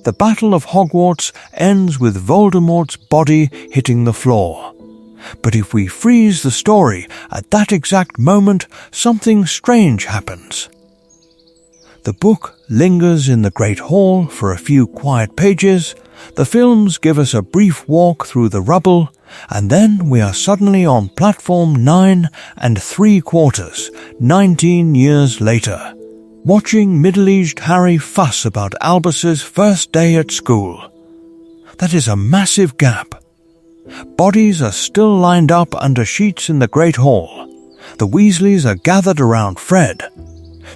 The Battle of Hogwarts ends with Voldemort's body hitting the floor. But if we freeze the story at that exact moment, something strange happens. The book lingers in the Great Hall for a few quiet pages, the films give us a brief walk through the rubble, and then we are suddenly on platform 9 3/4, 19 years later, watching middle-aged Harry fuss about Albus's first day at school. That is a massive gap. Bodies are still lined up under sheets in the Great Hall. The Weasleys are gathered around Fred.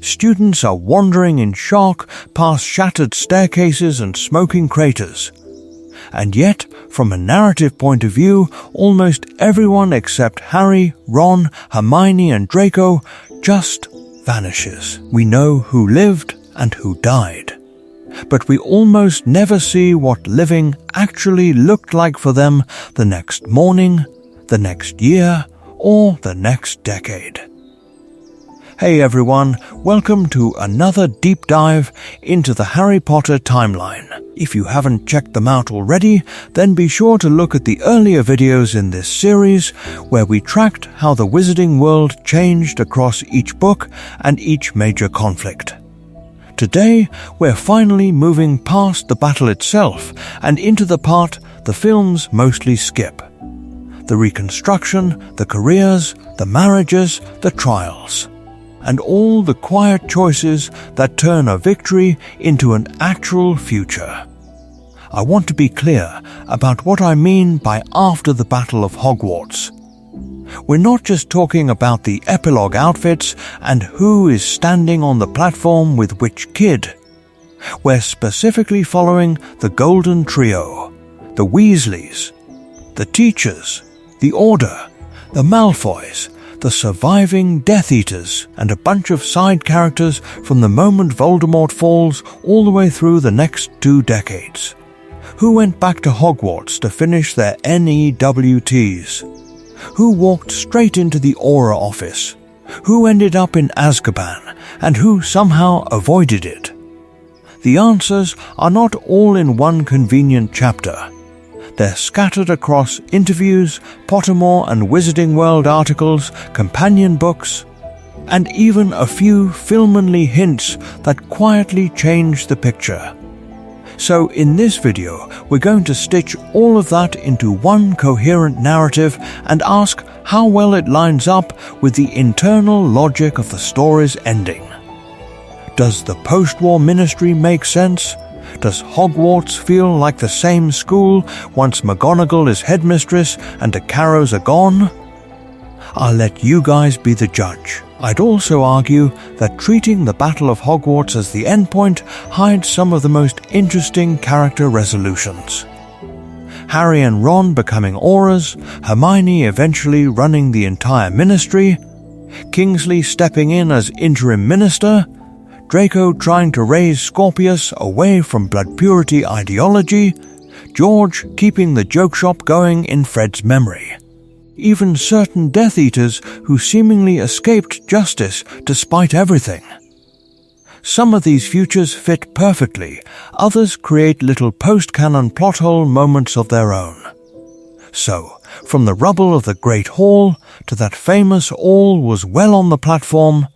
Students are wandering in shock past shattered staircases and smoking craters. And yet, from a narrative point of view, almost everyone except Harry, Ron, Hermione and Draco just vanishes. We know who lived and who died. But we almost never see what living actually looked like for them the next morning, the next year, or the next decade. Hey everyone, welcome to another deep dive into the Harry Potter timeline. If you haven't checked them out already, then be sure to look at the earlier videos in this series where we tracked how the wizarding world changed across each book and each major conflict. Today, we're finally moving past the battle itself and into the part the films mostly skip. The reconstruction, the careers, the marriages, the trials, and all the quiet choices that turn a victory into an actual future. I want to be clear about what I mean by after the Battle of Hogwarts. We're not just talking about the epilogue outfits and who is standing on the platform with which kid. We're specifically following the Golden Trio, the Weasleys, the teachers, the Order, the Malfoys, the surviving Death Eaters, and a bunch of side characters from the moment Voldemort falls all the way through the next 2 decades. Who went back to Hogwarts to finish their NEWTs? Who walked straight into the Auror office? Who ended up in Azkaban, and who somehow avoided it? The answers are not all in one convenient chapter. They're scattered across interviews, Pottermore and Wizarding World articles, companion books, and even a few filmmanly hints that quietly change the picture. So in this video, we're going to stitch all of that into one coherent narrative and ask how well it lines up with the internal logic of the story's ending. Does the post-war ministry make sense? Does Hogwarts feel like the same school once McGonagall is headmistress and the Carrows are gone? I'll let you guys be the judge. I'd also argue that treating the Battle of Hogwarts as the endpoint hides some of the most interesting character resolutions. Harry and Ron becoming Aurors, Hermione eventually running the entire ministry, Kingsley stepping in as interim minister, Draco trying to raise Scorpius away from blood purity ideology, George keeping the joke shop going in Fred's memory. Even certain Death Eaters who seemingly escaped justice despite everything. Some of these futures fit perfectly, others create little post-canon plot hole moments of their own. So, from the rubble of the Great Hall to that famous all was well on the platform,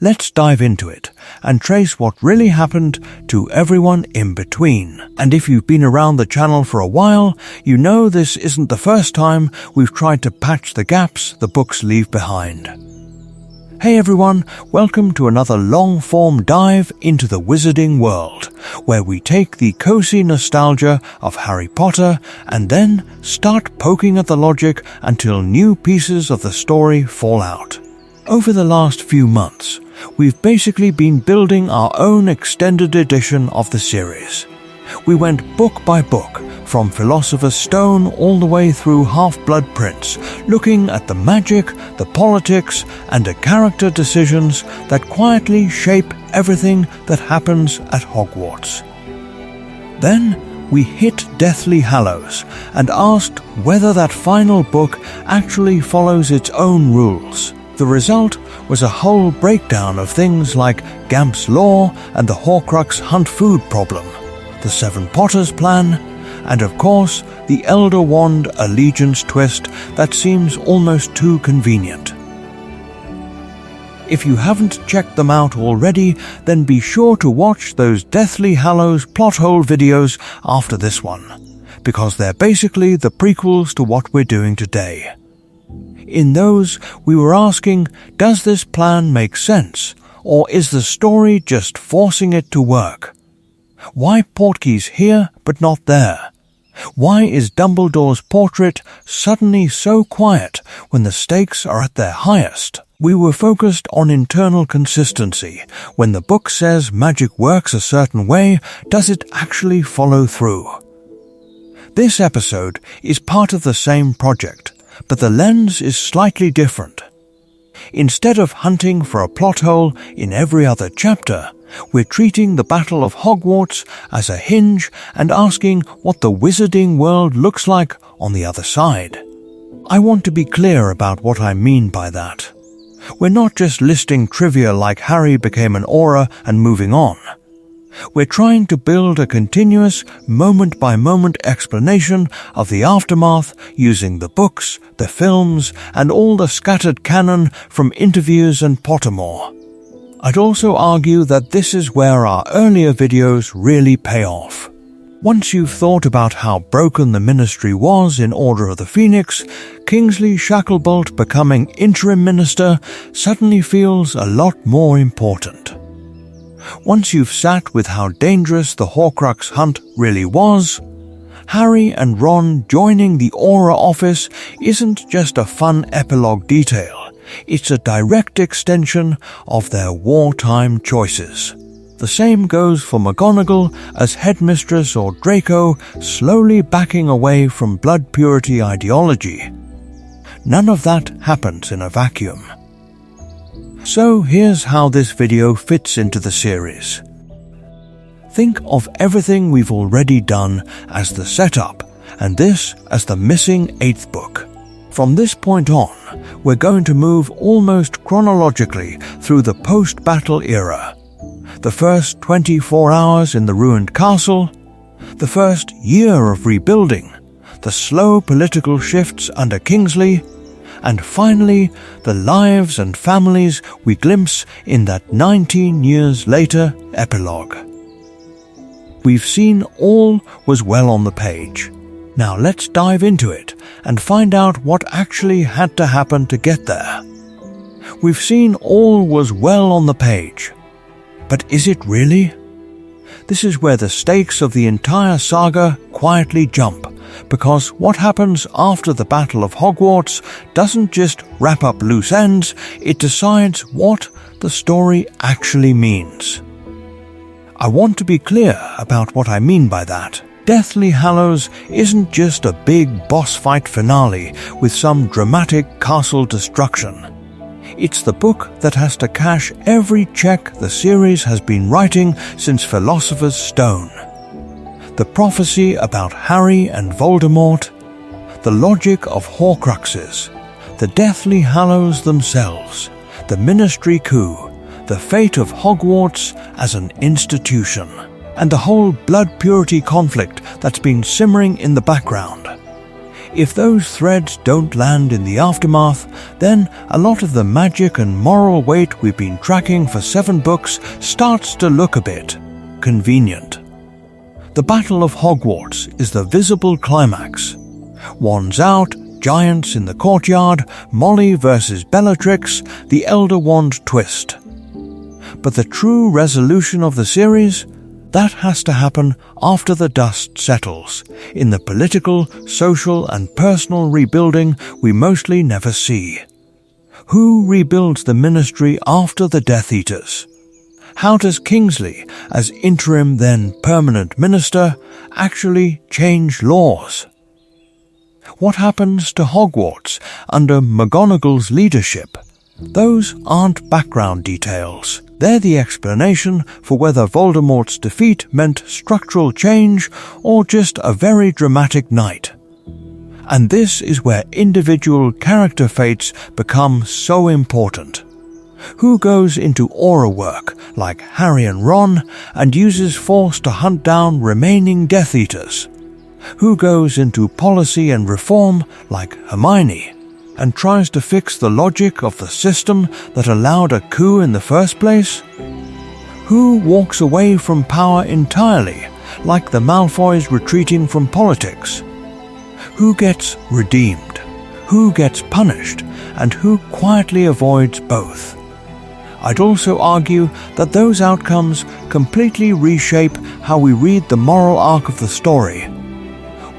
let's dive into it and trace what really happened to everyone in between. And if you've been around the channel for a while, you know this isn't the first time we've tried to patch the gaps the books leave behind. Hey everyone, welcome to another long-form dive into the wizarding world, where we take the cozy nostalgia of Harry Potter and then start poking at the logic until new pieces of the story fall out. Over the last few months, we've basically been building our own extended edition of the series. We went book by book, from Philosopher's Stone all the way through Half-Blood Prince, looking at the magic, the politics, and the character decisions that quietly shape everything that happens at Hogwarts. Then, we hit Deathly Hallows and asked whether that final book actually follows its own rules. The result was a whole breakdown of things like Gamp's Law and the Horcrux hunt food problem, the Seven Potters plan, and of course, the Elder Wand allegiance twist that seems almost too convenient. If you haven't checked them out already, then be sure to watch those Deathly Hallows plot hole videos after this one, because they're basically the prequels to what we're doing today. In those, we were asking, does this plan make sense, or is the story just forcing it to work? Why Portkeys here but not there? Why is Dumbledore's portrait suddenly so quiet when the stakes are at their highest? We were focused on internal consistency. When the book says magic works a certain way, does it actually follow through? This episode is part of the same project, but the lens is slightly different. Instead of hunting for a plot hole in every other chapter, we're treating the Battle of Hogwarts as a hinge and asking what the wizarding world looks like on the other side. I want to be clear about what I mean by that. We're not just listing trivia like Harry became an Auror and moving on. We're trying to build a continuous, moment-by-moment explanation of the aftermath using the books, the films, and all the scattered canon from interviews and Pottermore. I'd also argue that this is where our earlier videos really pay off. Once you've thought about how broken the Ministry was in Order of the Phoenix, Kingsley Shacklebolt becoming interim minister suddenly feels a lot more important. Once you've sat with how dangerous the Horcrux hunt really was, Harry and Ron joining the Auror office isn't just a fun epilogue detail, it's a direct extension of their wartime choices. The same goes for McGonagall as headmistress or Draco slowly backing away from blood purity ideology. None of that happens in a vacuum. So here's how this video fits into the series. Think of everything we've already done as the setup, and this as the missing 8th book. From this point on, we're going to move almost chronologically through the post-battle era. The first 24 hours in the ruined castle, the first year of rebuilding, the slow political shifts under Kingsley, and finally, the lives and families we glimpse in that 19 years later epilogue. We've seen all was well on the page. Now let's dive into it and find out what actually had to happen to get there. We've seen all was well on the page. But is it really? This is where the stakes of the entire saga quietly jump, because what happens after the Battle of Hogwarts doesn't just wrap up loose ends, it decides what the story actually means. I want to be clear about what I mean by that. Deathly Hallows isn't just a big boss fight finale with some dramatic castle destruction. It's the book that has to cash every check the series has been writing since Philosopher's Stone. The prophecy about Harry and Voldemort, the logic of Horcruxes, the Deathly Hallows themselves, the Ministry coup, the fate of Hogwarts as an institution, and the whole blood purity conflict that's been simmering in the background. If those threads don't land in the aftermath, then a lot of the magic and moral weight we've been tracking for 7 books starts to look a bit convenient. The Battle of Hogwarts is the visible climax. Wands out, giants in the courtyard, Molly versus Bellatrix, the Elder Wand twist. But the true resolution of the series? That has to happen after the dust settles, in the political, social and personal rebuilding we mostly never see. Who rebuilds the Ministry after the Death Eaters? How does Kingsley, as interim then permanent minister, actually change laws? What happens to Hogwarts under McGonagall's leadership? Those aren't background details. They're the explanation for whether Voldemort's defeat meant structural change or just a very dramatic night. And this is where individual character fates become so important. Who goes into aura work like Harry and Ron and uses force to hunt down remaining Death Eaters? Who goes into policy and reform like Hermione and tries to fix the logic of the system that allowed a coup in the first place? Who walks away from power entirely like the Malfoys retreating from politics? Who gets redeemed? Who gets punished? And who quietly avoids both? I'd also argue that those outcomes completely reshape how we read the moral arc of the story.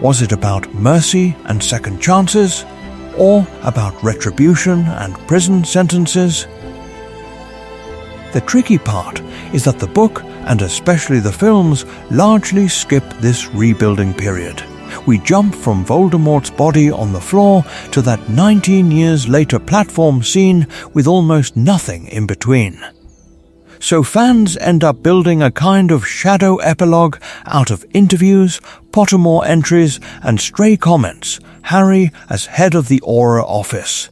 Was it about mercy and second chances, or about retribution and prison sentences? The tricky part is that the book, and especially the films, largely skip this rebuilding period. We jump from Voldemort's body on the floor to that 19 years later platform scene with almost nothing in between. So fans end up building a kind of shadow epilogue out of interviews, Pottermore entries, and stray comments. Harry as head of the Aura office,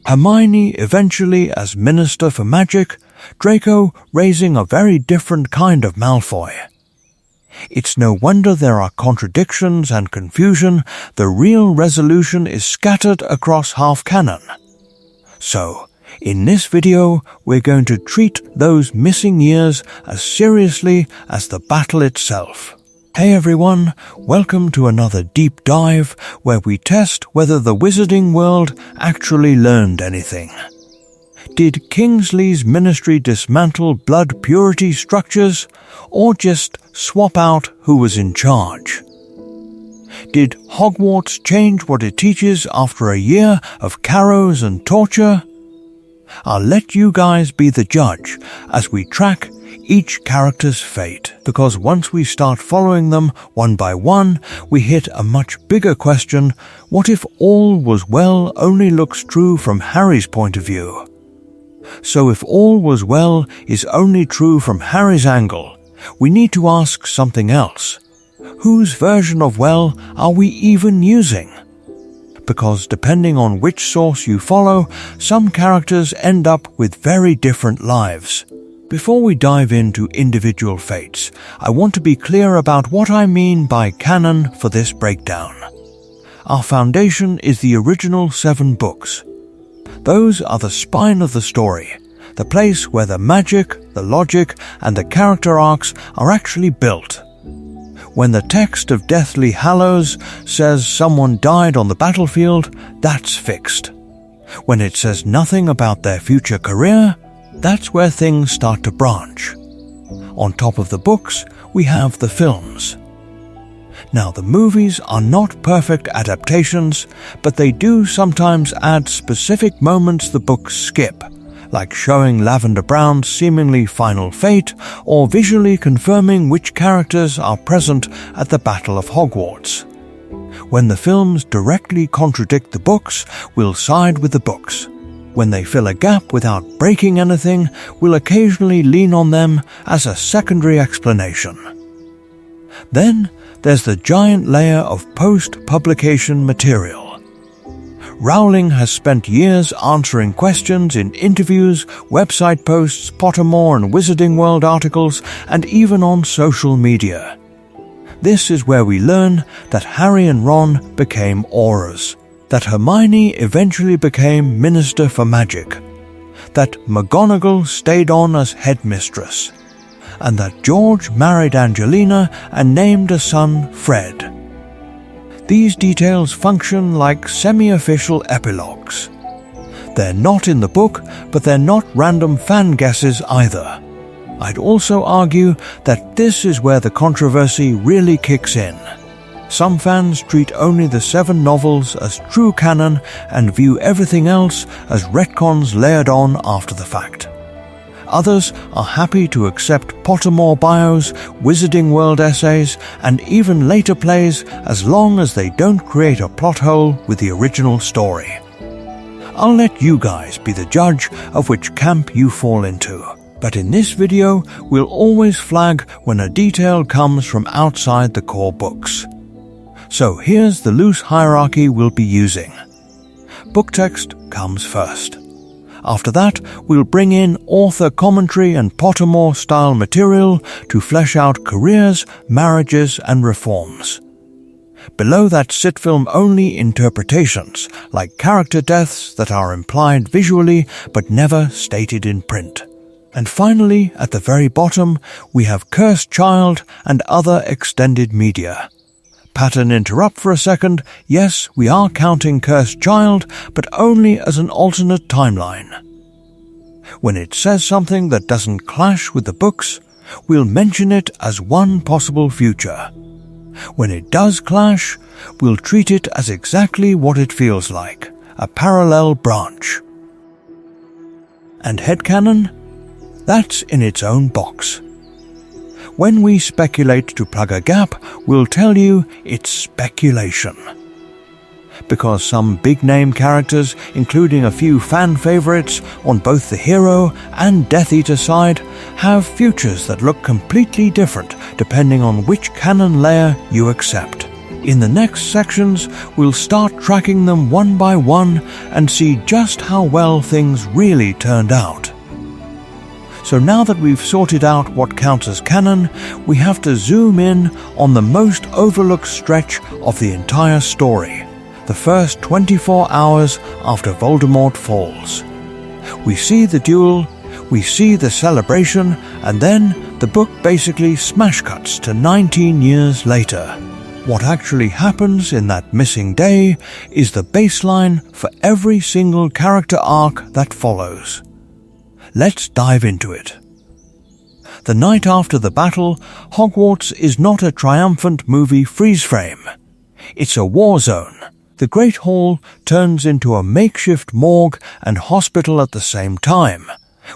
Hermione eventually as Minister for Magic, Draco raising a very different kind of Malfoy. It's no wonder there are contradictions and confusion. The real resolution is scattered across half-canon. So, in this video, we're going to treat those missing years as seriously as the battle itself. Hey everyone, welcome to another deep dive where we test whether the wizarding world actually learned anything. Did Kingsley's ministry dismantle blood purity structures, or just swap out who was in charge? Did Hogwarts change what it teaches after a year of carrows and torture? I'll let you guys be the judge as we track each character's fate, because once we start following them one by one, we hit a much bigger question: what if all was well only looks true from Harry's point of view? So if all was well is only true from Harry's angle, we need to ask something else. Whose version of well are we even using? Because depending on which source you follow, some characters end up with very different lives. Before we dive into individual fates, I want to be clear about what I mean by canon for this breakdown. Our foundation is the original 7 books. Those are the spine of the story, the place where the magic, the logic, and the character arcs are actually built. When the text of Deathly Hallows says someone died on the battlefield, that's fixed. When it says nothing about their future career, that's where things start to branch. On top of the books, we have the films. Now, the movies are not perfect adaptations, but they do sometimes add specific moments the books skip, like showing Lavender Brown's seemingly final fate, or visually confirming which characters are present at the Battle of Hogwarts. When the films directly contradict the books, we'll side with the books. When they fill a gap without breaking anything, we'll occasionally lean on them as a secondary explanation. Then, there's the giant layer of post-publication material. Rowling has spent years answering questions in interviews, website posts, Pottermore and Wizarding World articles, and even on social media. This is where we learn that Harry and Ron became Auras, that Hermione eventually became Minister for Magic, that McGonagall stayed on as headmistress, and that George married Angelina and named a son Fred. These details function like semi-official epilogues. They're not in the book, but they're not random fan guesses either. I'd also argue that this is where the controversy really kicks in. Some fans treat only the 7 novels as true canon and view everything else as retcons layered on after the fact. Others are happy to accept Pottermore bios, Wizarding World essays, and even later plays as long as they don't create a plot hole with the original story. I'll let you guys be the judge of which camp you fall into, but in this video we'll always flag when a detail comes from outside the core books. So here's the loose hierarchy we'll be using. Book text comes first. After that, we'll bring in author commentary and Pottermore-style material to flesh out careers, marriages, and reforms. Below that sit film-only interpretations, like character deaths that are implied visually but never stated in print. And finally, at the very bottom, we have Cursed Child and other extended media. Pattern interrupt for a second. Yes, we are counting Cursed Child, but only as an alternate timeline. When it says something that doesn't clash with the books, we'll mention it as one possible future. When it does clash, we'll treat it as exactly what it feels like, a parallel branch. And headcanon? That's in its own box. When we speculate to plug a gap, we'll tell you it's speculation. Because some big-name characters, including a few fan favorites on both the hero and Death Eater side, have futures that look completely different depending on which canon layer you accept. In the next sections, we'll start tracking them one by one and see just how well things really turned out. So now that we've sorted out what counts as canon, we have to zoom in on the most overlooked stretch of the entire story. The first 24 hours after Voldemort falls. We see the duel, we see the celebration, and then the book basically smash cuts to 19 years later. What actually happens in that missing day is the baseline for every single character arc that follows. Let's dive into it. The night after the battle, Hogwarts is not a triumphant movie freeze frame. It's a war zone. The Great Hall turns into a makeshift morgue and hospital at the same time,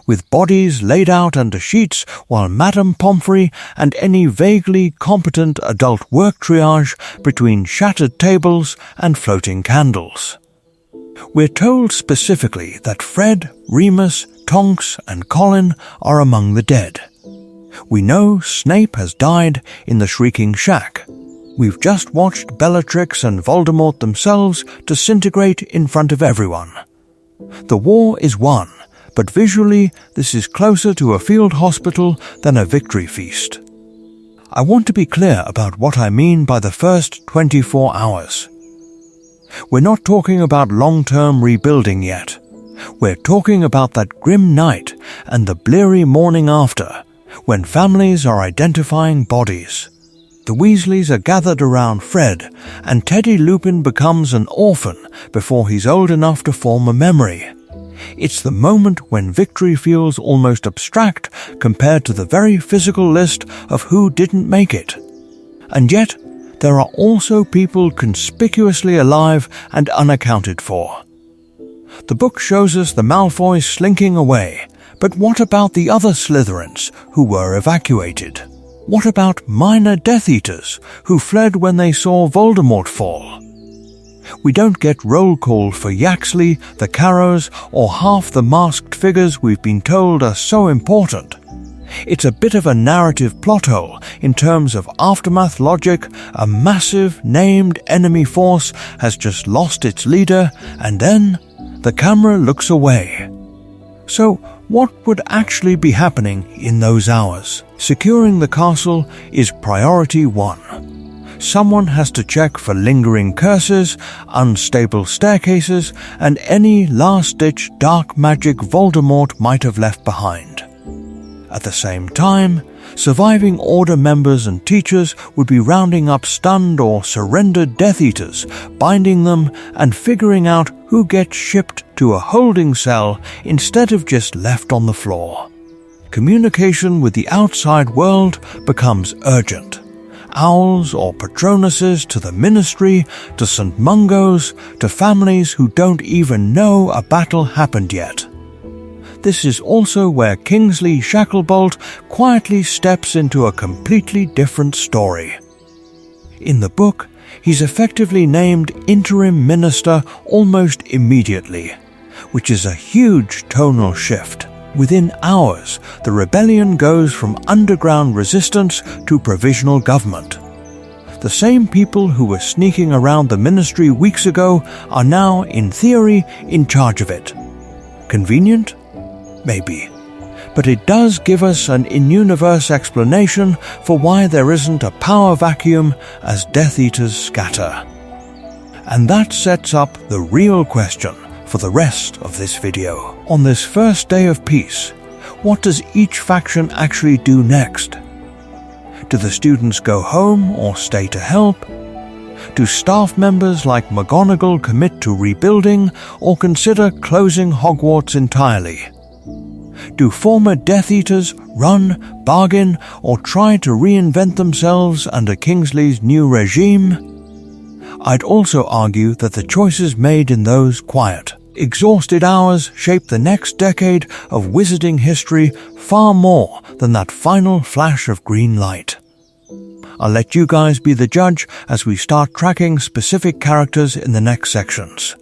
with bodies laid out under sheets while Madame Pomfrey and any vaguely competent adult work triage between shattered tables and floating candles. We're told specifically that Fred, Remus, Tonks, and Colin are among the dead. We know Snape has died in the Shrieking Shack. We've just watched Bellatrix and Voldemort themselves disintegrate in front of everyone. The war is won, but visually this is closer to a field hospital than a victory feast. I want to be clear about what I mean by the first 24 hours. We're not talking about long-term rebuilding yet. We're talking about that grim night and the bleary morning after, when families are identifying bodies. The Weasleys are gathered around Fred, and Teddy Lupin becomes an orphan before he's old enough to form a memory. It's the moment when victory feels almost abstract compared to the very physical list of who didn't make it. And yet, there are also people conspicuously alive and unaccounted for. The book shows us the Malfoys slinking away, but what about the other Slytherins who were evacuated? What about minor Death Eaters who fled when they saw Voldemort fall? We don't get roll call for Yaxley, the Carrows, or half the masked figures we've been told are so important. It's a bit of a narrative plot hole in terms of aftermath logic. A massive named enemy force has just lost its leader, and then the camera looks away. So, what would actually be happening in those hours? Securing the castle is priority one. Someone has to check for lingering curses, unstable staircases, and any last-ditch dark magic Voldemort might have left behind. At the same time, surviving Order members and teachers would be rounding up stunned or surrendered Death Eaters, binding them, and figuring out who gets shipped to a holding cell instead of just left on the floor. Communication with the outside world becomes urgent. Owls or Patronuses to the Ministry, to St. Mungos, to families who don't even know a battle happened yet. This is also where Kingsley Shacklebolt quietly steps into a completely different story. In the book, he's effectively named interim minister almost immediately, which is a huge tonal shift. Within hours, the rebellion goes from underground resistance to provisional government. The same people who were sneaking around the ministry weeks ago are now, in theory, in charge of it. Convenient? Maybe. But it does give us an in-universe explanation for why there isn't a power vacuum as Death Eaters scatter. And that sets up the real question for the rest of this video. On this first day of peace, what does each faction actually do next? Do the students go home or stay to help? Do staff members like McGonagall commit to rebuilding or consider closing Hogwarts entirely? Do former Death Eaters run, bargain, or try to reinvent themselves under Kingsley's new regime? I'd also argue that the choices made in those quiet, exhausted hours shape the next decade of wizarding history far more than that final flash of green light. I'll let you guys be the judge as we start tracking specific characters in the next sections.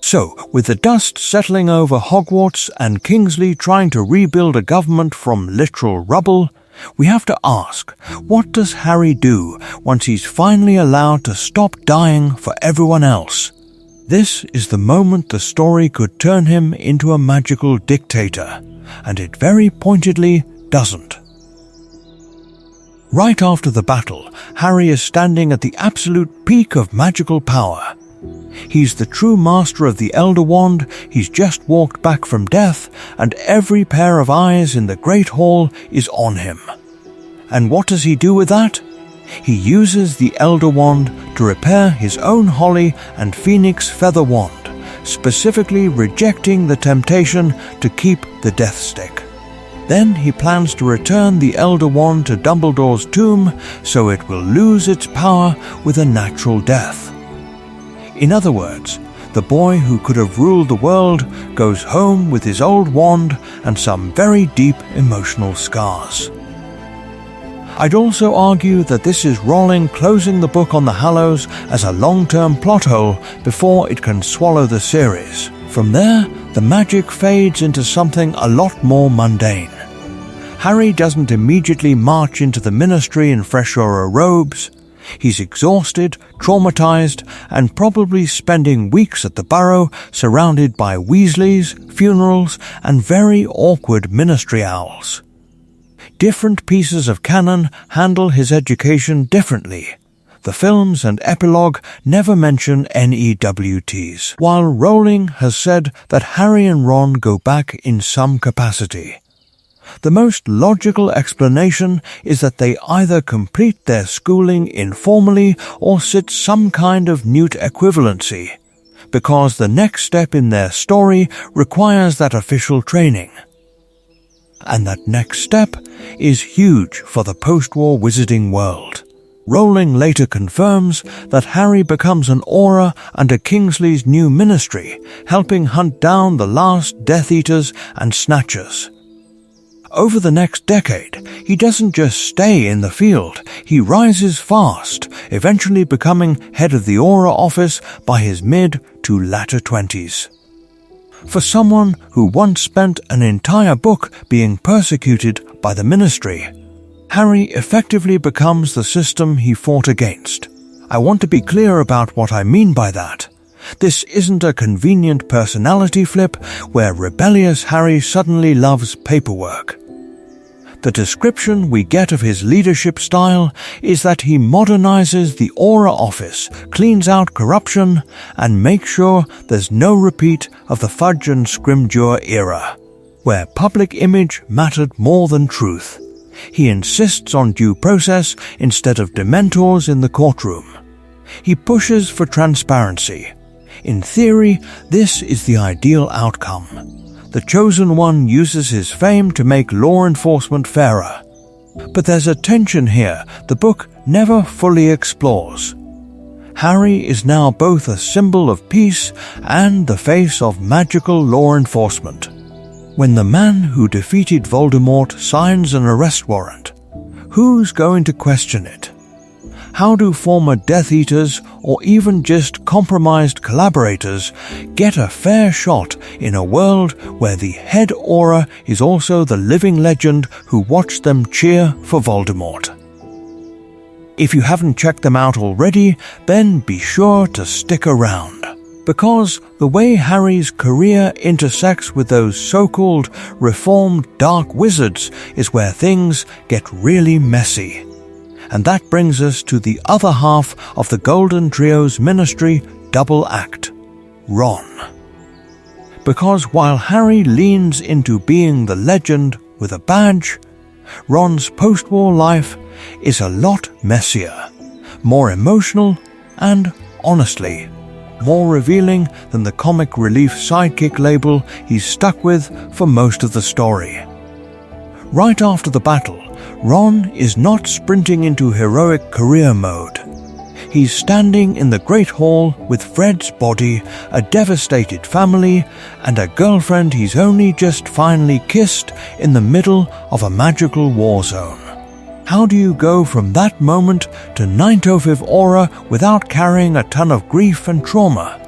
So, with the dust settling over Hogwarts and Kingsley trying to rebuild a government from literal rubble, we have to ask, what does Harry do once he's finally allowed to stop dying for everyone else? This is the moment the story could turn him into a magical dictator, and it very pointedly doesn't. Right after the battle, Harry is standing at the absolute peak of magical power. He's the true master of the Elder Wand, he's just walked back from death, and every pair of eyes in the Great Hall is on him. And what does he do with that? He uses the Elder Wand to repair his own Holly and Phoenix Feather Wand, specifically rejecting the temptation to keep the Death Stick. Then he plans to return the Elder Wand to Dumbledore's tomb so it will lose its power with a natural death. In other words, the boy who could have ruled the world goes home with his old wand and some very deep emotional scars. I'd also argue that this is Rowling closing the book on the Hallows as a long-term plot hole before it can swallow the series. From there, the magic fades into something a lot more mundane. Harry doesn't immediately march into the Ministry in fresh Auror robes. He's exhausted, traumatized, and probably spending weeks at the Burrow surrounded by Weasleys, funerals, and very awkward Ministry owls. Different pieces of canon handle his education differently. The films and epilogue never mention NEWTs, while Rowling has said that Harry and Ron go back in some capacity. The most logical explanation is that they either complete their schooling informally or sit some kind of Newt equivalency, because the next step in their story requires that official training. And that next step is huge for the post-war wizarding world. Rowling later confirms that Harry becomes an Auror under Kingsley's new ministry, helping hunt down the last Death Eaters and Snatchers. Over the next decade, he doesn't just stay in the field, he rises fast, eventually becoming head of the Auror office by his mid to latter 20s. For someone who once spent an entire book being persecuted by the Ministry, Harry effectively becomes the system he fought against. I want to be clear about what I mean by that. This isn't a convenient personality flip where rebellious Harry suddenly loves paperwork. The description we get of his leadership style is that he modernizes the Auror office, cleans out corruption, and makes sure there's no repeat of the fudge and scrimgeour era, where public image mattered more than truth. He insists on due process instead of dementors in the courtroom. He pushes for transparency. In theory, this is the ideal outcome. The Chosen One uses his fame to make law enforcement fairer. But there's a tension here the book never fully explores. Harry is now both a symbol of peace and the face of magical law enforcement. When the man who defeated Voldemort signs an arrest warrant, who's going to question it? How do former Death Eaters, or even just compromised collaborators, get a fair shot in a world where the head Auror is also the living legend who watched them cheer for Voldemort? If you haven't checked them out already, then be sure to stick around. Because the way Harry's career intersects with those so-called reformed dark wizards is where things get really messy. And that brings us to the other half of the Golden Trio's ministry double act, Ron. Because while Harry leans into being the legend with a badge, Ron's post-war life is a lot messier, more emotional, and, honestly, more revealing than the comic relief sidekick label he's stuck with for most of the story. Right after the battle, Ron is not sprinting into heroic career mode. He's standing in the Great Hall with Fred's body, a devastated family, and a girlfriend he's only just finally kissed in the middle of a magical war zone. How do you go from that moment to Ninth Aura without carrying a ton of grief and trauma?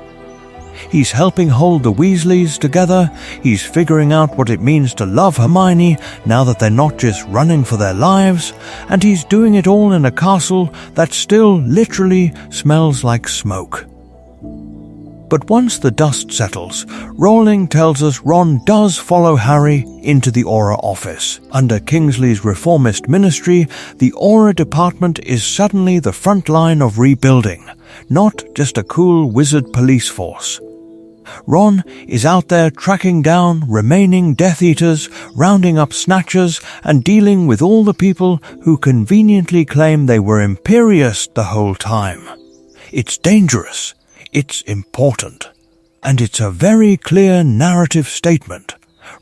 He's helping hold the Weasleys together, he's figuring out what it means to love Hermione now that they're not just running for their lives, and he's doing it all in a castle that still literally smells like smoke. But once the dust settles, Rowling tells us Ron does follow Harry into the Aura office. Under Kingsley's reformist ministry, the Aura department is suddenly the front line of rebuilding, not just a cool wizard police force. Ron is out there tracking down remaining Death Eaters, rounding up Snatchers, and dealing with all the people who conveniently claim they were imperious the whole time. It's dangerous. It's important. And it's a very clear narrative statement.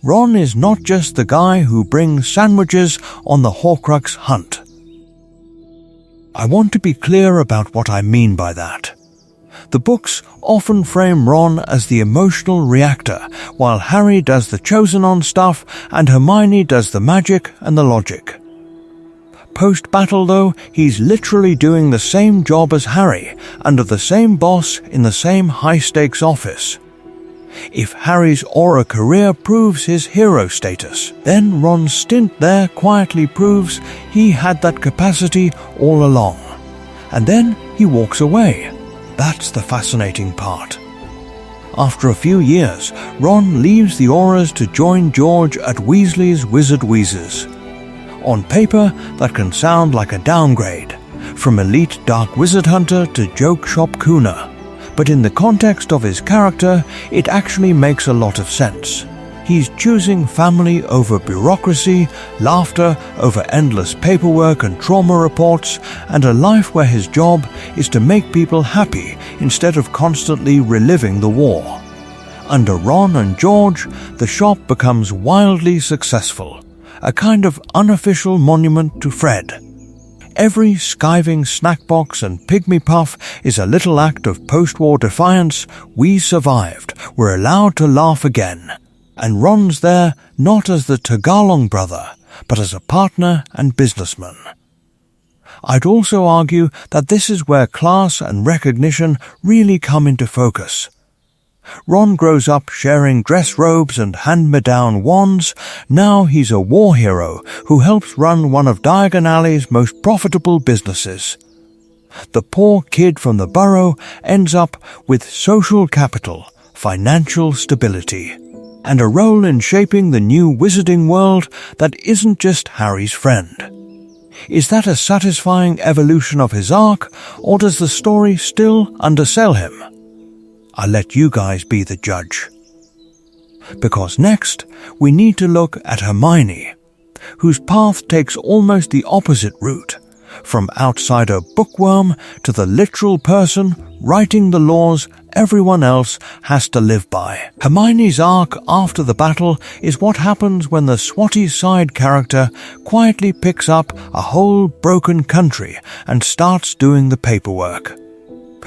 Ron is not just the guy who brings sandwiches on the Horcrux hunt. I want to be clear about what I mean by that. The books often frame Ron as the emotional reactor, while Harry does the chosen-on stuff and Hermione does the magic and the logic. Post-battle, though, he's literally doing the same job as Harry, under the same boss in the same high-stakes office. If Harry's Aura career proves his hero status, then Ron's stint there quietly proves he had that capacity all along. And then he walks away. That's the fascinating part. After a few years, Ron leaves the Auras to join George at Weasley's Wizard Wheezes. On paper, that can sound like a downgrade, from elite dark wizard hunter to joke shop cooner. But in the context of his character, it actually makes a lot of sense. He's choosing family over bureaucracy, laughter over endless paperwork and trauma reports, and a life where his job is to make people happy instead of constantly reliving the war. Under Ron and George, the shop becomes wildly successful, a kind of unofficial monument to Fred. Every skiving snack box and pygmy puff is a little act of post-war defiance. We survived. We're allowed to laugh again. And Ron's there not as the Tagalong brother, but as a partner and businessman. I'd also argue that this is where class and recognition really come into focus. Ron grows up sharing dress robes and hand-me-down wands. Now he's a war hero who helps run one of Diagon Alley's most profitable businesses. The poor kid from the borough ends up with social capital, financial stability, and a role in shaping the new wizarding world that isn't just Harry's friend. Is that a satisfying evolution of his arc, or does the story still undersell him? I'll let you guys be the judge. Because next, we need to look at Hermione, whose path takes almost the opposite route, from outsider bookworm to the literal person writing the laws everyone else has to live by. Hermione's arc after the battle is what happens when the swotty side character quietly picks up a whole broken country and starts doing the paperwork.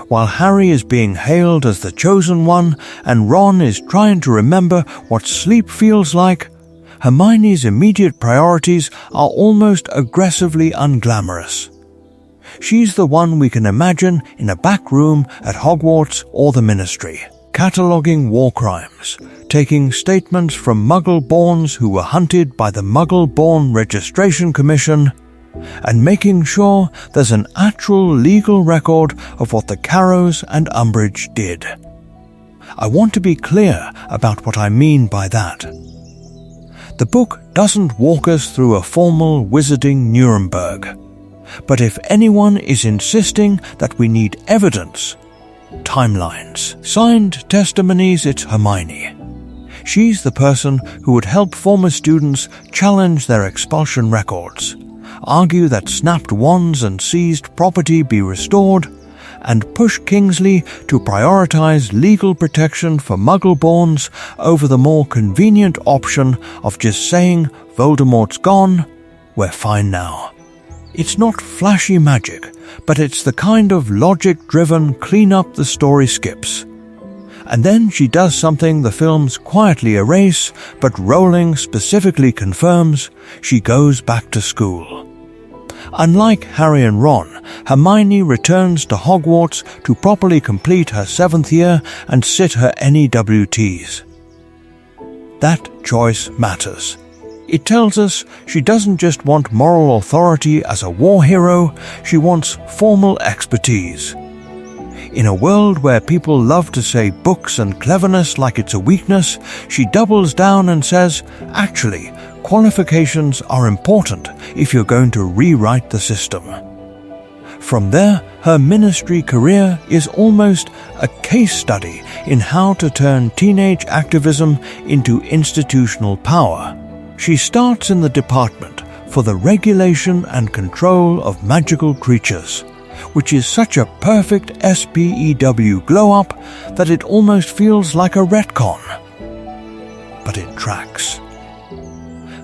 While Harry is being hailed as the chosen one and Ron is trying to remember what sleep feels like, Hermione's immediate priorities are almost aggressively unglamorous. She's the one we can imagine in a back room at Hogwarts or the Ministry, cataloguing war crimes, taking statements from Muggle-borns who were hunted by the Muggle-born Registration Commission, and making sure there's an actual legal record of what the Carrows and Umbridge did. I want to be clear about what I mean by that. The book doesn't walk us through a formal wizarding Nuremberg, but if anyone is insisting that we need evidence, timelines, signed testimonies, it's Hermione. She's the person who would help former students challenge their expulsion records, argue that snapped wands and seized property be restored, and push Kingsley to prioritize legal protection for Muggle-borns over the more convenient option of just saying Voldemort's gone, we're fine now. It's not flashy magic, but it's the kind of logic-driven clean-up-the-story skips. And then she does something the films quietly erase, but Rowling specifically confirms: she goes back to school. Unlike Harry and Ron, Hermione returns to Hogwarts to properly complete her 7th year and sit her NEWTs. That choice matters. It tells us she doesn't just want moral authority as a war hero, she wants formal expertise. In a world where people love to say books and cleverness like it's a weakness, she doubles down and says, actually, qualifications are important if you're going to rewrite the system. From there, her ministry career is almost a case study in how to turn teenage activism into institutional power. She starts in the department for the regulation and control of magical creatures, which is such a perfect SPEW glow-up that it almost feels like a retcon. But it tracks.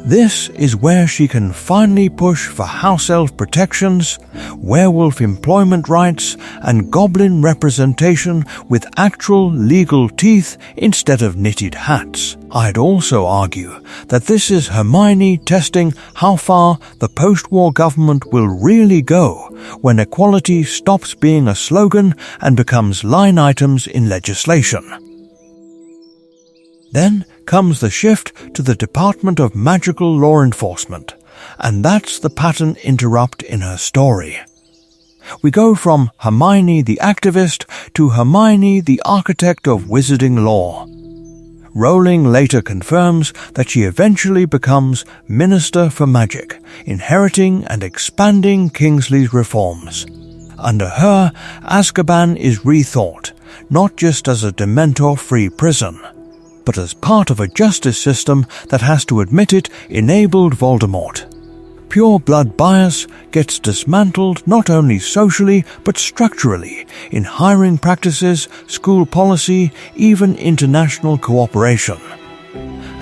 This is where she can finally push for house elf protections, werewolf employment rights, and goblin representation with actual legal teeth instead of knitted hats. I'd also argue that this is Hermione testing how far the post-war government will really go when equality stops being a slogan and becomes line items in legislation. Then comes the shift to the Department of Magical Law Enforcement, and that's the pattern interrupt in her story. We go from Hermione the activist to Hermione the architect of wizarding law. Rowling later confirms that she eventually becomes Minister for Magic, inheriting and expanding Kingsley's reforms. Under her, Azkaban is rethought, not just as a Dementor-free prison, but as part of a justice system that has to admit it enabled Voldemort. Pure blood bias gets dismantled not only socially but structurally in hiring practices, school policy, even international cooperation.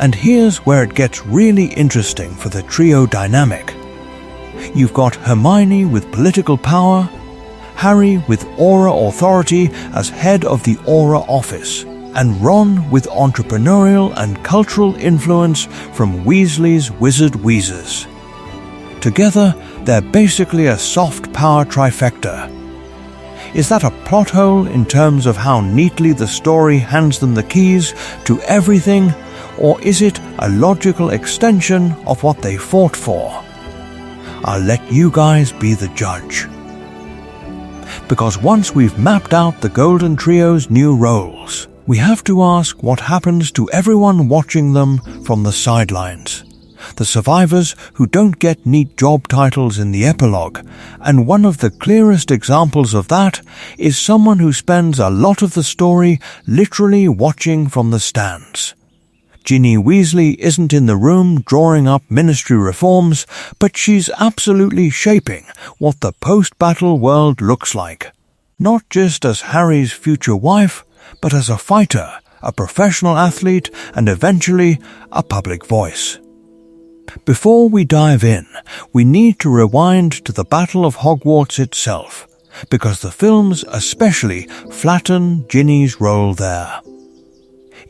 And here's where it gets really interesting for the trio dynamic. You've got Hermione with political power, Harry with aura authority as head of the Aura Office, and Ron with entrepreneurial and cultural influence from Weasley's Wizard Wheezers. Together, they're basically a soft power trifecta. Is that a plot hole in terms of how neatly the story hands them the keys to everything, or is it a logical extension of what they fought for? I'll let you guys be the judge. Because once we've mapped out the Golden Trio's new roles, we have to ask what happens to everyone watching them from the sidelines. The survivors who don't get neat job titles in the epilogue, and one of the clearest examples of that is someone who spends a lot of the story literally watching from the stands. Ginny Weasley isn't in the room drawing up ministry reforms, but she's absolutely shaping what the post-battle world looks like. Not just as Harry's future wife, but as a fighter, a professional athlete, and eventually a public voice. Before we dive in, we need to rewind to the Battle of Hogwarts itself, because the films especially flatten Ginny's role there.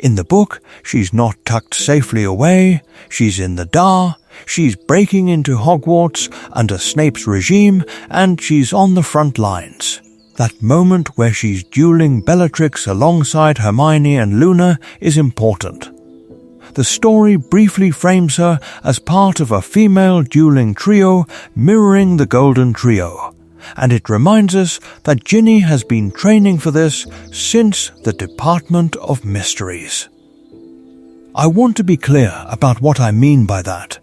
In the book, she's not tucked safely away, she's in the Dar, she's breaking into Hogwarts under Snape's regime, and she's on the front lines. That moment where she's dueling Bellatrix alongside Hermione and Luna is important. The story briefly frames her as part of a female dueling trio mirroring the Golden Trio, and it reminds us that Ginny has been training for this since the Department of Mysteries. I want to be clear about what I mean by that.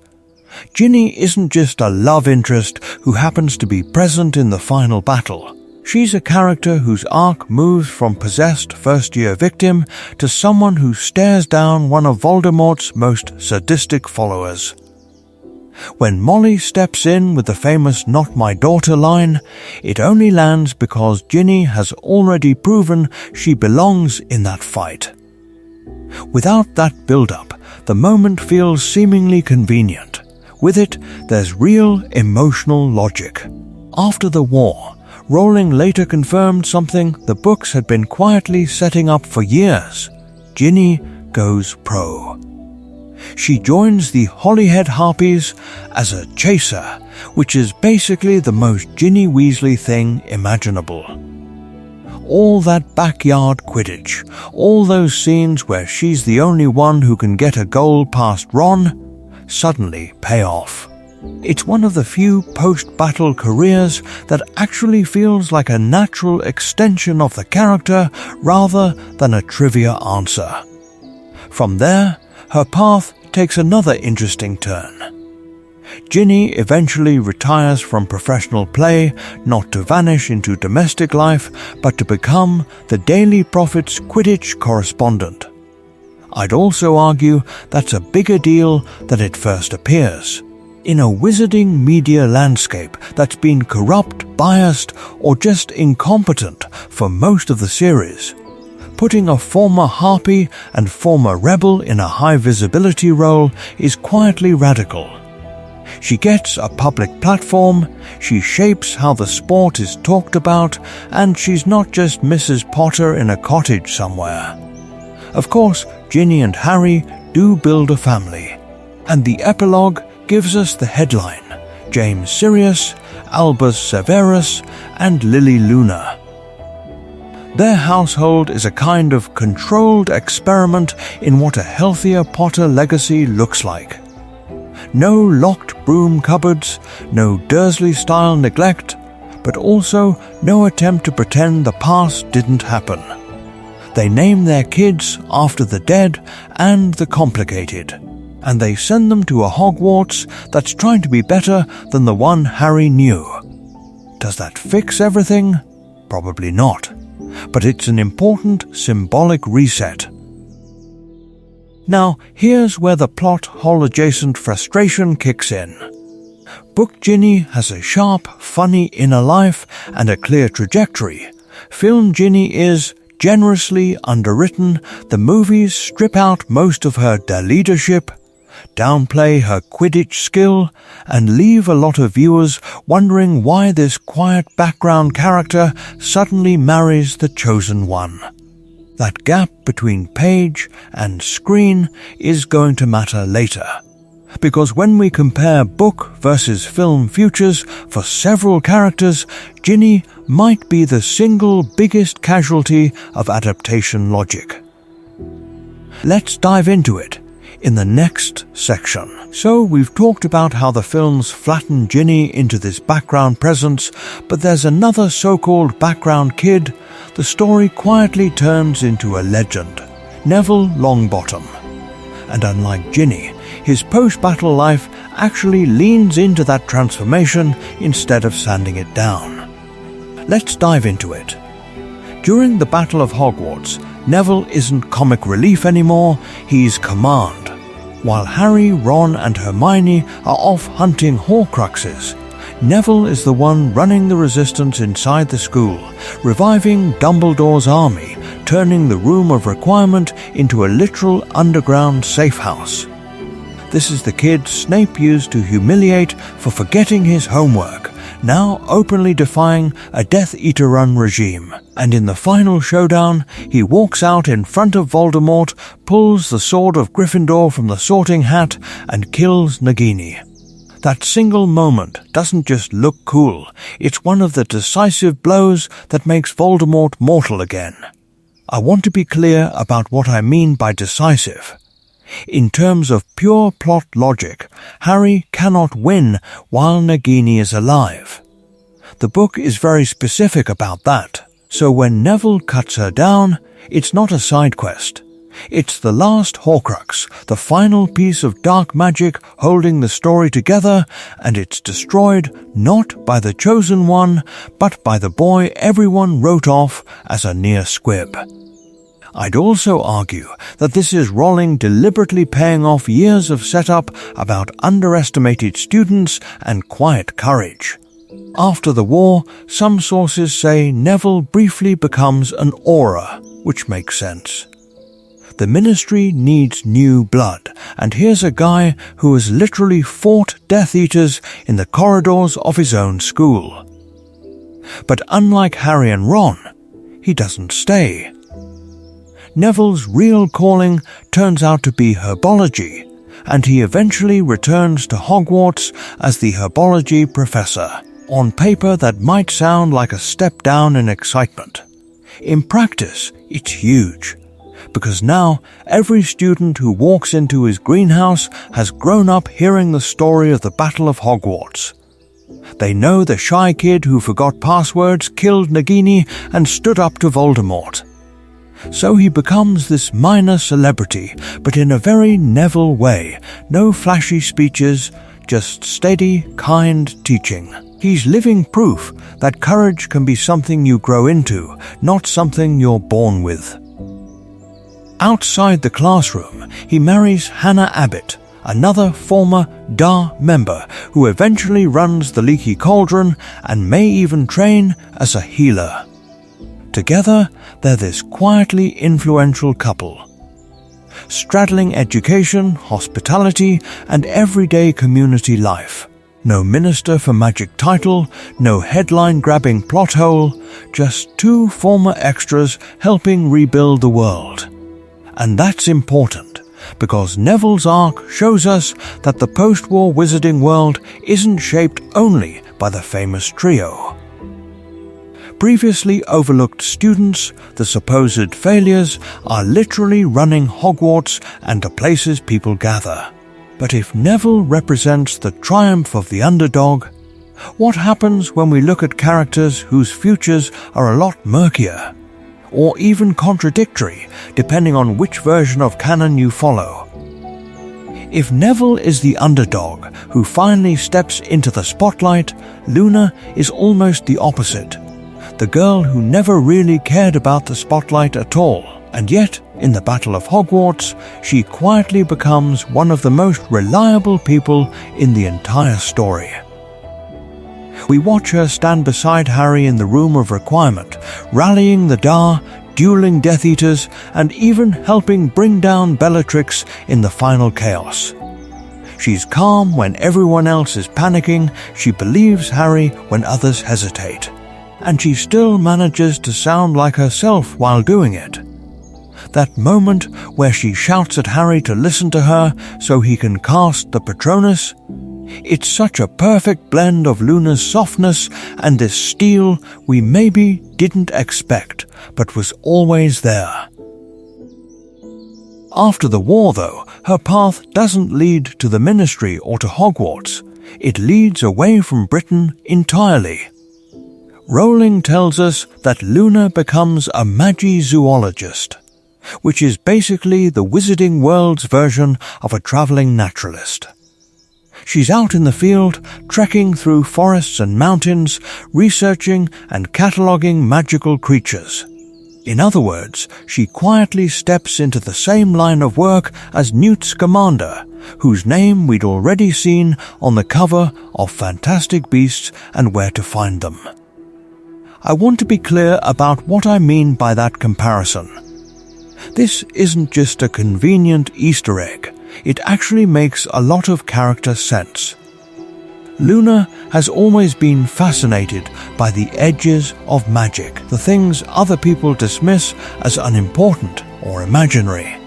Ginny isn't just a love interest who happens to be present in the final battle. She's a character whose arc moves from possessed first-year victim to someone who stares down one of Voldemort's most sadistic followers. When Molly steps in with the famous "Not my daughter" line, it only lands because Ginny has already proven she belongs in that fight. Without that build-up, the moment feels seemingly convenient. With it, there's real emotional logic. After the war, Rowling later confirmed something the books had been quietly setting up for years. Ginny goes pro. She joins the Holyhead Harpies as a chaser, which is basically the most Ginny Weasley thing imaginable. All that backyard Quidditch, all those scenes where she's the only one who can get a goal past Ron, suddenly pay off. It's one of the few post-battle careers that actually feels like a natural extension of the character rather than a trivia answer. From there, her path takes another interesting turn. Ginny eventually retires from professional play, not to vanish into domestic life, but to become the Daily Prophet's Quidditch correspondent. I'd also argue that's a bigger deal than it first appears. In a wizarding media landscape that's been corrupt, biased, or just incompetent for most of the series, putting a former Harpy and former Rebel in a high-visibility role is quietly radical. She gets a public platform, she shapes how the sport is talked about, and she's not just Mrs. Potter in a cottage somewhere. Of course, Ginny and Harry do build a family, and the epilogue gives us the headline: James Sirius, Albus Severus, and Lily Luna. Their household is a kind of controlled experiment in what a healthier Potter legacy looks like. No locked broom cupboards, no Dursley-style neglect, but also no attempt to pretend the past didn't happen. They name their kids after the dead and the complicated, and they send them to a Hogwarts that's trying to be better than the one Harry knew. Does that fix everything? Probably not. But it's an important symbolic reset. Now, here's where the plot hole-adjacent frustration kicks in. Book Ginny has a sharp, funny inner life and a clear trajectory. Film Ginny is generously underwritten. The movies strip out most of her leadership, downplay her Quidditch skill, and leave a lot of viewers wondering why this quiet background character suddenly marries the chosen one. That gap between page and screen is going to matter later, because when we compare book versus film futures for several characters, Ginny might be the single biggest casualty of adaptation logic. Let's dive into it in the next section. So we've talked about how the films flatten Ginny into this background presence, but there's another so-called background kid the story quietly turns into a legend, Neville Longbottom. And unlike Ginny, his post-battle life actually leans into that transformation instead of sanding it down. Let's dive into it. During the Battle of Hogwarts, Neville isn't comic relief anymore, he's command. While Harry, Ron, and Hermione are off hunting Horcruxes, Neville is the one running the resistance inside the school, reviving Dumbledore's army, turning the Room of Requirement into a literal underground safe house. This is the kid Snape used to humiliate for forgetting his homework, now openly defying a Death Eater run regime. And in the final showdown, he walks out in front of Voldemort, pulls the sword of Gryffindor from the sorting hat, and kills Nagini. That single moment doesn't just look cool, it's one of the decisive blows that makes Voldemort mortal again. I want to be clear about what I mean by decisive. In terms of pure plot logic, Harry cannot win while Nagini is alive. The book is very specific about that. So when Neville cuts her down, it's not a side quest. It's the last Horcrux, the final piece of dark magic holding the story together, and it's destroyed not by the Chosen One, but by the boy everyone wrote off as a near squib. I'd also argue that this is Rowling deliberately paying off years of setup about underestimated students and quiet courage. After the war, some sources say Neville briefly becomes an aura, which makes sense. The Ministry needs new blood, and here's a guy who has literally fought Death Eaters in the corridors of his own school. But unlike Harry and Ron, he doesn't stay. Neville's real calling turns out to be herbology, and he eventually returns to Hogwarts as the herbology professor. On paper, that might sound like a step down in excitement. In practice, it's huge, because now every student who walks into his greenhouse has grown up hearing the story of the Battle of Hogwarts. They know the shy kid who forgot passwords, killed Nagini, and stood up to Voldemort. So he becomes this minor celebrity, but in a very Neville way. No flashy speeches, just steady, kind teaching. He's living proof that courage can be something you grow into, not something you're born with. Outside the classroom, he marries Hannah Abbott, another former DAR member who eventually runs the Leaky Cauldron and may even train as a healer. Together, they're this quietly influential couple, straddling education, hospitality, and everyday community life. No Minister for Magic title, no headline-grabbing plot hole, just two former extras helping rebuild the world. And that's important, because Neville's arc shows us that the post-war wizarding world isn't shaped only by the famous trio. Previously overlooked students, the supposed failures, are literally running Hogwarts and the places people gather. But if Neville represents the triumph of the underdog, what happens when we look at characters whose futures are a lot murkier, or even contradictory, depending on which version of canon you follow? If Neville is the underdog who finally steps into the spotlight, Luna is almost the opposite. The girl who never really cared about the spotlight at all, and yet, in the Battle of Hogwarts, she quietly becomes one of the most reliable people in the entire story. We watch her stand beside Harry in the Room of Requirement, rallying the DAR, dueling Death Eaters, and even helping bring down Bellatrix in the final chaos. She's calm when everyone else is panicking, she believes Harry when others hesitate. And she still manages to sound like herself while doing it. That moment where she shouts at Harry to listen to her so he can cast the Patronus, it's such a perfect blend of Luna's softness and this steel we maybe didn't expect, but was always there. After the war, though, her path doesn't lead to the Ministry or to Hogwarts. It leads away from Britain entirely. Rowling tells us that Luna becomes a magizoologist, which is basically the wizarding world's version of a traveling naturalist. She's out in the field, trekking through forests and mountains, researching and cataloguing magical creatures. In other words, she quietly steps into the same line of work as Newt Scamander, whose name we'd already seen on the cover of Fantastic Beasts and Where to Find Them. I want to be clear about what I mean by that comparison. This isn't just a convenient Easter egg. It actually makes a lot of character sense. Luna has always been fascinated by the edges of magic, the things other people dismiss as unimportant or imaginary.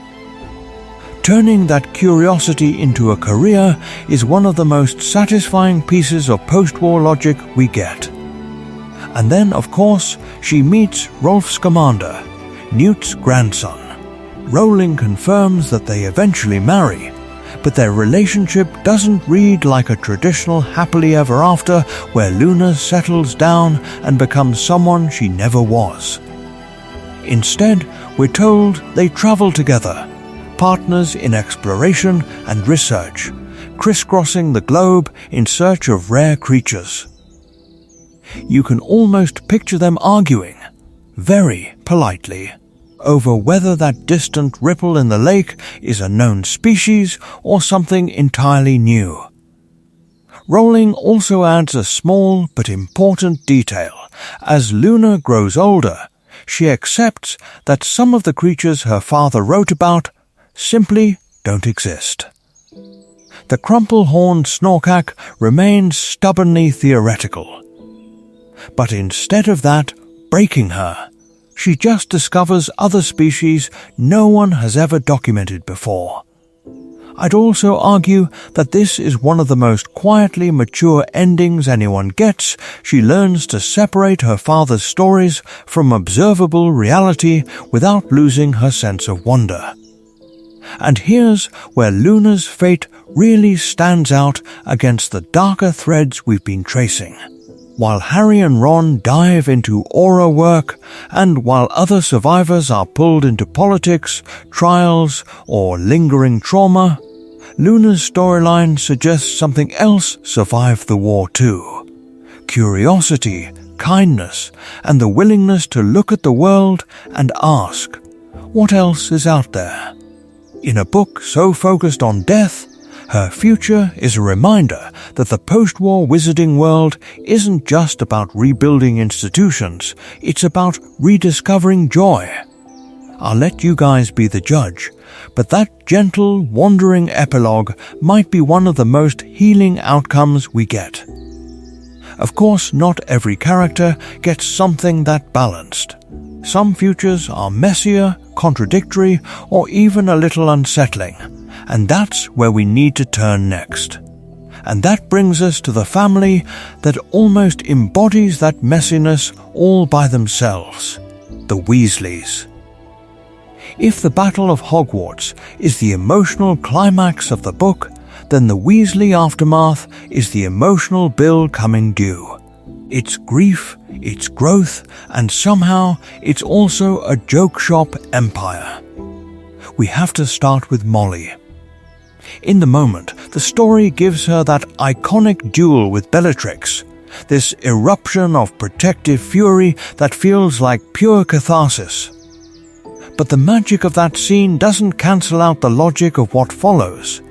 Turning that curiosity into a career is one of the most satisfying pieces of post-war logic we get. And then, of course, she meets Rolf Scamander, Newt's grandson. Rowling confirms that they eventually marry, But their relationship doesn't read like a traditional happily ever after where Luna settles down and becomes someone she never was. Instead, we're told they travel together, partners in exploration and research, crisscrossing the globe in search of rare creatures. You can almost picture them arguing, very politely, over whether that distant ripple in the lake is a known species or something entirely new. Rowling also adds a small but important detail. As Luna grows older, she accepts that some of the creatures her father wrote about simply don't exist. The crumple-horned snorkack remains stubbornly theoretical. But instead of that breaking her, she just discovers other species no one has ever documented before. I'd also argue that this is one of the most quietly mature endings anyone gets. She learns to separate her father's stories from observable reality without losing her sense of wonder. And here's where Luna's fate really stands out against the darker threads we've been tracing. While Harry and Ron dive into aura work, and while other survivors are pulled into politics, trials, or lingering trauma, Luna's storyline suggests something else survived the war too. Curiosity, kindness, and the willingness to look at the world and ask, what else is out there? In a book so focused on death, her future is a reminder that the post-war wizarding world isn't just about rebuilding institutions, it's about rediscovering joy. I'll let you guys be the judge, but that gentle, wandering epilogue might be one of the most healing outcomes we get. Of course, not every character gets something that balanced. Some futures are messier, contradictory, or even a little unsettling. And that's where we need to turn next. And that brings us to the family that almost embodies that messiness all by themselves, the Weasleys. If the Battle of Hogwarts is the emotional climax of the book, then the Weasley aftermath is the emotional bill coming due. It's grief, it's growth, and somehow it's also a joke shop empire. We have to start with Molly. In the moment, the story gives her that iconic duel with Bellatrix, this eruption of protective fury that feels like pure catharsis. But the magic of that scene doesn't cancel out the logic of what follows.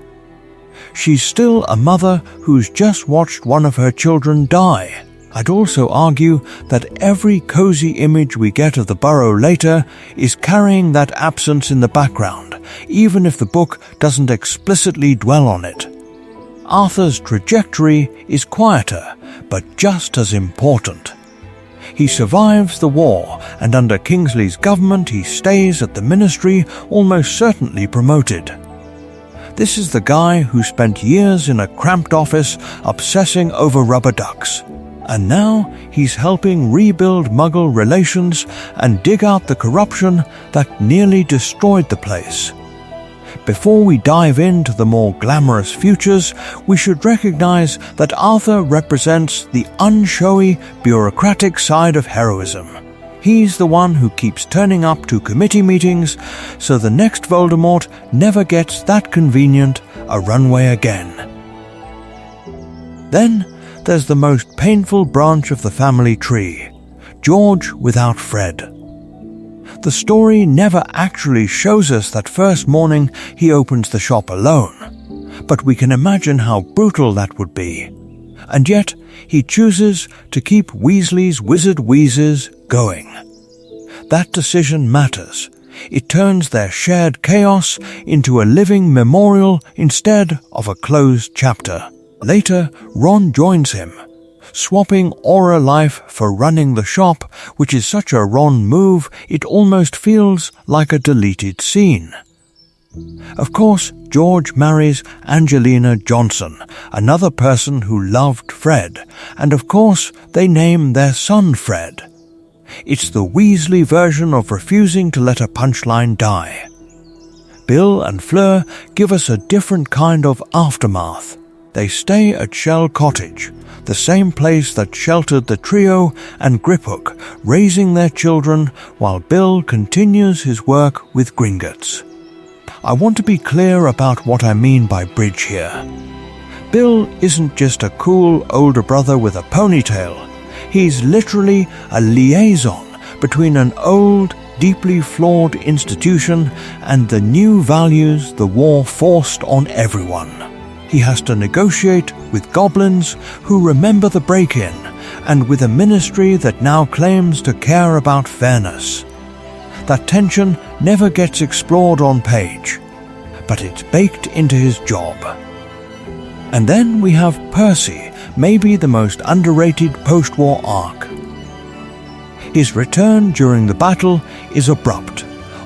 She's still a mother who's just watched one of her children die. I'd also argue that every cozy image we get of the Burrow later is carrying that absence in the background, even if the book doesn't explicitly dwell on it. Arthur's trajectory is quieter, but just as important. He survives the war, and under Kingsley's government he stays at the ministry, almost certainly promoted. This is the guy who spent years in a cramped office obsessing over rubber ducks. And now he's helping rebuild Muggle relations and dig out the corruption that nearly destroyed the place. Before we dive into the more glamorous futures, we should recognize that Arthur represents the unshowy, bureaucratic side of heroism. He's the one who keeps turning up to committee meetings, so the next Voldemort never gets that convenient a runway again. Then there's the most painful branch of the family tree, George without Fred. The story never actually shows us that first morning he opens the shop alone, but we can imagine how brutal that would be. And yet, he chooses to keep Weasley's Wizard Wheezes going. That decision matters. It turns their shared chaos into a living memorial instead of a closed chapter. Later, Ron joins him, swapping Aura Life for running the shop, which is such a Ron move it almost feels like a deleted scene. Of course, George marries Angelina Johnson, another person who loved Fred, and of course they name their son Fred. It's the Weasley version of refusing to let a punchline die. Bill and Fleur give us a different kind of aftermath. They stay at Shell Cottage, the same place that sheltered the trio and Griphook, raising their children while Bill continues his work with Gringotts. I want to be clear about what I mean by bridge here. Bill isn't just a cool older brother with a ponytail. He's literally a liaison between an old, deeply flawed institution and the new values the war forced on everyone. He has to negotiate with goblins who remember the break-in and with a ministry that now claims to care about fairness. That tension never gets explored on page, but it's baked into his job. And then we have Percy, maybe the most underrated post-war arc. His return during the battle is abrupt,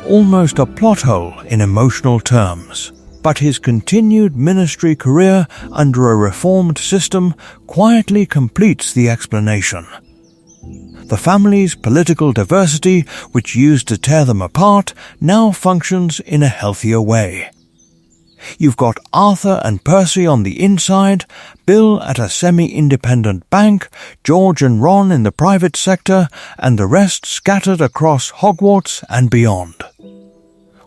almost a plot hole in emotional terms. But his continued ministry career under a reformed system quietly completes the explanation. The family's political diversity, which used to tear them apart, now functions in a healthier way. You've got Arthur and Percy on the inside, Bill at a semi-independent bank, George and Ron in the private sector, and the rest scattered across Hogwarts and beyond.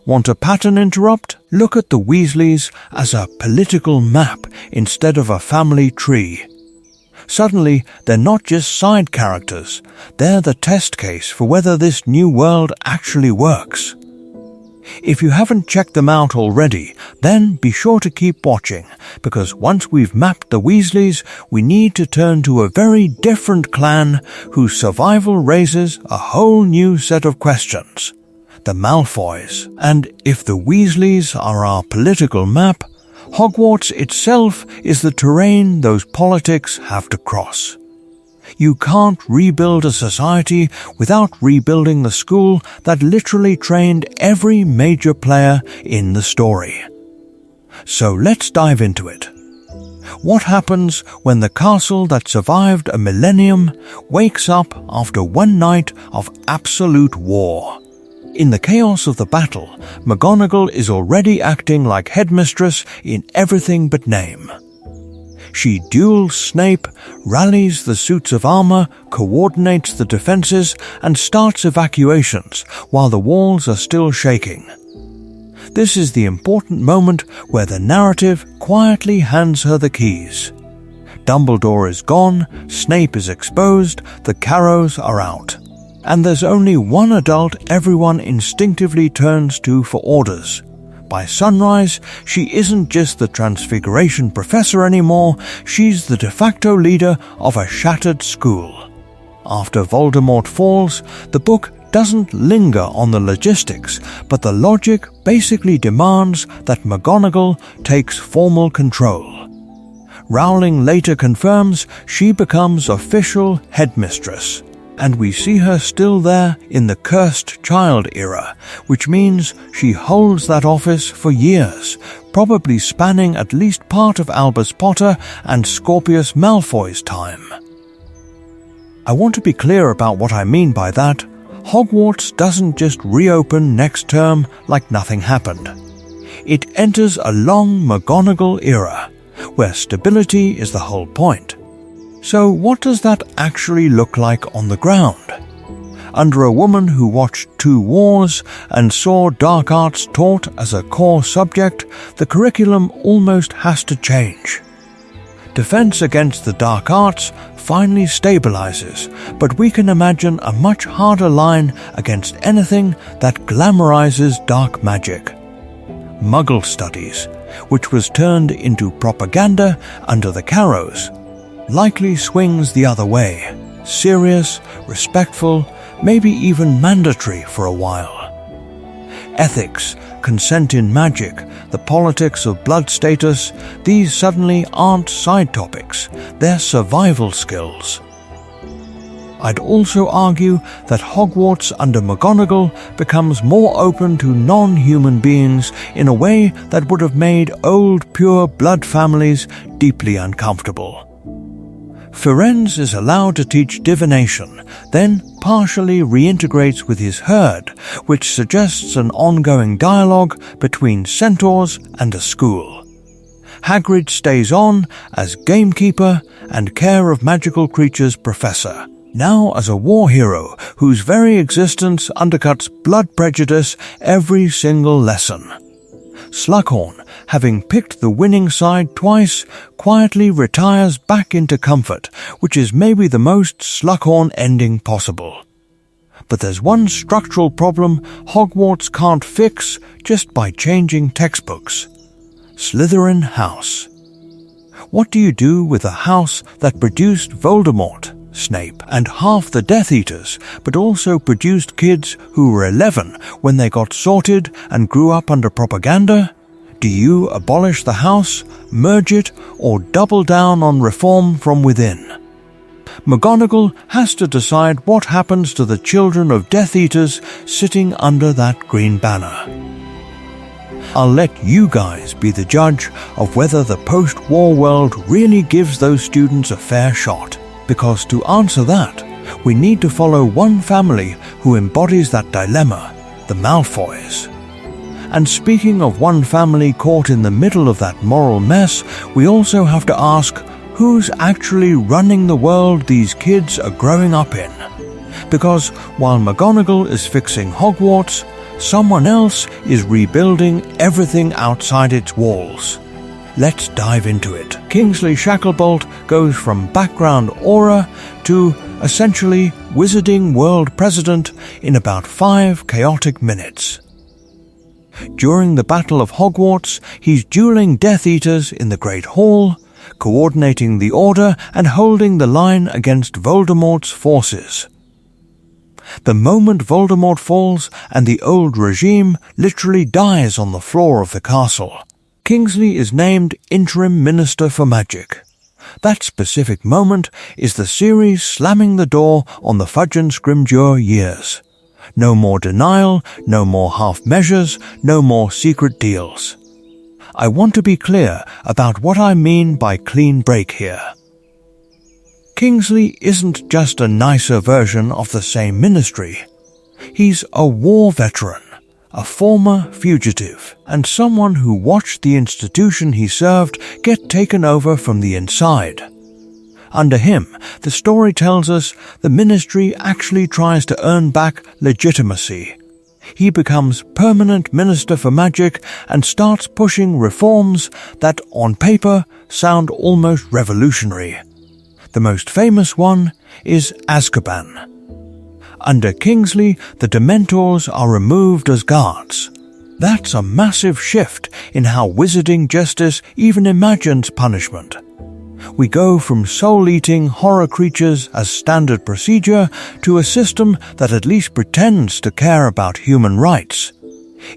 Want a pattern interrupt? Look at the Weasleys as a political map instead of a family tree. Suddenly, they're not just side characters, they're the test case for whether this new world actually works. If you haven't checked them out already, then be sure to keep watching, because once we've mapped the Weasleys, we need to turn to a very different clan whose survival raises a whole new set of questions. The Malfoys. And if the Weasleys are our political map, Hogwarts itself is the terrain those politics have to cross. You can't rebuild a society without rebuilding the school that literally trained every major player in the story. So let's dive into it. What happens when the castle that survived a millennium wakes up after one night of absolute war? In the chaos of the battle, McGonagall is already acting like headmistress in everything but name. She duels Snape, rallies the suits of armor, coordinates the defenses, and starts evacuations while the walls are still shaking. This is the important moment where the narrative quietly hands her the keys. Dumbledore is gone, Snape is exposed, the Carrows are out. And there's only one adult everyone instinctively turns to for orders. By sunrise, she isn't just the Transfiguration professor anymore, she's the de facto leader of a shattered school. After Voldemort falls, the book doesn't linger on the logistics, but the logic basically demands that McGonagall takes formal control. Rowling later confirms she becomes official headmistress. And we see her still there in the cursed child era, which means she holds that office for years, probably spanning at least part of Albus Potter and Scorpius Malfoy's time. I want to be clear about what I mean by that. Hogwarts doesn't just reopen next term like nothing happened. It enters a long McGonagall era, where stability is the whole point. So what does that actually look like on the ground? Under a woman who watched 2 wars and saw dark arts taught as a core subject, the curriculum almost has to change. Defense against the dark arts finally stabilizes, but we can imagine a much harder line against anything that glamorizes dark magic. Muggle studies, which was turned into propaganda under the Carrows, likely swings the other way, serious, respectful, maybe even mandatory for a while. Ethics, consent in magic, the politics of blood status, these suddenly aren't side topics, they're survival skills. I'd also argue that Hogwarts under McGonagall becomes more open to non-human beings in a way that would have made old pure blood families deeply uncomfortable. Firenze is allowed to teach divination, then partially reintegrates with his herd, which suggests an ongoing dialogue between centaurs and a school. Hagrid stays on as gamekeeper and care of magical creatures professor, now as a war hero whose very existence undercuts blood prejudice every single lesson. Slughorn, having picked the winning side twice, quietly retires back into comfort, which is maybe the most Slughorn ending possible. But there's one structural problem Hogwarts can't fix just by changing textbooks. Slytherin House. What do you do with a house that produced Voldemort, Snape, and half the Death Eaters, but also produced kids who were 11 when they got sorted and grew up under propaganda? Do you abolish the house, merge it, or double down on reform from within? McGonagall has to decide what happens to the children of Death Eaters sitting under that green banner. I'll let you guys be the judge of whether the post-war world really gives those students a fair shot, because to answer that, we need to follow one family who embodies that dilemma, the Malfoys. And speaking of one family caught in the middle of that moral mess, we also have to ask who's actually running the world these kids are growing up in. Because while McGonagall is fixing Hogwarts, someone else is rebuilding everything outside its walls. Let's dive into it. Kingsley Shacklebolt goes from background aura to essentially Wizarding World President in about 5 chaotic minutes. During the Battle of Hogwarts, he's dueling Death Eaters in the Great Hall, coordinating the Order and holding the line against Voldemort's forces. The moment Voldemort falls and the old regime literally dies on the floor of the castle, Kingsley is named Interim Minister for Magic. That specific moment is the series slamming the door on the Fudge and Scrimgeour years. No more denial, no more half measures, no more secret deals. I want to be clear about what I mean by clean break here. Kingsley isn't just a nicer version of the same ministry. He's a war veteran, a former fugitive, and someone who watched the institution he served get taken over from the inside. Under him, the story tells us the ministry actually tries to earn back legitimacy. He becomes permanent Minister for Magic and starts pushing reforms that, on paper, sound almost revolutionary. The most famous one is Azkaban. Under Kingsley, the Dementors are removed as guards. That's a massive shift in how wizarding justice even imagines punishment. We go from soul-eating horror creatures as standard procedure to a system that at least pretends to care about human rights.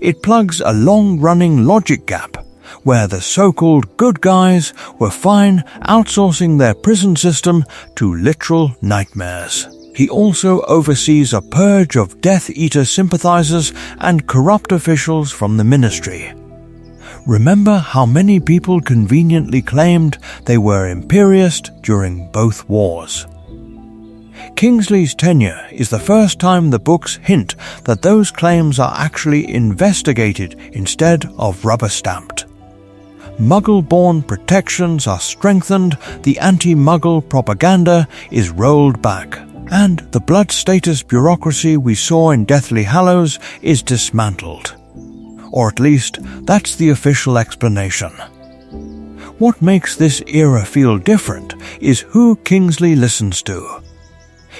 It plugs a long-running logic gap, where the so-called good guys were fine outsourcing their prison system to literal nightmares. He also oversees a purge of Death Eater sympathizers and corrupt officials from the ministry. Remember how many people conveniently claimed they were imperialist during both wars. Kingsley's tenure is the first time the books hint that those claims are actually investigated instead of rubber-stamped. Muggle-born protections are strengthened, the anti-Muggle propaganda is rolled back, and the blood status bureaucracy we saw in Deathly Hallows is dismantled. Or at least, that's the official explanation. What makes this era feel different is who Kingsley listens to.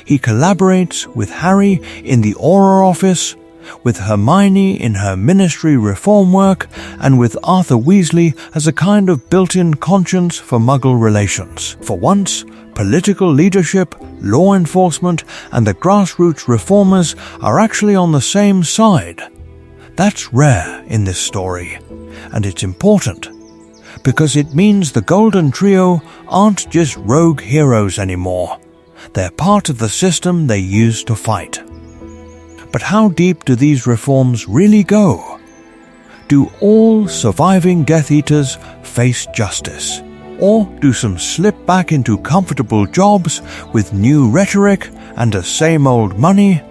He collaborates with Harry in the Auror office, with Hermione in her ministry reform work, and with Arthur Weasley as a kind of built-in conscience for Muggle relations. For once, political leadership, law enforcement, and the grassroots reformers are actually on the same side. That's rare in this story, and it's important, because it means the Golden Trio aren't just rogue heroes anymore. They're part of the system they used to fight. But how deep do these reforms really go? Do all surviving Death Eaters face justice? Or do some slip back into comfortable jobs with new rhetoric and a same old money?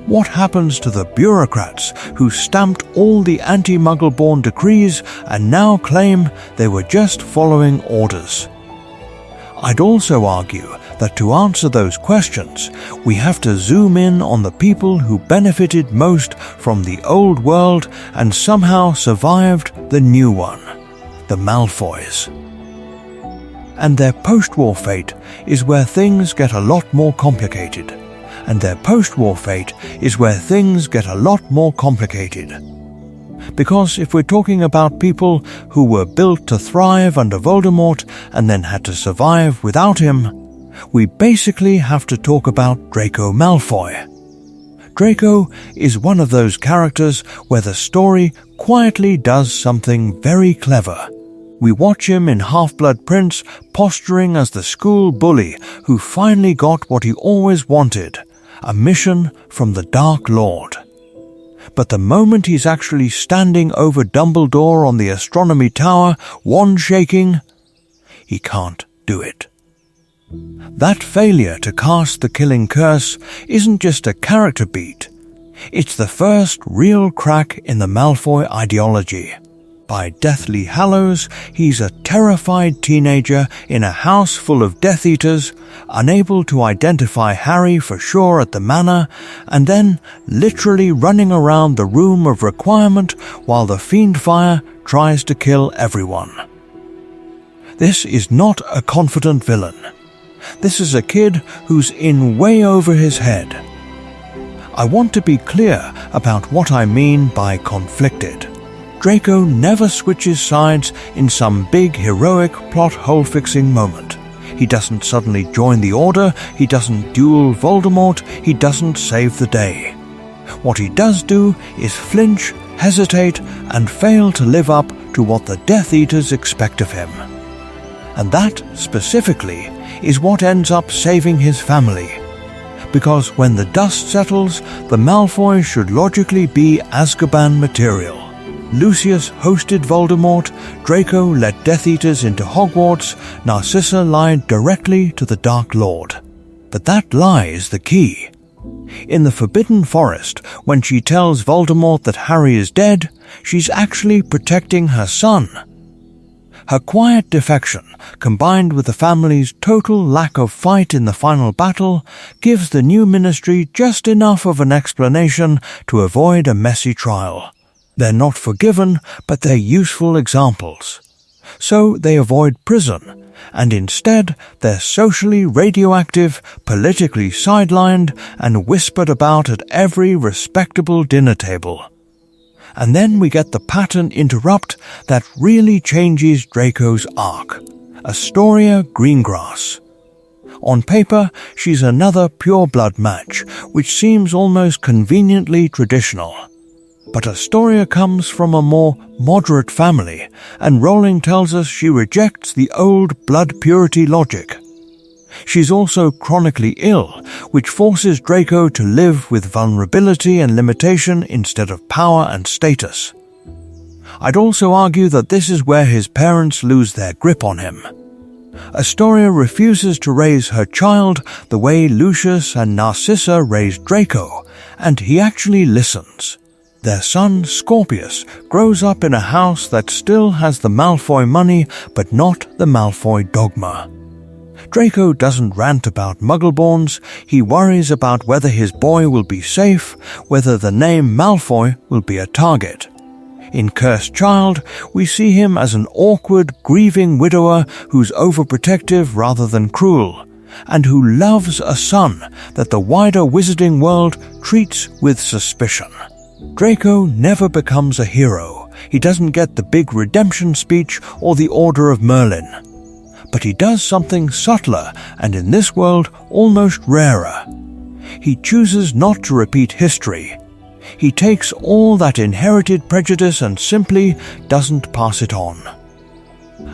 What happens to the bureaucrats who stamped all the anti-Muggle-born decrees and now claim they were just following orders? I'd also argue that to answer those questions, we have to zoom in on the people who benefited most from the old world and somehow survived the new one, the Malfoys. And their post-war fate is where things get a lot more complicated. Because if we're talking about people who were built to thrive under Voldemort and then had to survive without him, we basically have to talk about Draco Malfoy. Draco is one of those characters where the story quietly does something very clever. We watch him in Half-Blood Prince posturing as the school bully who finally got what he always wanted, a mission from the Dark Lord. But the moment he's actually standing over Dumbledore on the astronomy tower, wand shaking, he can't do it. That failure to cast the killing curse isn't just a character beat. It's the first real crack in the Malfoy ideology. By Deathly Hallows, he's a terrified teenager in a house full of Death Eaters, unable to identify Harry for sure at the manor, and then literally running around the room of requirement while the Fiendfire tries to kill everyone. This is not a confident villain. This is a kid who's in way over his head. I want to be clear about what I mean by conflicted. Draco never switches sides in some big heroic plot hole-fixing moment. He doesn't suddenly join the Order, he doesn't duel Voldemort, he doesn't save the day. What he does do is flinch, hesitate, and fail to live up to what the Death Eaters expect of him. And that, specifically, is what ends up saving his family. Because when the dust settles, the Malfoys should logically be Azkaban material. Lucius hosted Voldemort, Draco led Death Eaters into Hogwarts, Narcissa lied directly to the Dark Lord. But that lie is the key. In the Forbidden Forest, when she tells Voldemort that Harry is dead, she's actually protecting her son. Her quiet defection, combined with the family's total lack of fight in the final battle, gives the new ministry just enough of an explanation to avoid a messy trial. They're not forgiven, but they're useful examples. So they avoid prison, and instead they're socially radioactive, politically sidelined, and whispered about at every respectable dinner table. And then we get the pattern interrupt that really changes Draco's arc. Astoria Greengrass. On paper, she's another pure-blood match, which seems almost conveniently traditional. But Astoria comes from a more moderate family, and Rowling tells us she rejects the old blood purity logic. She's also chronically ill, which forces Draco to live with vulnerability and limitation instead of power and status. I'd also argue that this is where his parents lose their grip on him. Astoria refuses to raise her child the way Lucius and Narcissa raised Draco, and he actually listens. Their son, Scorpius, grows up in a house that still has the Malfoy money but not the Malfoy dogma. Draco doesn't rant about Muggleborns, he worries about whether his boy will be safe, whether the name Malfoy will be a target. In Cursed Child, we see him as an awkward, grieving widower who's overprotective rather than cruel, and who loves a son that the wider wizarding world treats with suspicion. Draco never becomes a hero. He doesn't get the big redemption speech or the Order of Merlin. But he does something subtler and in this world almost rarer. He chooses not to repeat history. He takes all that inherited prejudice and simply doesn't pass it on.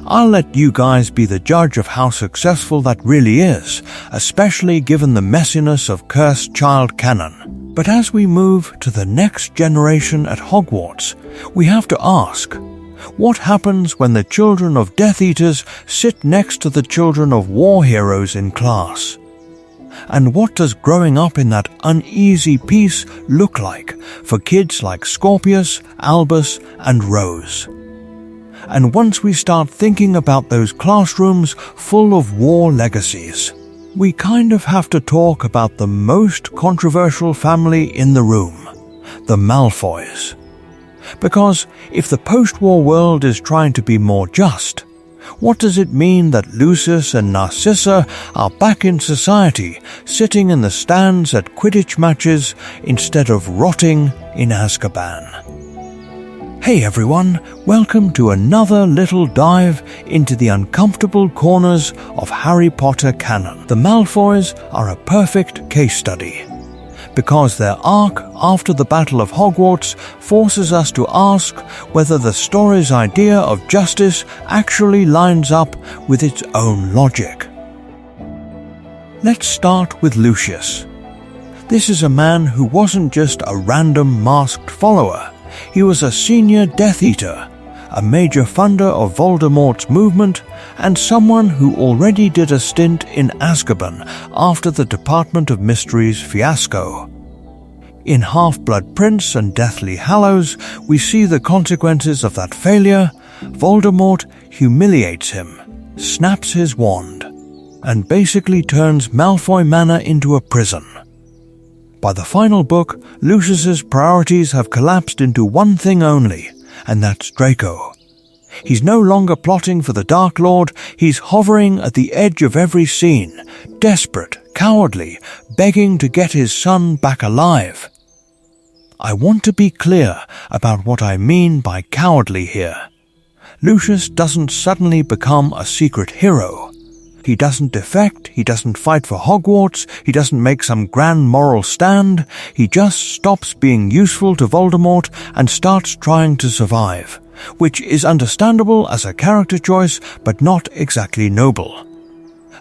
I'll let you guys be the judge of how successful that really is, especially given the messiness of Cursed Child canon. But as we move to the next generation at Hogwarts, we have to ask, what happens when the children of Death Eaters sit next to the children of war heroes in class? And what does growing up in that uneasy peace look like for kids like Scorpius, Albus, and Rose? And once we start thinking about those classrooms full of war legacies, we kind of have to talk about the most controversial family in the room, the Malfoys. Because if the post-war world is trying to be more just, what does it mean that Lucius and Narcissa are back in society, sitting in the stands at Quidditch matches instead of rotting in Azkaban? Hey everyone, welcome to another little dive into the uncomfortable corners of Harry Potter canon. The Malfoys are a perfect case study, because their arc after the Battle of Hogwarts forces us to ask whether the story's idea of justice actually lines up with its own logic. Let's start with Lucius. This is a man who wasn't just a random masked follower. He was a senior Death Eater, a major funder of Voldemort's movement, and someone who already did a stint in Azkaban after the Department of Mysteries fiasco. In Half-Blood Prince and Deathly Hallows, we see the consequences of that failure. Voldemort humiliates him, snaps his wand, and basically turns Malfoy Manor into a prison. By the final book, Lucius's priorities have collapsed into one thing only, and that's Draco. He's no longer plotting for the Dark Lord, he's hovering at the edge of every scene, desperate, cowardly, begging to get his son back alive. I want to be clear about what I mean by cowardly here. Lucius doesn't suddenly become a secret hero. He doesn't defect, he doesn't fight for Hogwarts, he doesn't make some grand moral stand, he just stops being useful to Voldemort and starts trying to survive, which is understandable as a character choice but not exactly noble.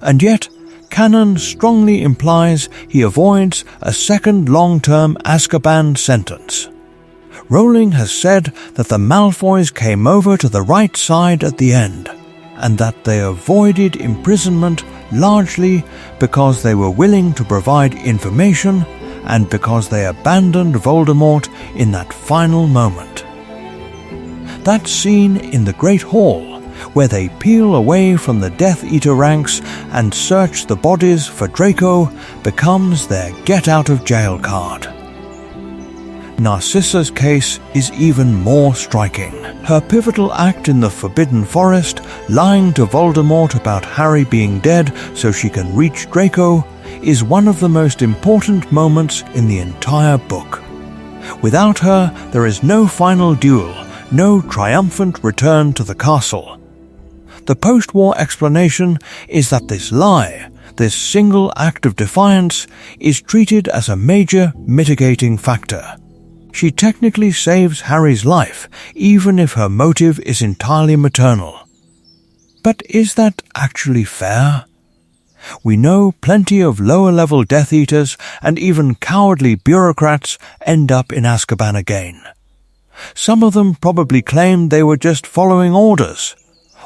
And yet, canon strongly implies he avoids a second long-term Azkaban sentence. Rowling has said that the Malfoys came over to the right side at the end, and that they avoided imprisonment largely because they were willing to provide information and because they abandoned Voldemort in that final moment. That scene in the Great Hall, where they peel away from the Death Eater ranks and search the bodies for Draco, becomes their get-out-of-jail card. Narcissa's case is even more striking. Her pivotal act in the Forbidden Forest, lying to Voldemort about Harry being dead so she can reach Draco, is one of the most important moments in the entire book. Without her, there is no final duel, no triumphant return to the castle. The post-war explanation is that this lie, this single act of defiance, is treated as a major mitigating factor. She technically saves Harry's life, even if her motive is entirely maternal. But is that actually fair? We know plenty of lower-level Death Eaters and even cowardly bureaucrats end up in Azkaban again. Some of them probably claimed they were just following orders,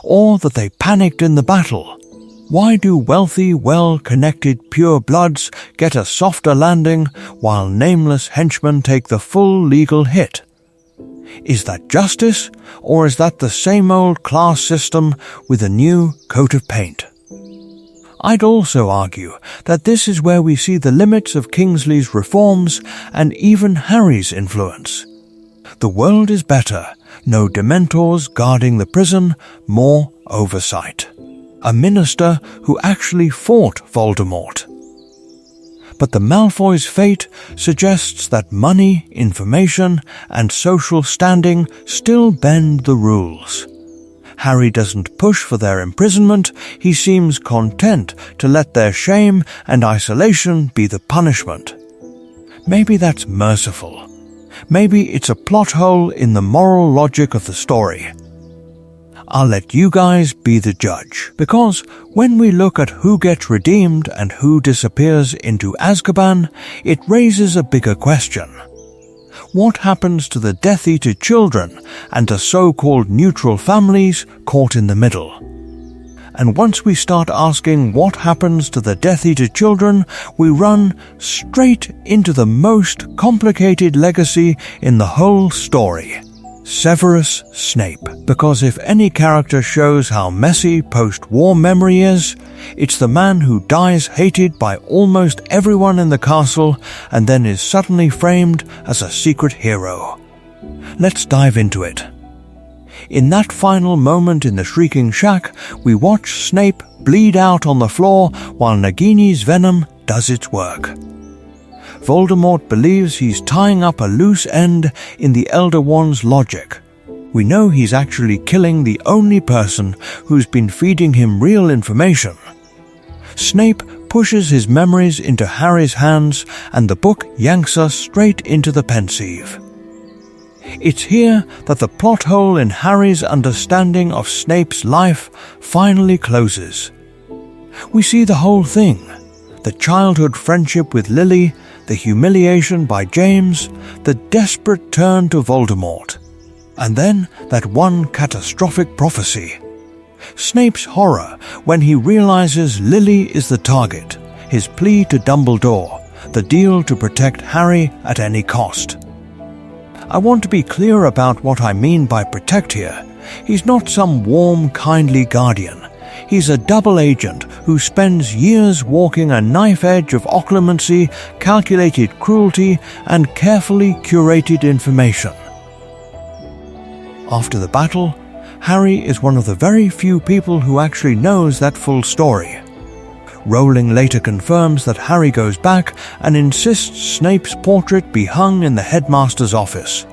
or that they panicked in the battle. Why do wealthy, well-connected purebloods get a softer landing while nameless henchmen take the full legal hit? Is that justice, or is that the same old class system with a new coat of paint? I'd also argue that this is where we see the limits of Kingsley's reforms and even Harry's influence. The world is better, no Dementors guarding the prison, more oversight. A minister who actually fought Voldemort. But the Malfoys' fate suggests that money, information, and social standing still bend the rules. Harry doesn't push for their imprisonment, he seems content to let their shame and isolation be the punishment. Maybe that's merciful. Maybe it's a plot hole in the moral logic of the story. I'll let you guys be the judge, because when we look at who gets redeemed and who disappears into Azkaban, it raises a bigger question. What happens to the Death Eater children and to so-called neutral families caught in the middle? And once we start asking what happens to the Death Eater children, we run straight into the most complicated legacy in the whole story. Severus Snape. Because if any character shows how messy post-war memory is, it's the man who dies hated by almost everyone in the castle and then is suddenly framed as a secret hero. Let's dive into it. In that final moment in the Shrieking Shack, we watch Snape bleed out on the floor while Nagini's venom does its work. Voldemort believes he's tying up a loose end in the Elder Wand's logic. We know he's actually killing the only person who's been feeding him real information. Snape pushes his memories into Harry's hands and the book yanks us straight into the Pensieve. It's here that the plot hole in Harry's understanding of Snape's life finally closes. We see the whole thing: the childhood friendship with Lily, the humiliation by James, the desperate turn to Voldemort, and then that one catastrophic prophecy. Snape's horror when he realizes Lily is the target, his plea to Dumbledore, the deal to protect Harry at any cost. I want to be clear about what I mean by protect here. He's not some warm, kindly guardian. He's a double agent who spends years walking a knife edge of occlumency, calculated cruelty, and carefully curated information. After the battle, Harry is one of the very few people who actually knows that full story. Rowling later confirms that Harry goes back and insists Snape's portrait be hung in the headmaster's office.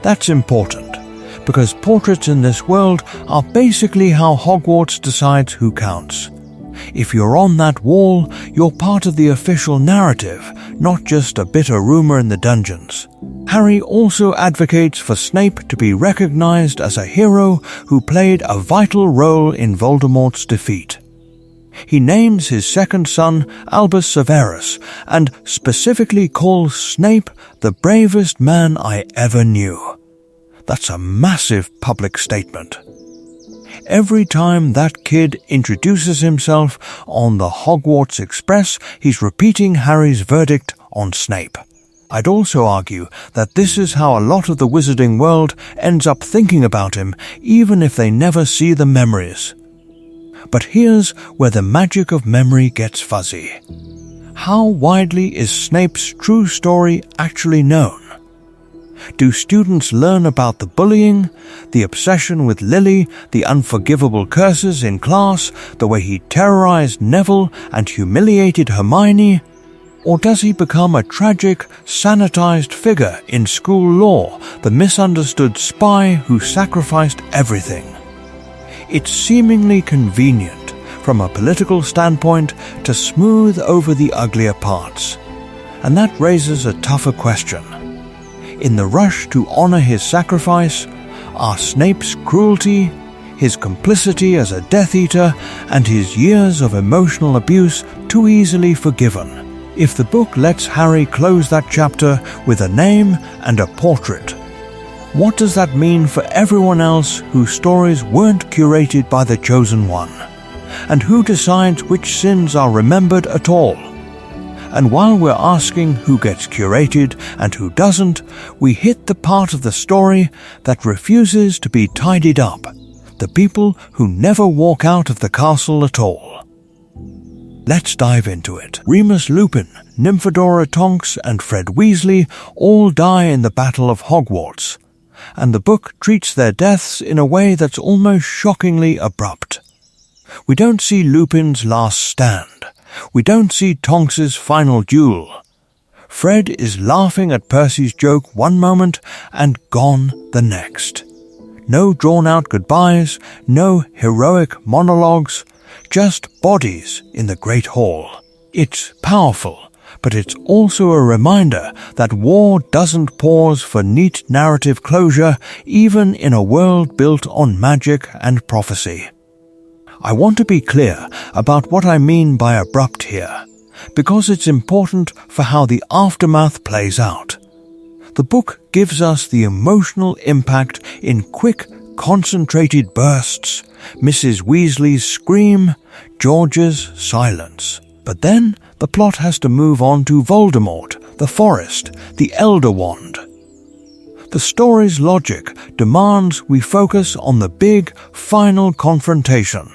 That's important, because portraits in this world are basically how Hogwarts decides who counts. If you're on that wall, you're part of the official narrative, not just a bitter rumor in the dungeons. Harry also advocates for Snape to be recognized as a hero who played a vital role in Voldemort's defeat. He names his second son Albus Severus and specifically calls Snape the bravest man I ever knew. That's a massive public statement. Every time that kid introduces himself on the Hogwarts Express, he's repeating Harry's verdict on Snape. I'd also argue that this is how a lot of the wizarding world ends up thinking about him, even if they never see the memories. But here's where the magic of memory gets fuzzy. How widely is Snape's true story actually known? Do students learn about the bullying, the obsession with Lily, the unforgivable curses in class, the way he terrorized Neville and humiliated Hermione? Or does he become a tragic, sanitized figure in school lore, the misunderstood spy who sacrificed everything? It's seemingly convenient, from a political standpoint, to smooth over the uglier parts. And that raises a tougher question. In the rush to honor his sacrifice, are Snape's cruelty, his complicity as a Death Eater, and his years of emotional abuse too easily forgiven? If the book lets Harry close that chapter with a name and a portrait, what does that mean for everyone else whose stories weren't curated by the Chosen One? And who decides which sins are remembered at all? And while we're asking who gets curated and who doesn't, we hit the part of the story that refuses to be tidied up, the people who never walk out of the castle at all. Let's dive into it. Remus Lupin, Nymphadora Tonks, and Fred Weasley all die in the Battle of Hogwarts, and the book treats their deaths in a way that's almost shockingly abrupt. We don't see Lupin's last stand. We don't see Tonks's final duel. Fred is laughing at Percy's joke one moment and gone the next. No drawn-out goodbyes, no heroic monologues, just bodies in the Great Hall. It's powerful, but it's also a reminder that war doesn't pause for neat narrative closure, even in a world built on magic and prophecy. I want to be clear about what I mean by abrupt here, because it's important for how the aftermath plays out. The book gives us the emotional impact in quick, concentrated bursts, Mrs. Weasley's scream, George's silence. But then the plot has to move on to Voldemort, the Forest, the Elder Wand. The story's logic demands we focus on the big, final confrontation.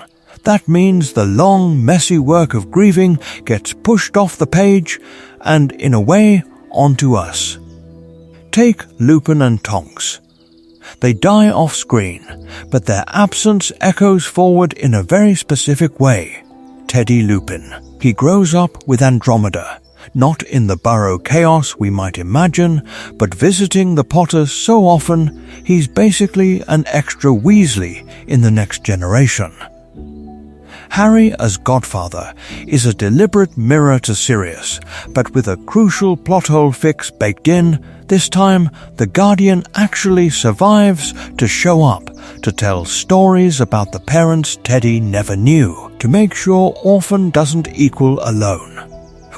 That means the long, messy work of grieving gets pushed off the page and, in a way, onto us. Take Lupin and Tonks. They die off-screen, but their absence echoes forward in a very specific way. Teddy Lupin. He grows up with Andromeda, not in the burrow chaos we might imagine, but visiting the Potters so often he's basically an extra Weasley in the next generation. Harry as Godfather is a deliberate mirror to Sirius, but with a crucial plot hole fix baked in. This time, the Guardian actually survives to show up, to tell stories about the parents Teddy never knew, to make sure orphan doesn't equal alone.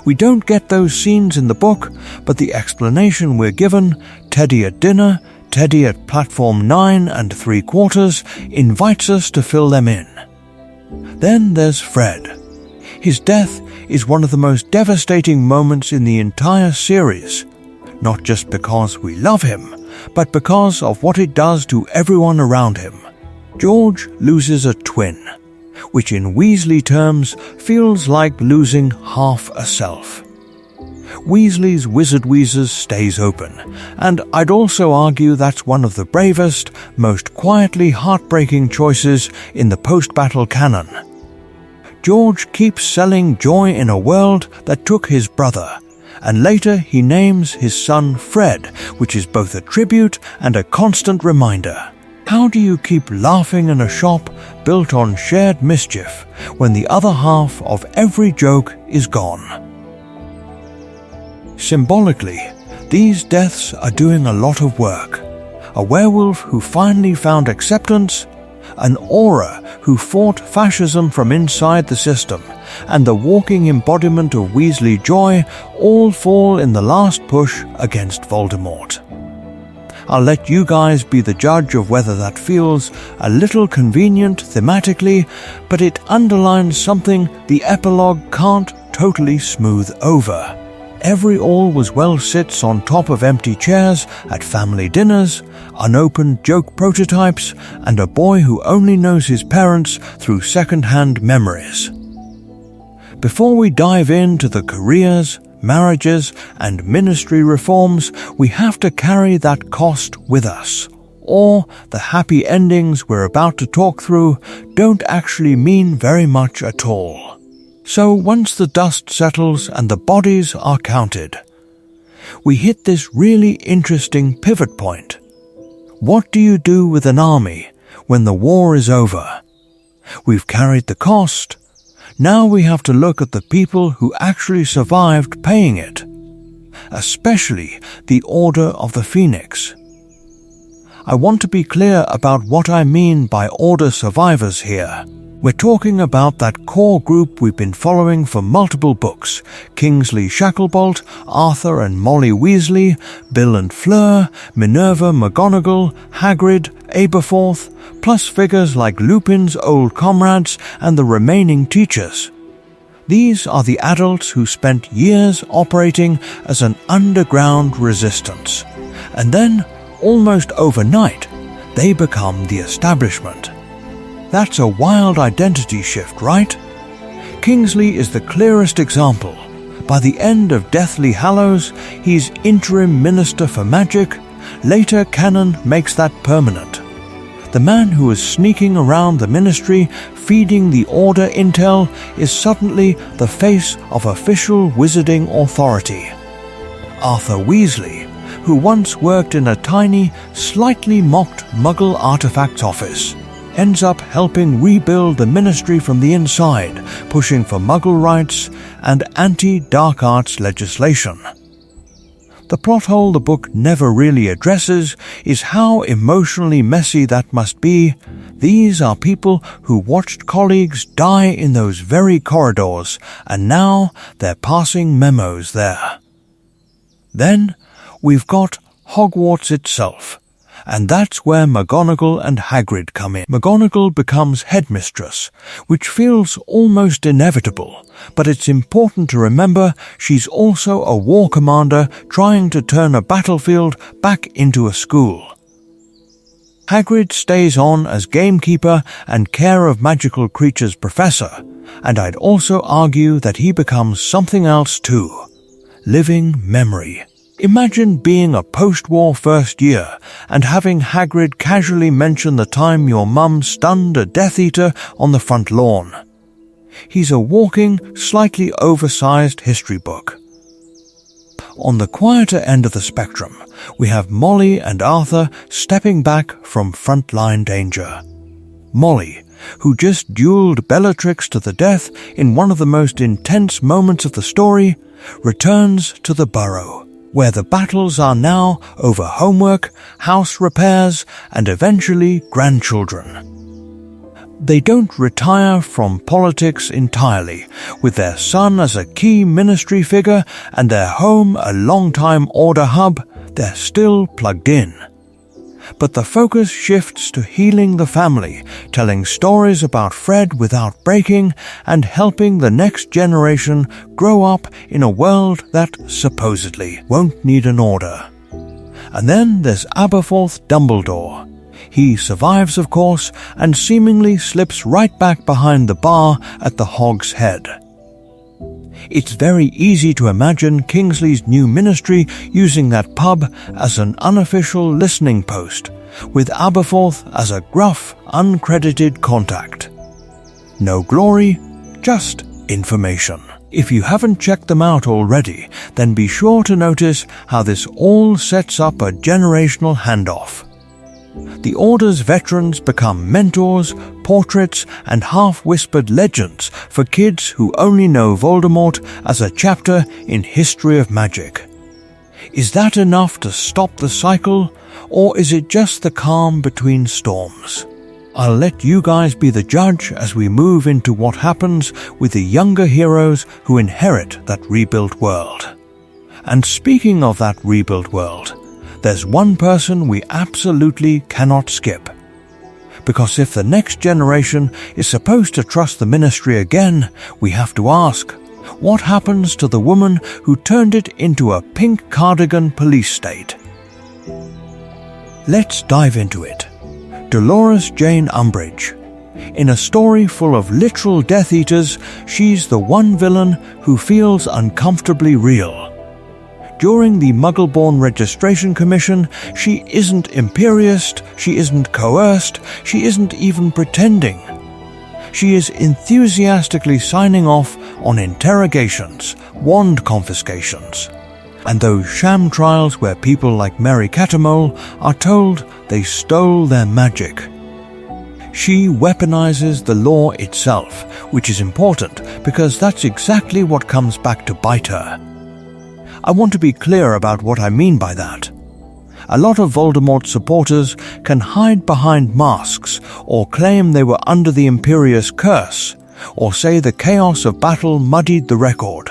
We don't get those scenes in the book, but the explanation we're given, Teddy at dinner, Teddy at platform 9 3/4, invites us to fill them in. Then there's Fred. His death is one of the most devastating moments in the entire series, not just because we love him, but because of what it does to everyone around him. George loses a twin, which in Weasley terms feels like losing half a self. Weasley's Wizard Wheezers stays open, and I'd also argue that's one of the bravest, most quietly heartbreaking choices in the post-battle canon. George keeps selling joy in a world that took his brother, and later he names his son Fred, which is both a tribute and a constant reminder. How do you keep laughing in a shop built on shared mischief when the other half of every joke is gone? Symbolically, these deaths are doing a lot of work. A werewolf who finally found acceptance, an aura who fought fascism from inside the system, and the walking embodiment of Weasley joy all fall in the last push against Voldemort. I'll let you guys be the judge of whether that feels a little convenient thematically, but it underlines something the epilogue can't totally smooth over. Every All Was Well sits on top of empty chairs at family dinners, unopened joke prototypes, and a boy who only knows his parents through second-hand memories. Before we dive into the careers, marriages, and ministry reforms, we have to carry that cost with us, or the happy endings we're about to talk through don't actually mean very much at all. So once the dust settles and the bodies are counted, we hit this really interesting pivot point. What do you do with an army when the war is over? We've carried the cost. Now we have to look at the people who actually survived paying it, especially the Order of the Phoenix. I want to be clear about what I mean by Order survivors here. We're talking about that core group we've been following for multiple books: Kingsley Shacklebolt, Arthur and Molly Weasley, Bill and Fleur, Minerva McGonagall, Hagrid, Aberforth, plus figures like Lupin's old comrades and the remaining teachers. These are the adults who spent years operating as an underground resistance. And then, almost overnight, they become the establishment. That's a wild identity shift, right? Kingsley is the clearest example. By the end of Deathly Hallows, he's interim minister for magic. Later, canon makes that permanent. The man who was sneaking around the ministry, feeding the Order intel, is suddenly the face of official wizarding authority. Arthur Weasley, who once worked in a tiny, slightly mocked Muggle artifacts office, ends up helping rebuild the ministry from the inside, pushing for Muggle rights and anti-dark arts legislation. The plot hole the book never really addresses is how emotionally messy that must be. These are people who watched colleagues die in those very corridors, and now they're passing memos there. Then we've got Hogwarts itself, And that's where McGonagall and Hagrid come in. McGonagall becomes headmistress, which feels almost inevitable, but it's important to remember she's also a war commander trying to turn a battlefield back into a school. Hagrid stays on as gamekeeper and care of magical creatures professor, and I'd also argue that he becomes something else too. Living memory. Imagine being a post-war first year and having Hagrid casually mention the time your mum stunned a Death Eater on the front lawn. He's a walking, slightly oversized history book. On the quieter end of the spectrum, we have Molly and Arthur stepping back from frontline danger. Molly, who just dueled Bellatrix to the death in one of the most intense moments of the story, returns to the Burrow, where the battles are now over homework, house repairs, and eventually grandchildren. They don't retire from politics entirely, with their son as a key ministry figure and their home a long-time order hub. They're still plugged in. But the focus shifts to healing the family, telling stories about Fred without breaking, and helping the next generation grow up in a world that supposedly won't need an order. And then there's Aberforth Dumbledore. He survives, of course, and seemingly slips right back behind the bar at the Hog's Head. It's very easy to imagine Kingsley's new ministry using that pub as an unofficial listening post, with Aberforth as a gruff, uncredited contact. No glory, just information. If you haven't checked them out already, then be sure to notice how this all sets up a generational handoff. The Order's veterans become mentors, portraits, and half-whispered legends for kids who only know Voldemort as a chapter in history of magic. Is that enough to stop the cycle, or is it just the calm between storms? I'll let you guys be the judge as we move into what happens with the younger heroes who inherit that rebuilt world. And speaking of that rebuilt world, there's one person we absolutely cannot skip. Because if the next generation is supposed to trust the ministry again, we have to ask, what happens to the woman who turned it into a pink cardigan police state? Let's dive into it. Dolores Jane Umbridge. In a story full of literal Death Eaters, she's the one villain who feels uncomfortably real. During the Muggleborn Registration Commission, she isn't imperious, she isn't coerced, she isn't even pretending. She is enthusiastically signing off on interrogations, wand confiscations, and those sham trials where people like Mary Catamole are told they stole their magic. She weaponizes the law itself, which is important because that's exactly what comes back to bite her. I want to be clear about what I mean by that. A lot of Voldemort supporters can hide behind masks or claim they were under the Imperious curse, or say the chaos of battle muddied the record.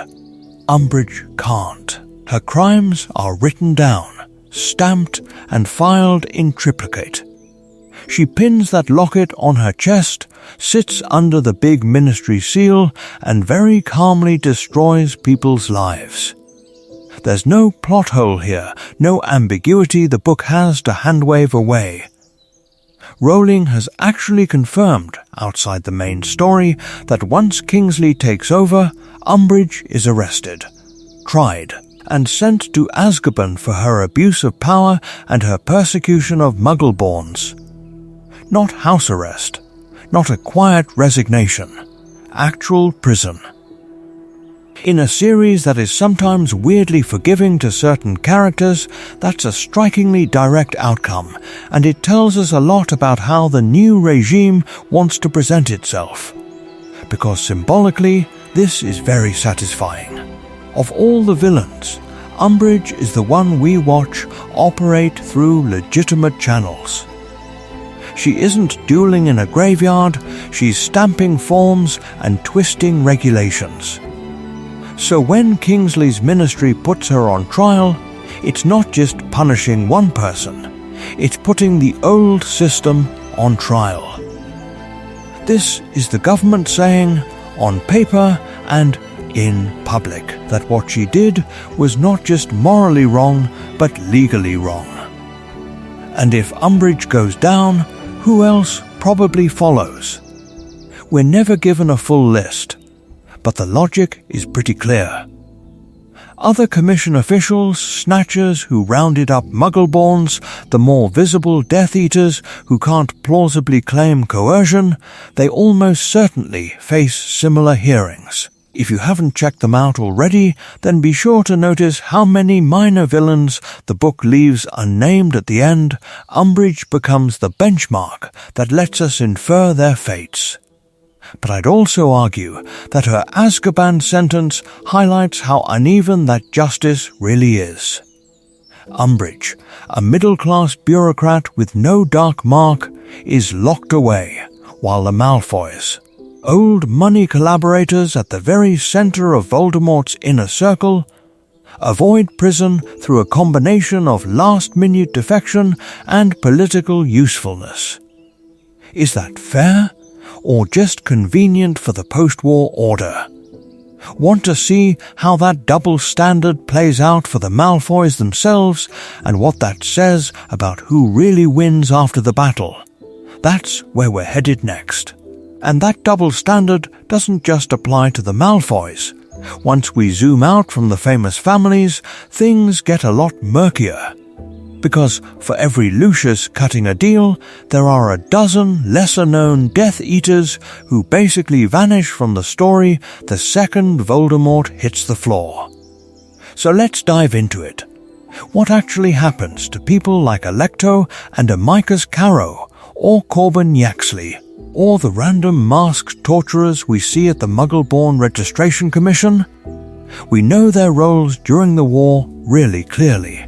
Umbridge can't. Her crimes are written down, stamped and filed in triplicate. She pins that locket on her chest, sits under the big ministry seal, and very calmly destroys people's lives. There's no plot hole here, no ambiguity the book has to handwave away. Rowling has actually confirmed, outside the main story, that once Kingsley takes over, Umbridge is arrested, tried, and sent to Azkaban for her abuse of power and her persecution of Muggleborns. Not house arrest, not a quiet resignation, actual prison. In a series that is sometimes weirdly forgiving to certain characters, that's a strikingly direct outcome, and it tells us a lot about how the new regime wants to present itself. Because symbolically, this is very satisfying. Of all the villains, Umbridge is the one we watch operate through legitimate channels. She isn't dueling in a graveyard, she's stamping forms and twisting regulations. So when Kingsley's ministry puts her on trial, it's not just punishing one person, It's putting the old system on trial. This is the government saying, on paper and in public, that what she did was not just morally wrong, but legally wrong. And if Umbridge goes down, who else probably follows? We're never given a full list, but the logic is pretty clear. Other Commission officials, snatchers who rounded up Muggleborns, the more visible Death Eaters who can't plausibly claim coercion, they almost certainly face similar hearings. If you haven't checked them out already, then be sure to notice how many minor villains the book leaves unnamed at the end. Umbridge becomes the benchmark that lets us infer their fates. But I'd also argue that her Azkaban sentence highlights how uneven that justice really is. Umbridge, a middle-class bureaucrat with no dark mark, is locked away, while the Malfoys, old money collaborators at the very center of Voldemort's inner circle, avoid prison through a combination of last-minute defection and political usefulness. Is that fair? Or just convenient for the post-war order? Want to see how that double standard plays out for the Malfoys themselves and what that says about who really wins after the battle? That's where we're headed next. And that double standard doesn't just apply to the Malfoys. Once we zoom out from the famous families, things get a lot murkier. Because for every Lucius cutting a deal, there are a dozen lesser-known Death Eaters who basically vanish from the story the second Voldemort hits the floor. So let's dive into it. What actually happens to people like Alecto and Amicus Carrow, or Corbin Yaxley, or the random masked torturers we see at the Muggleborn Registration Commission? We know their roles during the war really clearly.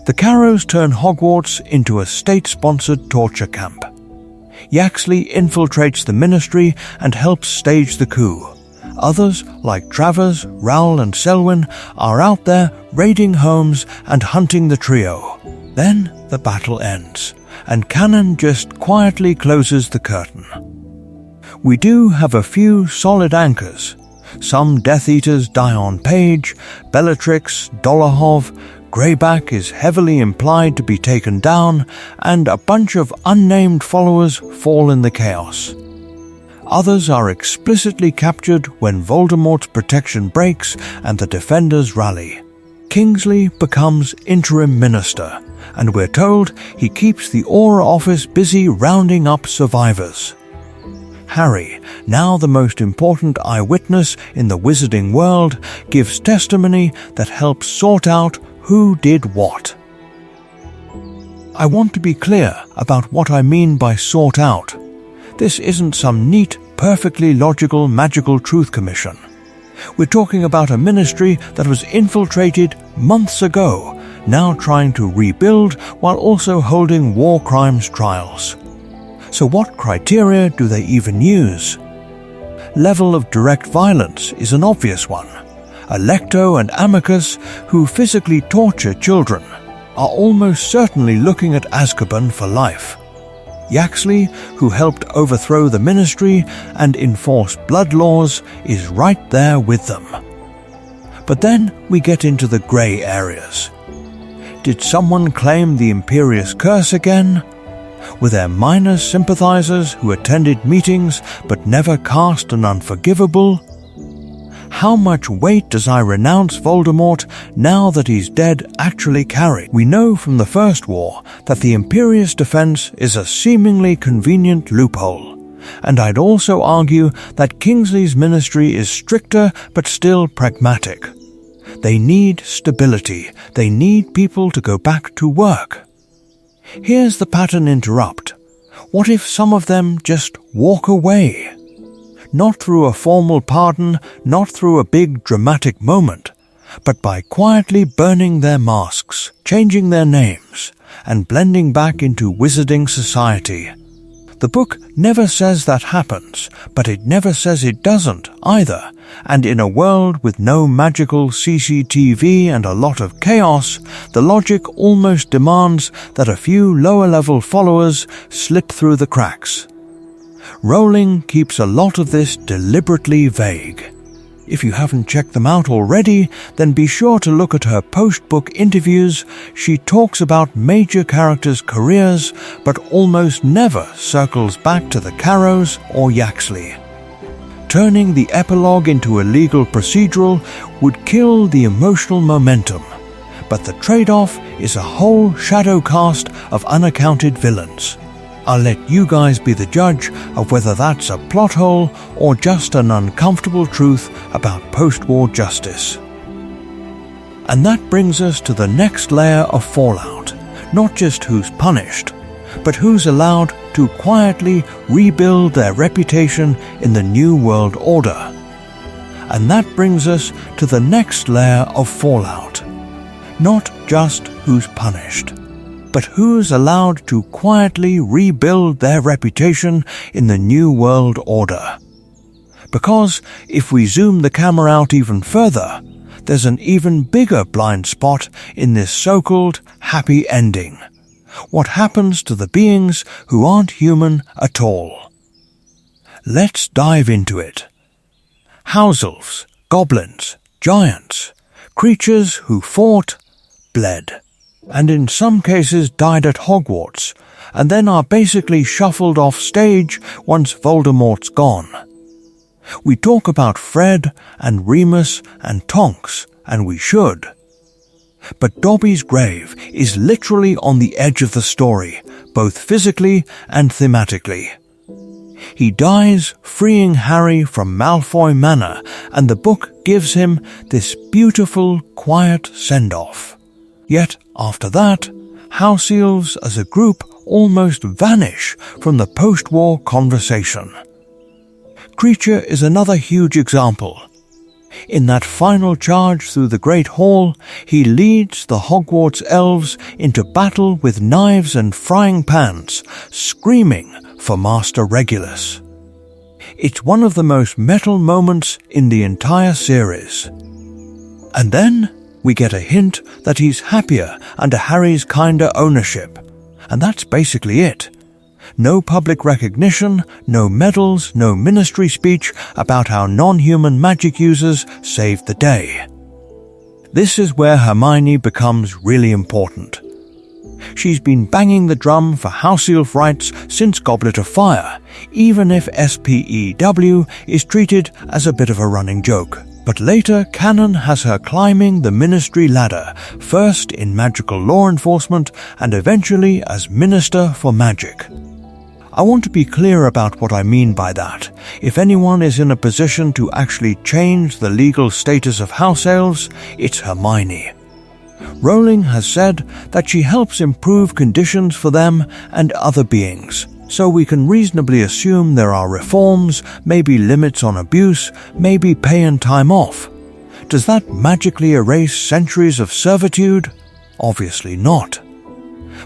The Carrows turn Hogwarts into a state-sponsored torture camp. Yaxley infiltrates the Ministry and helps stage the coup. Others, like Travers, Rowell and Selwyn, are out there raiding homes and hunting the trio. Then the battle ends, and canon just quietly closes the curtain. We do have a few solid anchors. Some Death Eaters die on page, Bellatrix, Dolohov, Greyback is heavily implied to be taken down, and a bunch of unnamed followers fall in the chaos. Others are explicitly captured when Voldemort's protection breaks and the defenders rally. Kingsley becomes interim minister, and we're told he keeps the Auror office busy rounding up survivors. Harry, now the most important eyewitness in the wizarding world, gives testimony that helps sort out who did what. I want to be clear about what I mean by sort out. This isn't some neat, perfectly logical, magical truth commission. We're talking about a ministry that was infiltrated months ago, now trying to rebuild while also holding war crimes trials. So what criteria do they even use? Level of direct violence is an obvious one. Alecto and Amicus, who physically torture children, are almost certainly looking at Azkaban for life. Yaxley, who helped overthrow the Ministry and enforce blood laws, is right there with them. But then we get into the grey areas. Did someone claim the Imperious Curse again? Were there minor sympathizers who attended meetings but never cast an unforgivable? How much weight does I renounce Voldemort now that he's dead actually carry? We know from the First War that the Imperious defense is a seemingly convenient loophole, and I'd also argue that Kingsley's ministry is stricter but still pragmatic. They need stability. They need people to go back to work. Here's the pattern interrupt. What if some of them just walk away? Not through a formal pardon, not through a big dramatic moment, but by quietly burning their masks, changing their names, and blending back into wizarding society. The book never says that happens, but it never says it doesn't either, and in a world with no magical CCTV and a lot of chaos, the logic almost demands that a few lower-level followers slip through the cracks. Rowling keeps a lot of this deliberately vague. If you haven't checked them out already, then be sure to look at her post-book interviews. She talks about major characters' careers, but almost never circles back to the Carrows or Yaxley. Turning the epilogue into a legal procedural would kill the emotional momentum, but the trade-off is a whole shadow cast of unaccounted villains. I'll let you guys be the judge of whether that's a plot hole or just an uncomfortable truth about post-war justice. And that brings us to the next layer of fallout, not just who's punished, but who's allowed to quietly rebuild their reputation in the New World Order. And that brings us to the next layer of fallout, not just who's punished, but who's allowed to quietly rebuild their reputation in the New World Order. Because if we zoom the camera out even further, there's an even bigger blind spot in this so-called happy ending. What happens to the beings who aren't human at all? Let's dive into it. House elves, goblins, giants, creatures who fought, bled, and in some cases died at Hogwarts, and then are basically shuffled off stage once Voldemort's gone. We talk about Fred and Remus and Tonks, and we should. But Dobby's grave is literally on the edge of the story, both physically and thematically. He dies freeing Harry from Malfoy Manor, and the book gives him this beautiful, quiet send-off. Yet, after that, house elves as a group almost vanish from the post-war conversation. Kreacher is another huge example. In that final charge through the Great Hall, he leads the Hogwarts elves into battle with knives and frying pans, screaming for Master Regulus. It's one of the most metal moments in the entire series. And then we get a hint that he's happier under Harry's kinder ownership, and that's basically it. No public recognition, no medals, no ministry speech about how non-human magic users saved the day. This is where Hermione becomes really important. She's been banging the drum for house elf rights since Goblet of Fire, even if SPEW is treated as a bit of a running joke. But later, canon has her climbing the ministry ladder, first in magical law enforcement and eventually as Minister for Magic. I want to be clear about what I mean by that. If anyone is in a position to actually change the legal status of house elves, it's Hermione. Rowling has said that she helps improve conditions for them and other beings, so we can reasonably assume there are reforms, maybe limits on abuse, maybe pay and time off. Does that magically erase centuries of servitude? Obviously not.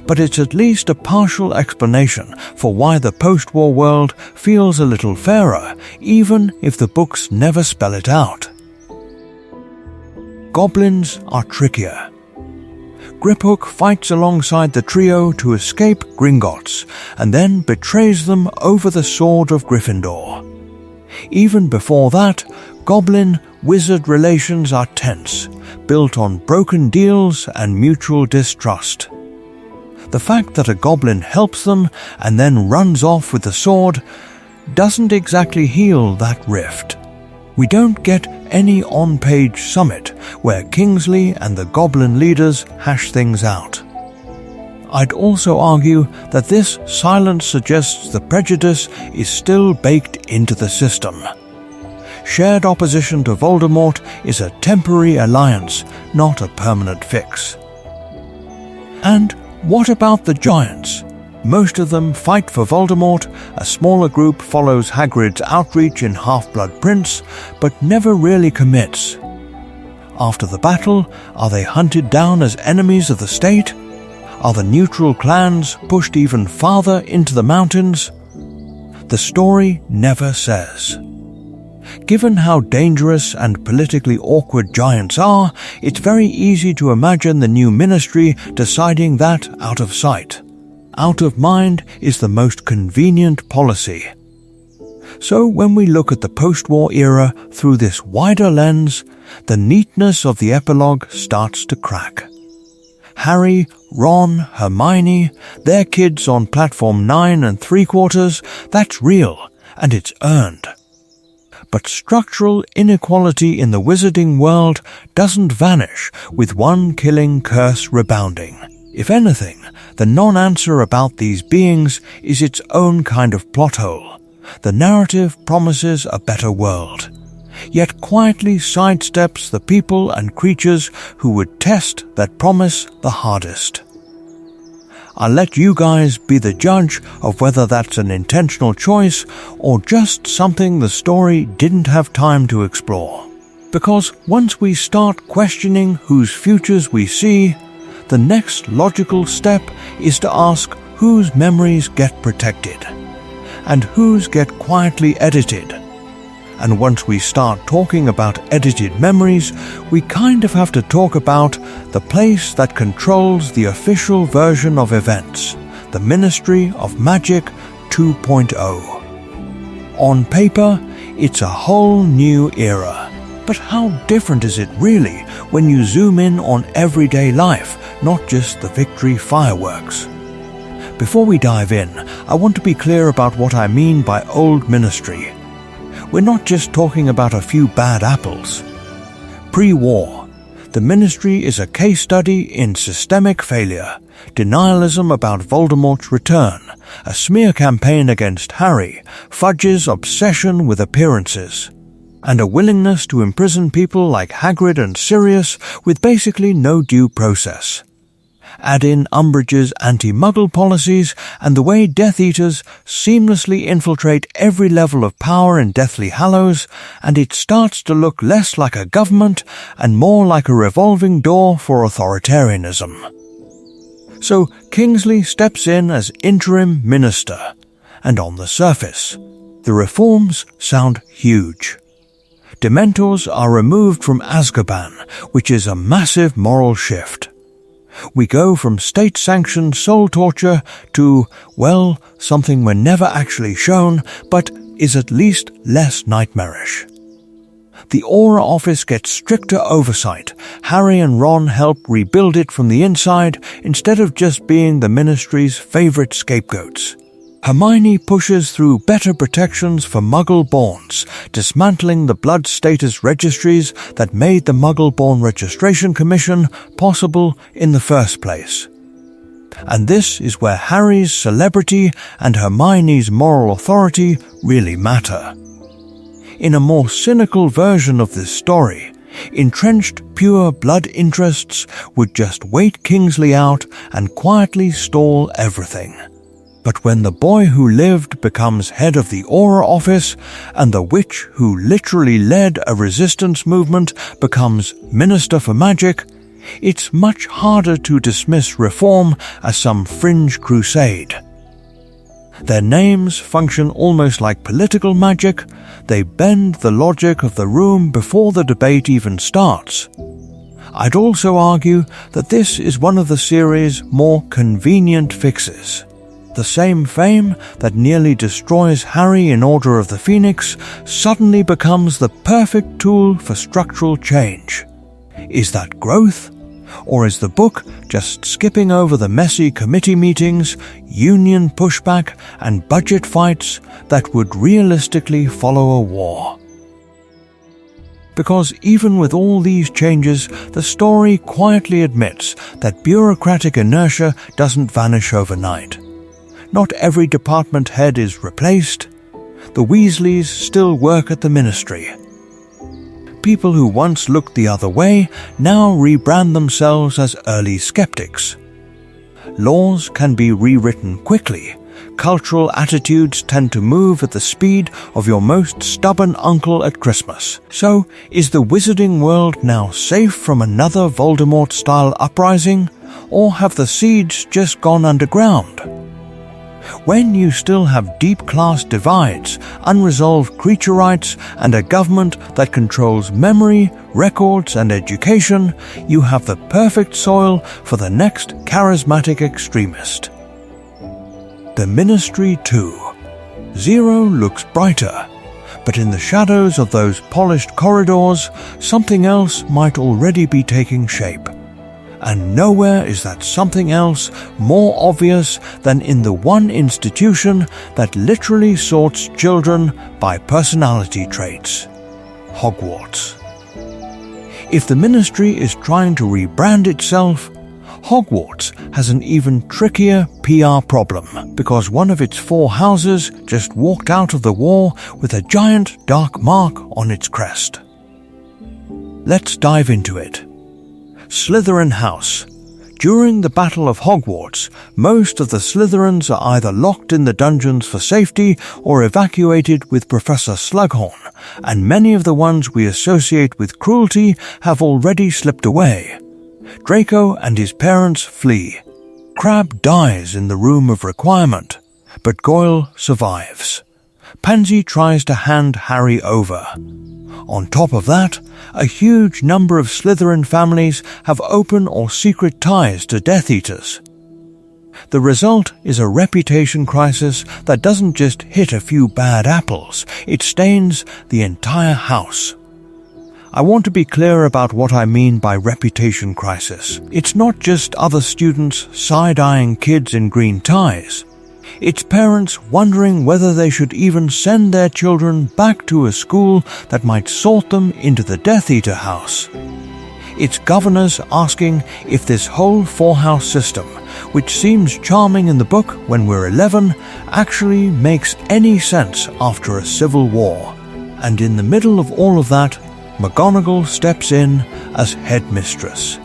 But it's at least a partial explanation for why the post-war world feels a little fairer, even if the books never spell it out. Goblins are trickier. Griphook fights alongside the trio to escape Gringotts, and then betrays them over the sword of Gryffindor. Even before that, goblin-wizard relations are tense, built on broken deals and mutual distrust. The fact that a goblin helps them and then runs off with the sword doesn't exactly heal that rift. We don't get any on-page summit where Kingsley and the goblin leaders hash things out. I'd also argue that this silence suggests the prejudice is still baked into the system. Shared opposition to Voldemort is a temporary alliance, not a permanent fix. And what about the giants? Most of them fight for Voldemort, a smaller group follows Hagrid's outreach in Half-Blood Prince, but never really commits. After the battle, are they hunted down as enemies of the state? Are the neutral clans pushed even farther into the mountains? the story never says. Given how dangerous and politically awkward giants are, it's very easy to imagine the new ministry deciding that out of sight. Out of mind is the most convenient policy. So when we look at the post-war era through this wider lens, the neatness of the epilogue starts to crack. Harry, Ron, Hermione, their kids on platform 9 3/4, that's real, and it's earned. But structural inequality in the wizarding world doesn't vanish with one killing curse rebounding. If anything, the non-answer about these beings is its own kind of plot hole. The narrative promises a better world, yet quietly sidesteps the people and creatures who would test that promise the hardest. I'll let you guys be the judge of whether that's an intentional choice or just something the story didn't have time to explore. Because once we start questioning whose futures we see, the next logical step is to ask whose memories get protected and whose get quietly edited. And once we start talking about edited memories, we kind of have to talk about the place that controls the official version of events, the Ministry of Magic 2.0. On paper, it's a whole new era. But how different is it really when you zoom in on everyday life, not just the victory fireworks? Before we dive in, I want to be clear about what I mean by old ministry. We're not just talking about a few bad apples. Pre-war, the ministry is a case study in systemic failure, denialism about Voldemort's return, a smear campaign against Harry, Fudge's obsession with appearances, and a willingness to imprison people like Hagrid and Sirius with basically no due process. Add in Umbridge's anti-Muggle policies and the way Death Eaters seamlessly infiltrate every level of power in Deathly Hallows, and it starts to look less like a government and more like a revolving door for authoritarianism. So Kingsley steps in as interim minister, and on the surface, the reforms sound huge. Dementors are removed from Azkaban, which is a massive moral shift. We go from state-sanctioned soul torture to, well, something we're never actually shown, but is at least less nightmarish. The Aura Office gets stricter oversight. Harry and Ron help rebuild it from the inside instead of just being the Ministry's favourite scapegoats. Hermione pushes through better protections for Muggle-borns, dismantling the blood status registries that made the Muggle-born Registration Commission possible in the first place. And this is where Harry's celebrity and Hermione's moral authority really matter. In a more cynical version of this story, entrenched pure blood interests would just wait Kingsley out and quietly stall everything. But when the boy who lived becomes head of the Aura Office, and the witch who literally led a resistance movement becomes Minister for Magic, it's much harder to dismiss reform as some fringe crusade. Their names function almost like political magic. They bend the logic of the room before the debate even starts. I'd also argue that this is one of the series' more convenient fixes. The same fame that nearly destroys Harry in Order of the Phoenix suddenly becomes the perfect tool for structural change. Is that growth? Or is the book just skipping over the messy committee meetings, union pushback, and budget fights that would realistically follow a war? Because even with all these changes, the story quietly admits that bureaucratic inertia doesn't vanish overnight. Not every department head is replaced. The Weasleys still work at the ministry. People who once looked the other way now rebrand themselves as early skeptics. Laws can be rewritten quickly. Cultural attitudes tend to move at the speed of your most stubborn uncle at Christmas. So, is the wizarding world now safe from another Voldemort-style uprising? Or have the seeds just gone underground? When you still have deep class divides, unresolved creature rights, and a government that controls memory, records, and education, you have the perfect soil for the next charismatic extremist. The Ministry too. Zero looks brighter, but in the shadows of those polished corridors, something else might already be taking shape. And nowhere is that something else more obvious than in the one institution that literally sorts children by personality traits: Hogwarts. If the Ministry is trying to rebrand itself, Hogwarts has an even trickier PR problem because one of its 4 houses just walked out of the war with a giant dark mark on its crest. Let's dive into it. Slytherin House. During the Battle of Hogwarts, most of the Slytherins are either locked in the dungeons for safety or evacuated with Professor Slughorn, and many of the ones we associate with cruelty have already slipped away. Draco and his parents flee. Crabbe dies in the Room of Requirement, but Goyle survives. Pansy tries to hand Harry over. On top of that, a huge number of Slytherin families have open or secret ties to Death Eaters. The result is a reputation crisis that doesn't just hit a few bad apples, it stains the entire house. I want to be clear about what I mean by reputation crisis. It's not just other students side-eyeing kids in green ties. It's parents wondering whether they should even send their children back to a school that might sort them into the Death Eater house. It's governors asking if this whole 4-house system, which seems charming in the book when we're 11, actually makes any sense after a civil war. And in the middle of all of that, McGonagall steps in as headmistress.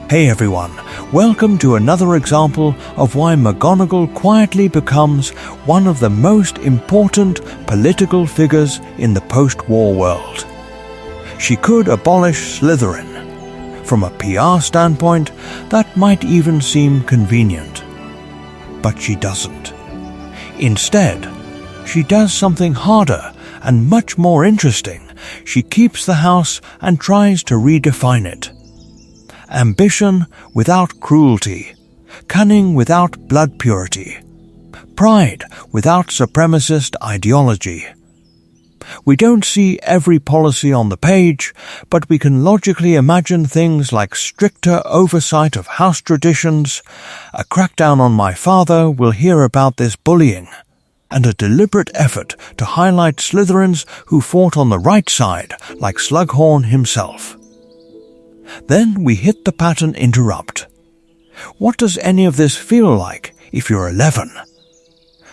Hey everyone, welcome to another example of why McGonagall quietly becomes one of the most important political figures in the post-war world. She could abolish Slytherin. From a PR standpoint, that might even seem convenient. But she doesn't. Instead, she does something harder and much more interesting. She keeps the house and tries to redefine it. Ambition without cruelty, cunning without blood purity, pride without supremacist ideology. We don't see every policy on the page, but we can logically imagine things like stricter oversight of house traditions, a crackdown on my father will hear about this bullying, and a deliberate effort to highlight Slytherins who fought on the right side, like Slughorn himself. Then we hit the pattern interrupt. What does any of this feel like if you're 11?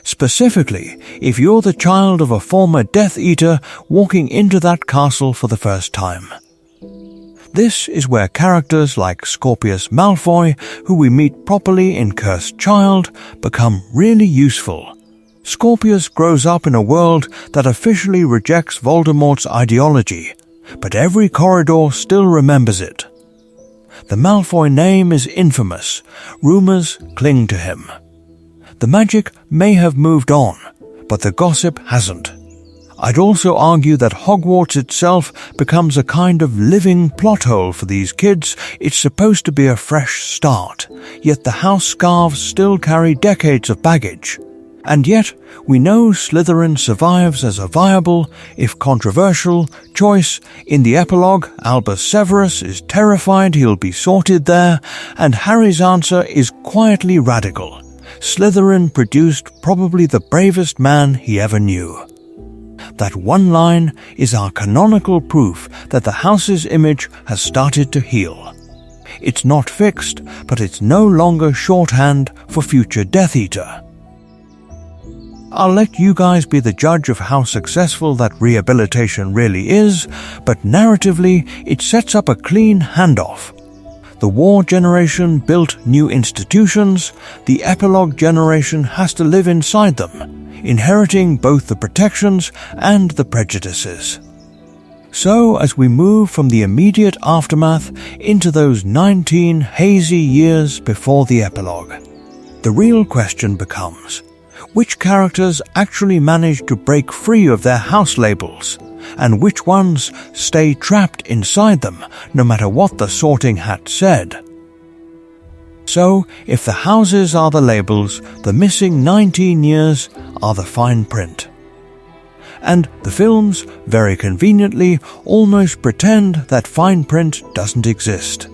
Specifically, if you're the child of a former Death Eater walking into that castle for the first time. This is where characters like Scorpius Malfoy, who we meet properly in Cursed Child, become really useful. Scorpius grows up in a world that officially rejects Voldemort's ideology, but every corridor still remembers it. The Malfoy name is infamous. Rumors cling to him. The magic may have moved on, but the gossip hasn't. I'd also argue that Hogwarts itself becomes a kind of living plot hole for these kids. It's supposed to be a fresh start, yet the house scarves still carry decades of baggage. And yet, we know Slytherin survives as a viable, if controversial, choice. In the epilogue, Albus Severus is terrified he'll be sorted there, and Harry's answer is quietly radical. Slytherin produced probably the bravest man he ever knew. That one line is our canonical proof that the house's image has started to heal. It's not fixed, but it's no longer shorthand for future Death Eater. I'll let you guys be the judge of how successful that rehabilitation really is, but narratively, it sets up a clean handoff. The war generation built new institutions, the epilogue generation has to live inside them, inheriting both the protections and the prejudices. So, as we move from the immediate aftermath into those 19 hazy years before the epilogue, The real question becomes, which characters actually manage to break free of their house labels, and which ones stay trapped inside them no matter what the sorting hat said? So, if the houses are the labels, the missing 19 years are the fine print. And the films, very conveniently, almost pretend that fine print doesn't exist.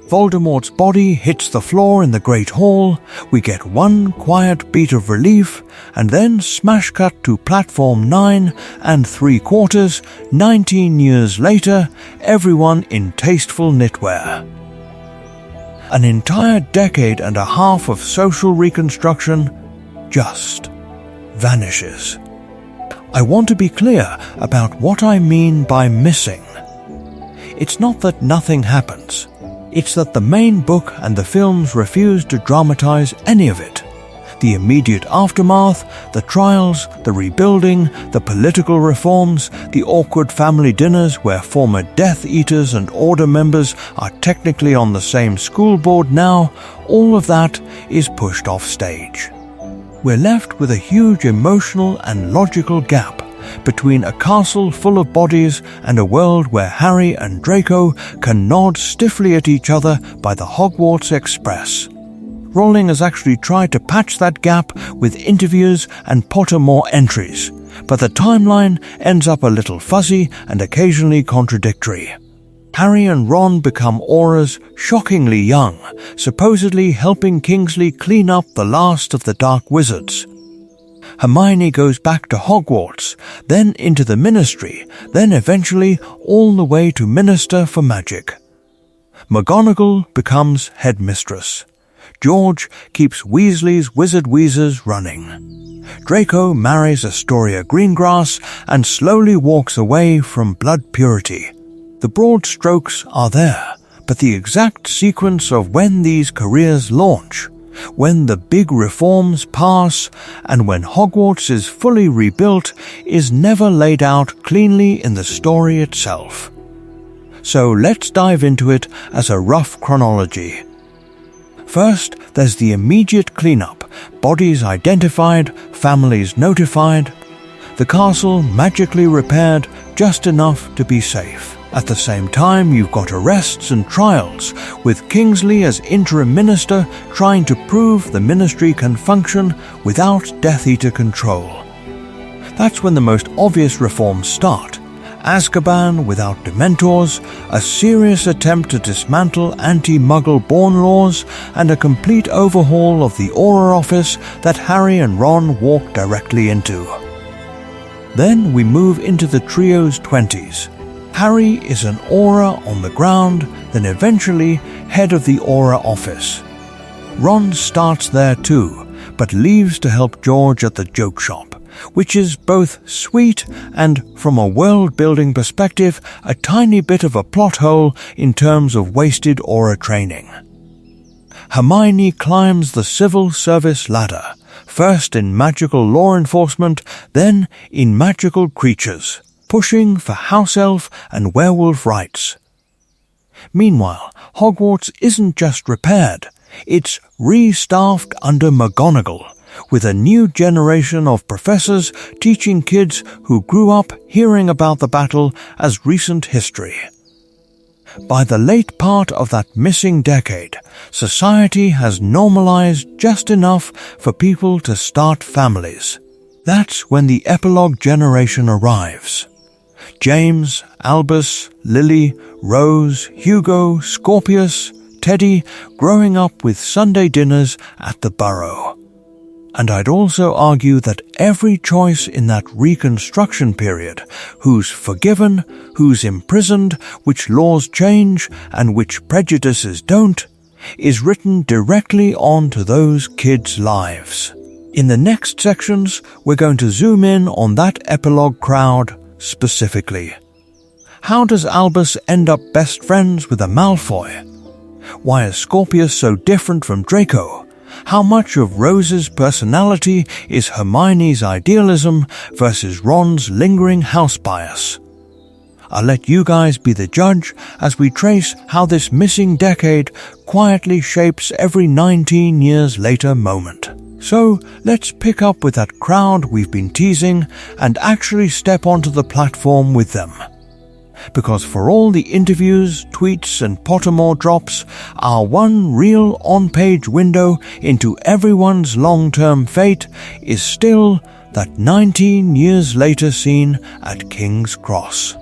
Voldemort's body hits the floor in the Great Hall, we get one quiet beat of relief, and then smash cut to platform 9 and 3/4, 19 years later, everyone in tasteful knitwear. An entire decade and a half of social reconstruction just vanishes. I want to be clear about what I mean by missing. It's not that nothing happens. It's that the main book and the films refuse to dramatize any of it. The immediate aftermath, the trials, the rebuilding, the political reforms, the awkward family dinners where former Death Eaters and Order members are technically on the same school board now, all of that is pushed off stage. We're left with a huge emotional and logical gap between a castle full of bodies and a world where Harry and Draco can nod stiffly at each other by the Hogwarts Express. Rowling has actually tried to patch that gap with interviews and Pottermore entries, but the timeline ends up a little fuzzy and occasionally contradictory. Harry and Ron become Aurors shockingly young, supposedly helping Kingsley clean up the last of the Dark Wizards. Hermione goes back to Hogwarts, then into the Ministry, then eventually all the way to Minister for Magic. McGonagall becomes Headmistress. George keeps Weasley's Wizard Wheezers running. Draco marries Astoria Greengrass and slowly walks away from blood purity. The broad strokes are there, but the exact sequence of when these careers launch, when the big reforms pass, and when Hogwarts is fully rebuilt is never laid out cleanly in the story itself. So let's dive into it as a rough chronology. First, there's the immediate cleanup, bodies identified, families notified, the castle magically repaired just enough to be safe. At the same time, you've got arrests and trials, with Kingsley as interim minister trying to prove the ministry can function without Death Eater control. That's when the most obvious reforms start. Azkaban without Dementors, a serious attempt to dismantle anti-Muggle-born laws, and a complete overhaul of the Auror office that Harry and Ron walk directly into. Then we move into the trio's 20s. Harry is an Auror on the ground, then eventually head of the Auror office. Ron starts there too, but leaves to help George at the joke shop, which is both sweet and, from a world-building perspective, a tiny bit of a plot hole in terms of wasted Auror training. Hermione climbs the civil service ladder, first in magical law enforcement, then in magical creatures, pushing for house elf and werewolf rights. Meanwhile, Hogwarts isn't just repaired, it's re-staffed under McGonagall, with a new generation of professors teaching kids who grew up hearing about the battle as recent history. By the late part of that missing decade, society has normalized just enough for people to start families. That's when the epilogue generation arrives. James, Albus, Lily, Rose, Hugo, Scorpius, Teddy, growing up with Sunday dinners at the Burrow. And I'd also argue that every choice in that reconstruction period, who's forgiven, who's imprisoned, which laws change, and which prejudices don't, is written directly onto those kids' lives. In the next sections, we're going to zoom in on that epilogue crowd specifically. How does Albus end up best friends with a Malfoy? Why is Scorpius so different from Draco? How much of Rose's personality is Hermione's idealism versus Ron's lingering house bias? I'll let you guys be the judge as we trace how this missing decade quietly shapes every 19 years later moment. So let's pick up with that crowd we've been teasing and actually step onto the platform with them. Because for all the interviews, tweets and Pottermore drops, our one real on-page window into everyone's long-term fate is still that 19 years later scene at King's Cross.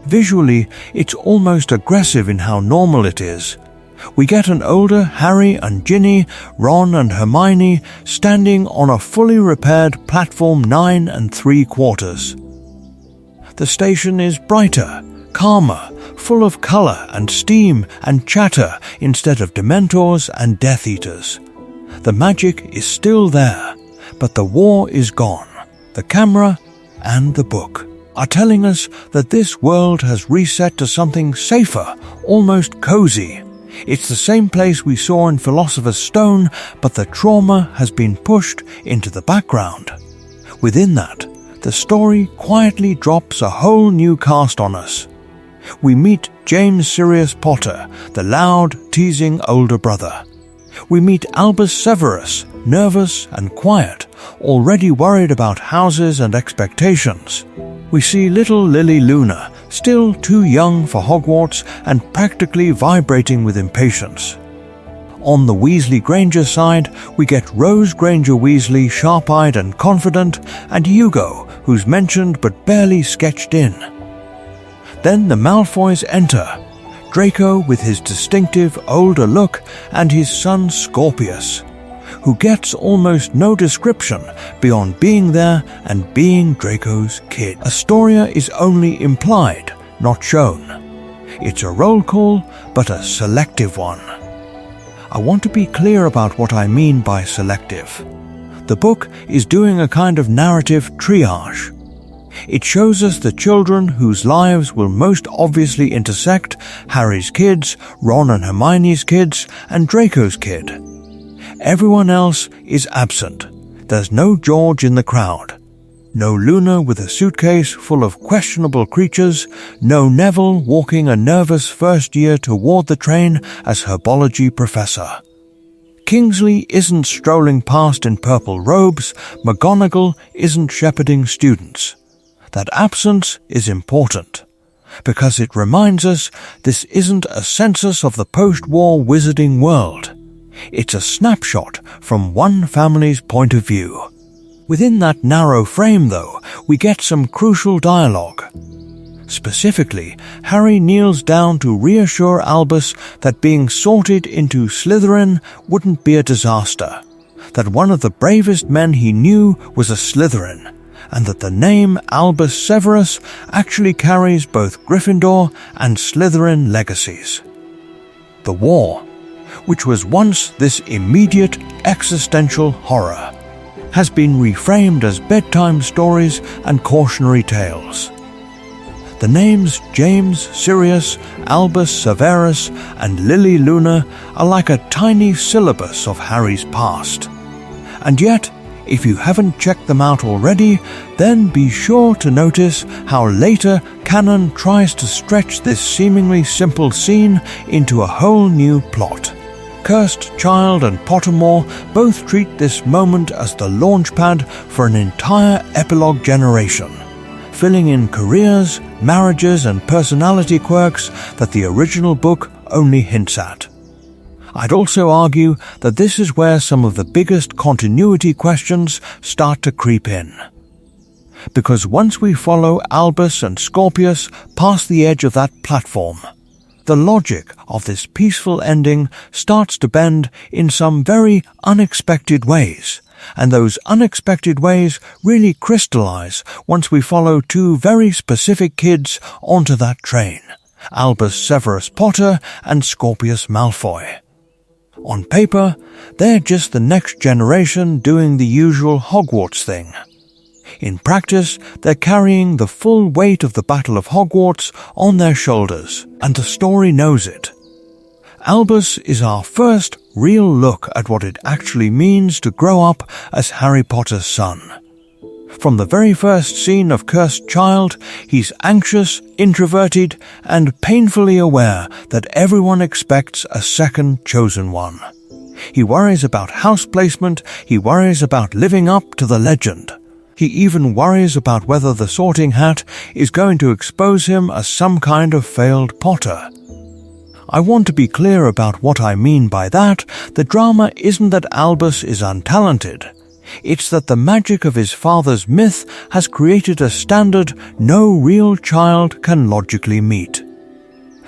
Visually, it's almost aggressive in how normal it is. We get an older Harry and Ginny, Ron and Hermione standing on a fully repaired platform 9 3/4. The station is brighter, calmer, full of colour and steam and chatter instead of Dementors and Death Eaters. The magic is still there, but the war is gone. The camera and the book are telling us that this world has reset to something safer, almost cozy. It's the same place we saw in Philosopher's Stone, but the trauma has been pushed into the background. Within that, the story quietly drops a whole new cast on us. We meet James Sirius Potter, the loud, teasing older brother. We meet Albus Severus, nervous and quiet, already worried about houses and expectations. We see little Lily Luna, still too young for Hogwarts and practically vibrating with impatience. On the Weasley Granger side, we get Rose Granger Weasley sharp-eyed and confident, and Hugo, who's mentioned but barely sketched in. Then the Malfoys enter, Draco with his distinctive older look and his son Scorpius, who gets almost no description beyond being there and being Draco's kid. Astoria is only implied, not shown. It's a roll call, but a selective one. I want to be clear about what I mean by selective. The book is doing a kind of narrative triage. It shows us the children whose lives will most obviously intersect Harry's kids, Ron and Hermione's kids, and Draco's kid. Everyone else is absent. There's no George in the crowd. No Luna with a suitcase full of questionable creatures, no Neville walking a nervous first year toward the train as herbology professor. Kingsley isn't strolling past in purple robes, McGonagall isn't shepherding students. That absence is important, because it reminds us this isn't a census of the post-war wizarding world. It's a snapshot from one family's point of view. Within that narrow frame, though, we get some crucial dialogue. Specifically, Harry kneels down to reassure Albus that being sorted into Slytherin wouldn't be a disaster, that one of the bravest men he knew was a Slytherin, and that the name Albus Severus actually carries both Gryffindor and Slytherin legacies. The war, which was once this immediate existential horror, has been reframed as bedtime stories and cautionary tales. The names James Sirius, Albus Severus, and Lily Luna are like a tiny syllabus of Harry's past. And yet, if you haven't checked them out already, then be sure to notice how later canon tries to stretch this seemingly simple scene into a whole new plot. Cursed Child and Pottermore both treat this moment as the launchpad for an entire epilogue generation, filling in careers, marriages and personality quirks that the original book only hints at. I'd also argue that this is where some of the biggest continuity questions start to creep in. Because once we follow Albus and Scorpius past the edge of that platform, the logic of this peaceful ending starts to bend in some very unexpected ways, and those unexpected ways really crystallize once we follow two very specific kids onto that train, Albus Severus Potter and Scorpius Malfoy. On paper, they're just the next generation doing the usual Hogwarts thing. In practice, they're carrying the full weight of the Battle of Hogwarts on their shoulders, and the story knows it. Albus is our first real look at what it actually means to grow up as Harry Potter's son. From the very first scene of Cursed Child, he's anxious, introverted, and painfully aware that everyone expects a second chosen one. He worries about house placement, he worries about living up to the legend. He even worries about whether the Sorting Hat is going to expose him as some kind of failed Potter. I want to be clear about what I mean by that. The drama isn't that Albus is untalented. It's that the magic of his father's myth has created a standard no real child can logically meet.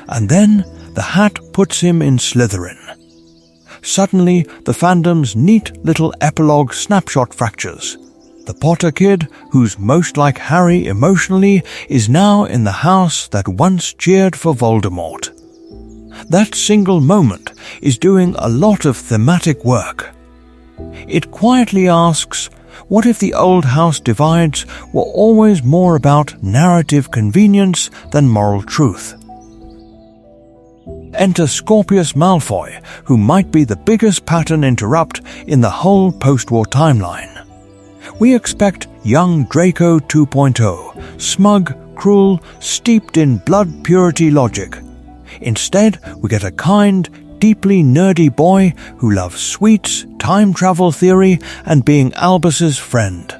And then the hat puts him in Slytherin. Suddenly, the fandom's neat little epilogue snapshot fractures. The Potter kid, who's most like Harry emotionally, is now in the house that once cheered for Voldemort. That single moment is doing a lot of thematic work. It quietly asks, what if the old house divides were always more about narrative convenience than moral truth? Enter Scorpius Malfoy, who might be the biggest pattern interrupt in the whole post-war timeline. We expect young Draco 2.0, smug, cruel, steeped in blood purity logic. Instead, we get a kind, deeply nerdy boy who loves sweets, time travel theory, and being Albus's friend.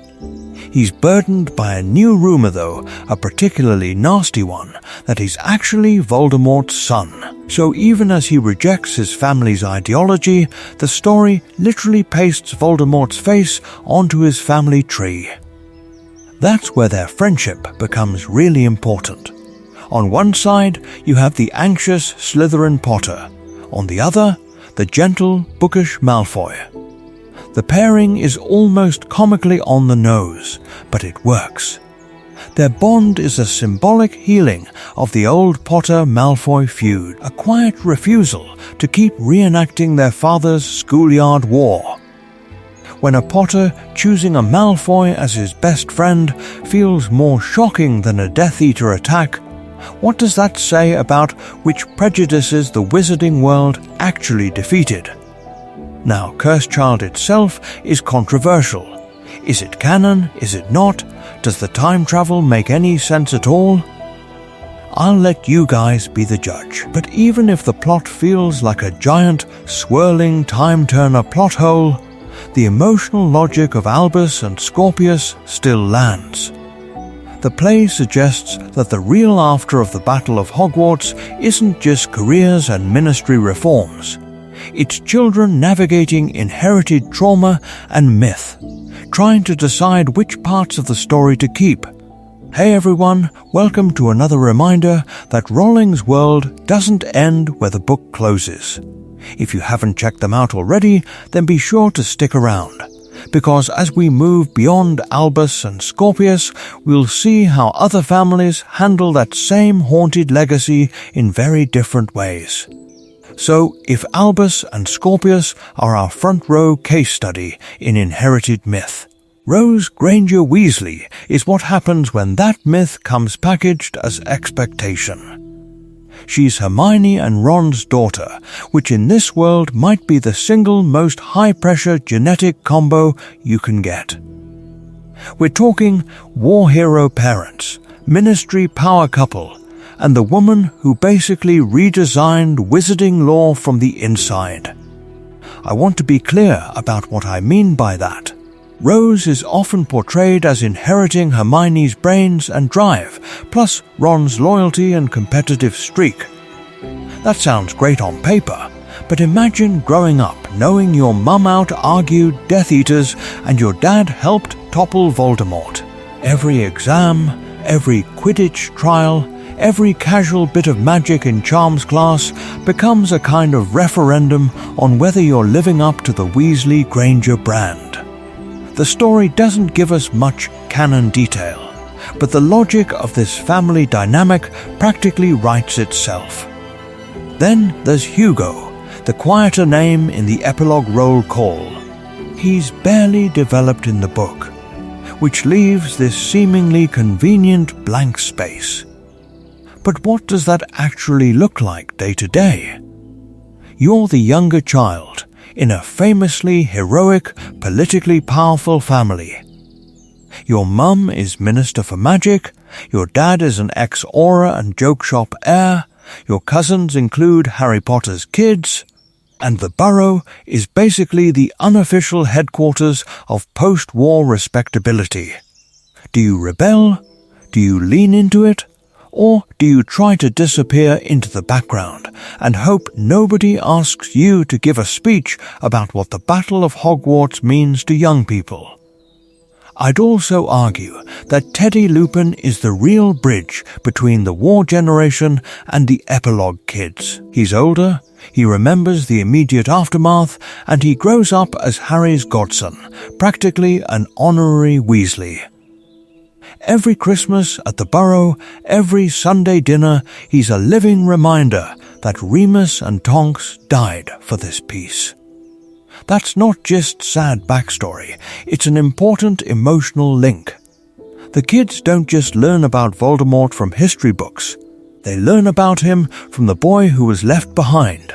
He's burdened by a new rumor though, a particularly nasty one, that he's actually Voldemort's son. So even as he rejects his family's ideology, the story literally pastes Voldemort's face onto his family tree. That's where their friendship becomes really important. On one side, you have the anxious Slytherin Potter. On the other, the gentle, bookish Malfoy. The pairing is almost comically on the nose, but it works. Their bond is a symbolic healing of the old Potter-Malfoy feud, a quiet refusal to keep reenacting their father's schoolyard war. When a Potter choosing a Malfoy as his best friend feels more shocking than a Death Eater attack, what does that say about which prejudices the wizarding world actually defeated? Now, Cursed Child itself is controversial. Is it canon? Is it not? Does the time travel make any sense at all? I'll let you guys be the judge. But even if the plot feels like a giant, swirling time-turner plot hole, the emotional logic of Albus and Scorpius still lands. The play suggests that the real after of the Battle of Hogwarts isn't just careers and ministry reforms. It's children navigating inherited trauma and myth, trying to decide which parts of the story to keep. Hey everyone, welcome to another reminder that Rowling's world doesn't end where the book closes. If you haven't checked them out already, then be sure to stick around, because as we move beyond Albus and Scorpius, we'll see how other families handle that same haunted legacy in very different ways. So, if Albus and Scorpius are our front row case study in inherited myth, Rose Granger Weasley is what happens when that myth comes packaged as expectation. She's Hermione and Ron's daughter, which in this world might be the single most high-pressure genetic combo you can get. We're talking war hero parents, ministry power couple, and the woman who basically redesigned wizarding lore from the inside. I want to be clear about what I mean by that. Rose is often portrayed as inheriting Hermione's brains and drive, plus Ron's loyalty and competitive streak. That sounds great on paper, but imagine growing up knowing your mum out-argued Death Eaters and your dad helped topple Voldemort. Every exam, every Quidditch trial, every casual bit of magic in Charms class becomes a kind of referendum on whether you're living up to the Weasley Granger brand. The story doesn't give us much canon detail, but the logic of this family dynamic practically writes itself. Then there's Hugo, the quieter name in the epilogue roll call. He's barely developed in the book, which leaves this seemingly convenient blank space. But what does that actually look like day to day? You're the younger child in a famously heroic, politically powerful family. Your mum is Minister for Magic, your dad is an ex-aura and joke shop heir, your cousins include Harry Potter's kids, and the Burrow is basically the unofficial headquarters of post-war respectability. Do you rebel? Do you lean into it? Or do you try to disappear into the background and hope nobody asks you to give a speech about what the Battle of Hogwarts means to young people? I'd also argue that Teddy Lupin is the real bridge between the war generation and the epilogue kids. He's older, he remembers the immediate aftermath, and he grows up as Harry's godson, practically an honorary Weasley. Every Christmas at the Burrow, every Sunday dinner, he's a living reminder that Remus and Tonks died for this peace. That's not just sad backstory, it's an important emotional link. The kids don't just learn about Voldemort from history books, they learn about him from the boy who was left behind.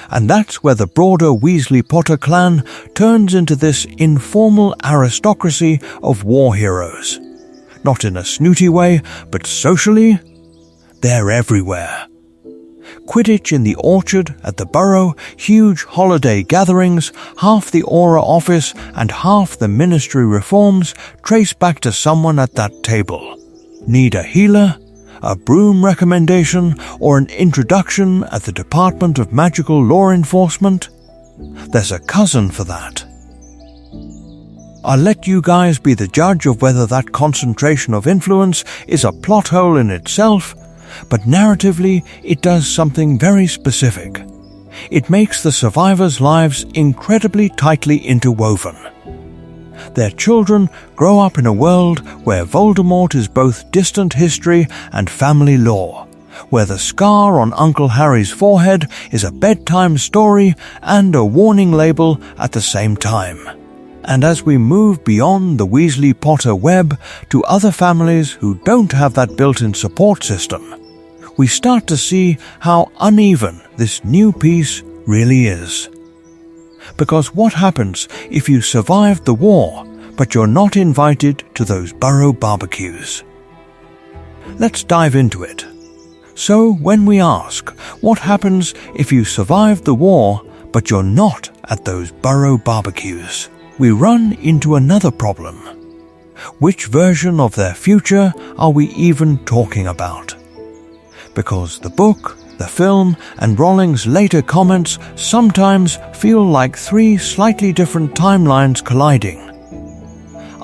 And that's where the broader Weasley Potter clan turns into this informal aristocracy of war heroes. Not in a snooty way, but socially, they're everywhere. Quidditch in the orchard at the Burrow, huge holiday gatherings, half the Aura office and half the ministry reforms trace back to someone at that table. Need a healer, a broom recommendation, or an introduction at the Department of Magical Law Enforcement? There's a cousin for that. I'll let you guys be the judge of whether that concentration of influence is a plot hole in itself, but narratively it does something very specific. It makes the survivors' lives incredibly tightly interwoven. Their children grow up in a world where Voldemort is both distant history and family lore, where the scar on Uncle Harry's forehead is a bedtime story and a warning label at the same time. And as we move beyond the Weasley Potter web to other families who don't have that built-in support system, we start to see how uneven this new piece really is. Because what happens if you survived the war, but you're not invited to those Burrow barbecues? Let's dive into it. So when we ask, what happens if you survived the war, but you're not at those Burrow barbecues? We run into another problem. Which version of their future are we even talking about? Because the book, the film, and Rowling's later comments sometimes feel like three slightly different timelines colliding.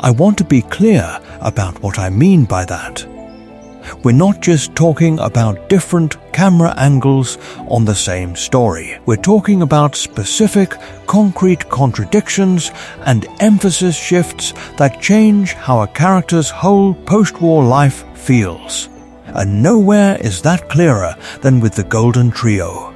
I want to be clear about what I mean by that. We're not just talking about different camera angles on the same story. We're talking about specific, concrete contradictions and emphasis shifts that change how a character's whole post-war life feels. And nowhere is that clearer than with the Golden Trio.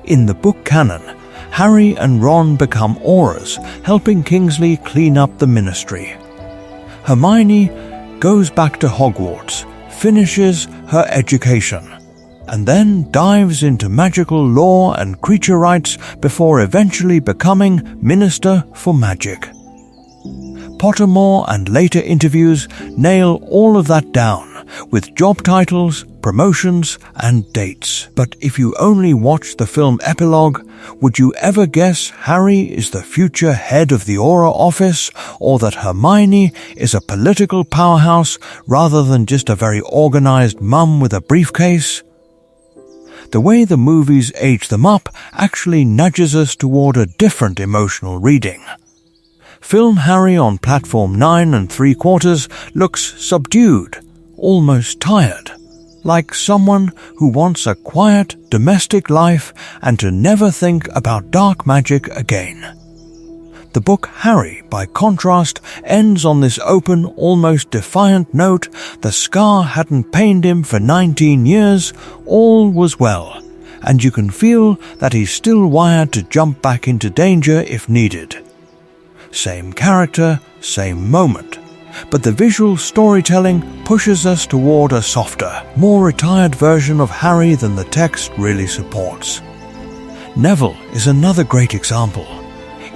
In the book canon, Harry and Ron become Auras, helping Kingsley clean up the Ministry. Hermione goes back to Hogwarts, finishes her education, and then dives into magical law and creature rights before eventually becoming Minister for Magic. Pottermore and later interviews nail all of that down, with job titles, promotions, and dates. But if you only watch the film epilogue, would you ever guess Harry is the future head of the Aura office, or that Hermione is a political powerhouse rather than just a very organized mum with a briefcase? The way the movies age them up actually nudges us toward a different emotional reading. Film Harry on platform 9 3/4 looks subdued, almost tired, like someone who wants a quiet, domestic life and to never think about dark magic again. The book Harry, by contrast, ends on this open, almost defiant note. The scar hadn't pained him for 19 years, all was well, and you can feel that he's still wired to jump back into danger if needed. Same character, same moment. But the visual storytelling pushes us toward a softer, more retired version of Harry than the text really supports. Neville is another great example.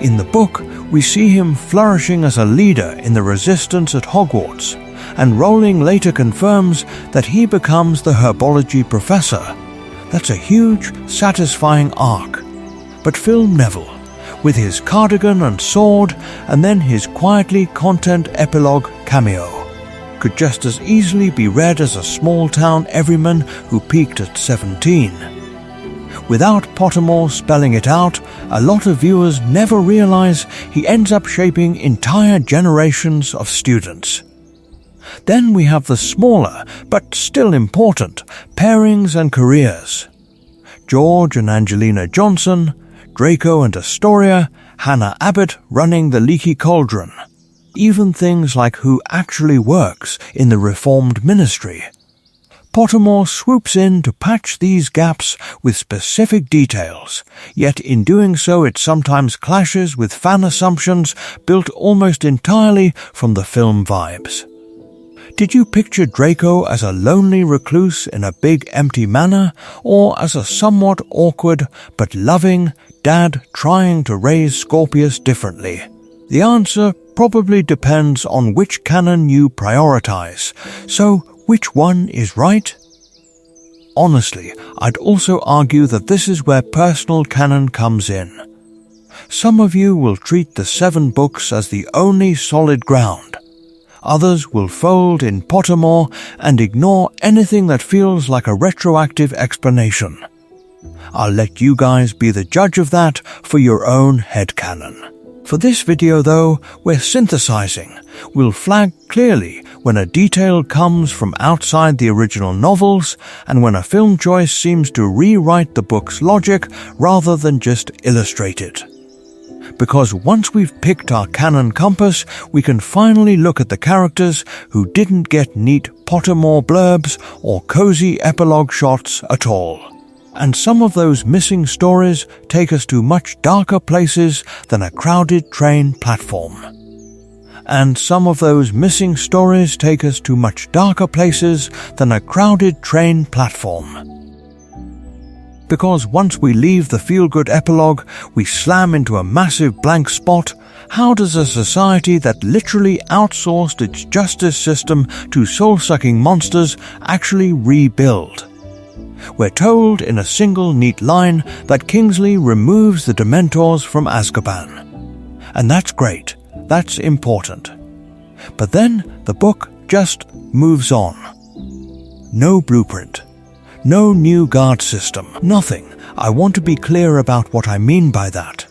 In the book, we see him flourishing as a leader in the resistance at Hogwarts, and Rowling later confirms that he becomes the herbology professor. That's a huge, satisfying arc. But Phil Neville, with his cardigan and sword, and then his quietly content epilogue cameo, could just as easily be read as a small-town everyman who peaked at 17. Without Pottermore spelling it out, a lot of viewers never realize he ends up shaping entire generations of students. Then we have the smaller, but still important, pairings and careers. George and Angelina Johnson, Draco and Astoria, Hannah Abbott running the Leaky Cauldron. Even things like who actually works in the Reformed ministry. Pottermore swoops in to patch these gaps with specific details, yet in doing so it sometimes clashes with fan assumptions built almost entirely from the film vibes. Did you picture Draco as a lonely recluse in a big empty manor, or as a somewhat awkward but loving dad trying to raise Scorpius differently? The answer probably depends on which canon you prioritize, so which one is right? Honestly, I'd also argue that this is where personal canon comes in. Some of you will treat the 7 books as the only solid ground. Others will fold in Pottermore and ignore anything that feels like a retroactive explanation. I'll let you guys be the judge of that for your own headcanon. For this video though, we're synthesizing. We'll flag clearly when a detail comes from outside the original novels and when a film choice seems to rewrite the book's logic rather than just illustrate it. Because once we've picked our canon compass, we can finally look at the characters who didn't get neat Pottermore blurbs or cozy epilogue shots at all. And some of those missing stories take us to much darker places than a crowded train platform. And some of those missing stories take us to much darker places than a crowded train platform. Because once we leave the feel-good epilogue, we slam into a massive blank spot. How does a society that literally outsourced its justice system to soul-sucking monsters actually rebuild? We're told in a single neat line that Kingsley removes the Dementors from Azkaban. And that's great, that's important. But then the book just moves on. No blueprint, no new guard system, nothing. I want to be clear about what I mean by that.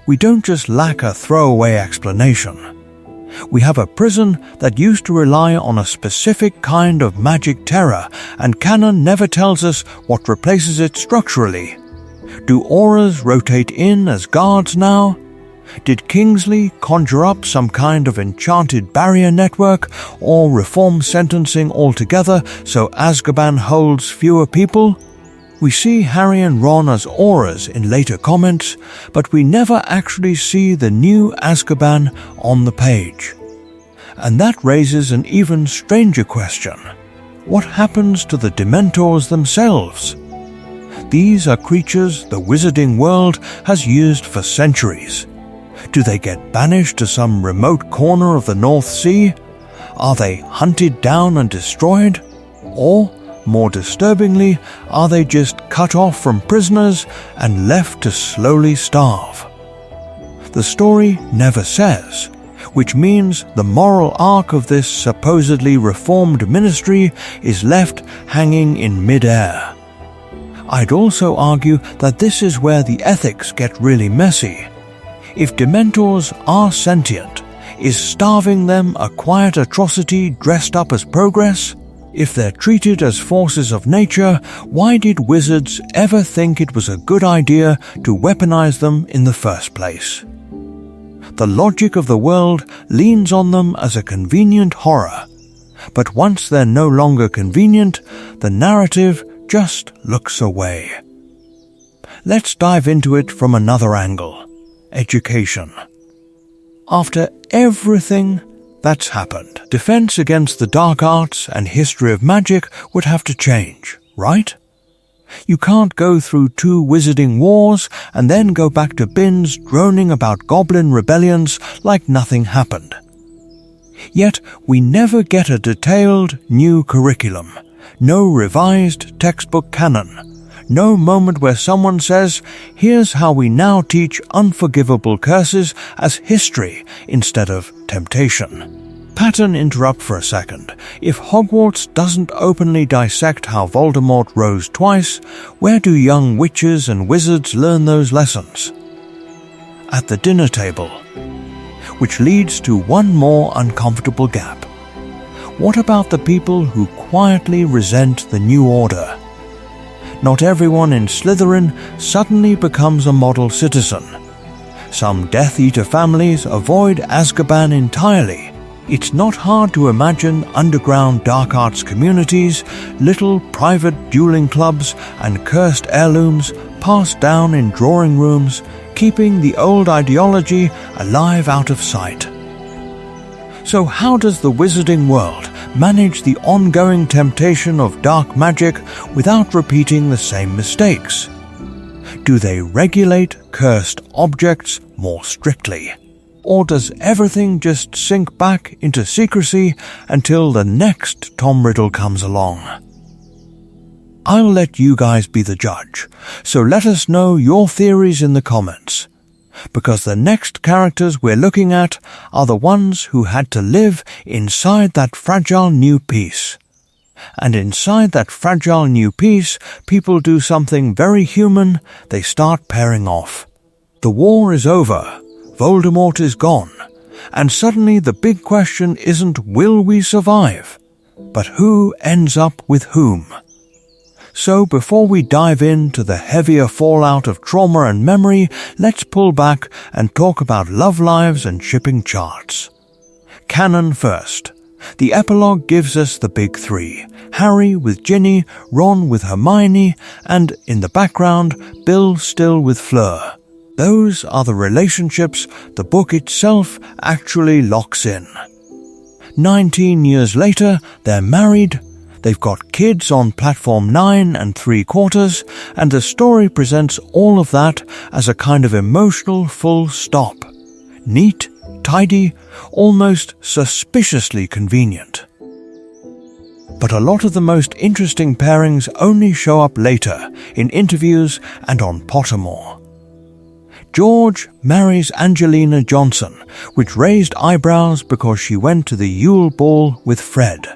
We don't just lack a throwaway explanation. We have a prison that used to rely on a specific kind of magic terror, and canon never tells us what replaces it structurally. Do auras rotate in as guards now? Did Kingsley conjure up some kind of enchanted barrier network, or reform sentencing altogether so Azkaban holds fewer people? We see Harry and Ron as auras in later comments, but we never actually see the new Azkaban on the page. And that raises an even stranger question. What happens to the Dementors themselves? These are creatures the wizarding world has used for centuries. Do they get banished to some remote corner of the North Sea? Are they hunted down and destroyed? Or, more disturbingly, are they just cut off from prisoners and left to slowly starve? The story never says, which means the moral arc of this supposedly reformed ministry is left hanging in mid-air. I'd also argue that this is where the ethics get really messy. If Dementors are sentient, is starving them a quiet atrocity dressed up as progress? If they're treated as forces of nature, why did wizards ever think it was a good idea to weaponize them in the first place? The logic of the world leans on them as a convenient horror, but once they're no longer convenient, the narrative just looks away. Let's dive into it from another angle: education. After everything that's happened, defense against the dark arts and history of magic would have to change, right? You can't go through 2 wizarding wars and then go back to bins droning about goblin rebellions like nothing happened. Yet we never get a detailed new curriculum, no revised textbook canon, no moment where someone says, here's how we now teach unforgivable curses as history instead of temptation. Pattern interrupt for a second. If Hogwarts doesn't openly dissect how Voldemort rose twice, where do young witches and wizards learn those lessons? At the dinner table. Which leads to one more uncomfortable gap. What about the people who quietly resent the new order? Not everyone in Slytherin suddenly becomes a model citizen. Some Death Eater families avoid Azkaban entirely. It's not hard to imagine underground dark arts communities, little private dueling clubs, and cursed heirlooms passed down in drawing rooms, keeping the old ideology alive out of sight. So how does the wizarding world manage the ongoing temptation of dark magic without repeating the same mistakes? Do they regulate cursed objects more strictly? Or does everything just sink back into secrecy until the next Tom Riddle comes along? I'll let you guys be the judge, so let us know your theories in the comments. Because the next characters we're looking at are the ones who had to live inside that fragile new piece. And inside that fragile new piece, people do something very human, they start pairing off. The war is over, Voldemort is gone, and suddenly the big question isn't will we survive, but who ends up with whom. So before we dive into the heavier fallout of trauma and memory, let's pull back and talk about love lives and shipping charts. Canon first. The epilogue gives us the big 3. Harry with Ginny, Ron with Hermione, and, in the background, Bill still with Fleur. Those are the relationships the book itself actually locks in. 19 years later, they're married. They've got kids on platform 9 3/4, and the story presents all of that as a kind of emotional full stop. Neat, tidy, almost suspiciously convenient. But a lot of the most interesting pairings only show up later, in interviews and on Pottermore. George marries Angelina Johnson, which raised eyebrows because she went to the Yule Ball with Fred.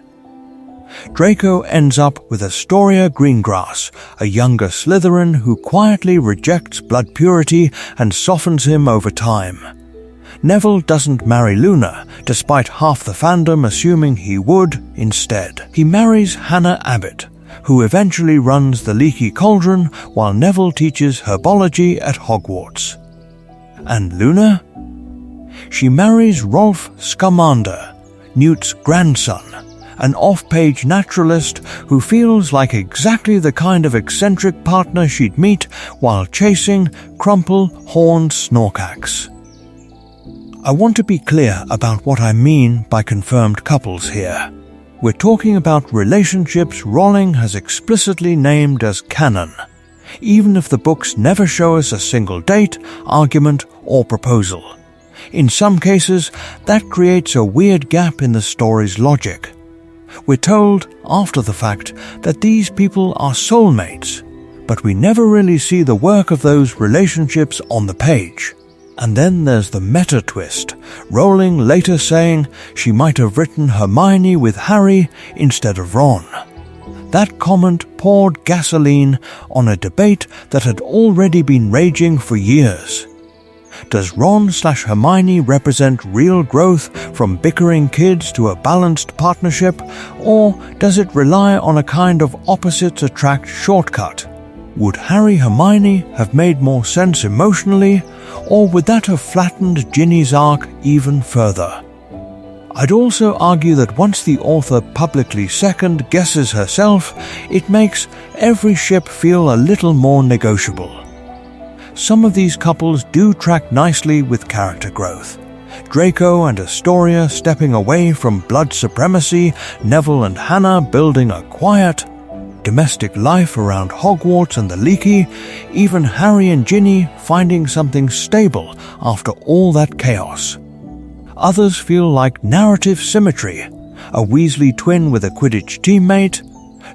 Draco ends up with Astoria Greengrass, a younger Slytherin who quietly rejects blood purity and softens him over time. Neville doesn't marry Luna, despite half the fandom assuming he would instead. He marries Hannah Abbott, who eventually runs the Leaky Cauldron while Neville teaches herbology at Hogwarts. And Luna? She marries Rolf Scamander, Newt's grandson, an off-page naturalist who feels like exactly the kind of eccentric partner she'd meet while chasing crumple-horned Snorkax. I want to be clear about what I mean by confirmed couples here. We're talking about relationships Rowling has explicitly named as canon, even if the books never show us a single date, argument, or proposal. In some cases, that creates a weird gap in the story's logic. We're told, after the fact, that these people are soulmates, but we never really see the work of those relationships on the page. And then there's the meta twist, Rowling later saying she might have written Hermione with Harry instead of Ron. That comment poured gasoline on a debate that had already been raging for years. Does Ron/Hermione represent real growth from bickering kids to a balanced partnership, or does it rely on a kind of opposites attract shortcut? Would Harry-Hermione have made more sense emotionally, or would that have flattened Ginny's arc even further? I'd also argue that once the author publicly second guesses herself, it makes every ship feel a little more negotiable. Some of these couples do track nicely with character growth. Draco and Astoria stepping away from blood supremacy, Neville and Hannah building a quiet, domestic life around Hogwarts and the Leaky, even Harry and Ginny finding something stable after all that chaos. Others feel like narrative symmetry, a Weasley twin with a Quidditch teammate,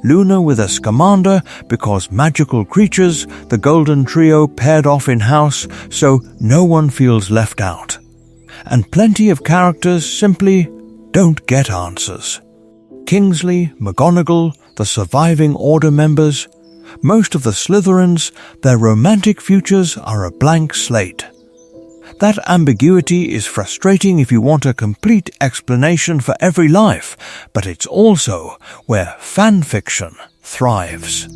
Luna with a Scamander because magical creatures, the Golden Trio paired off in-house so no one feels left out. And plenty of characters simply don't get answers. Kingsley, McGonagall, the surviving Order members, most of the Slytherins, their romantic futures are a blank slate. That ambiguity is frustrating if you want a complete explanation for every life, but it's also where fanfiction thrives.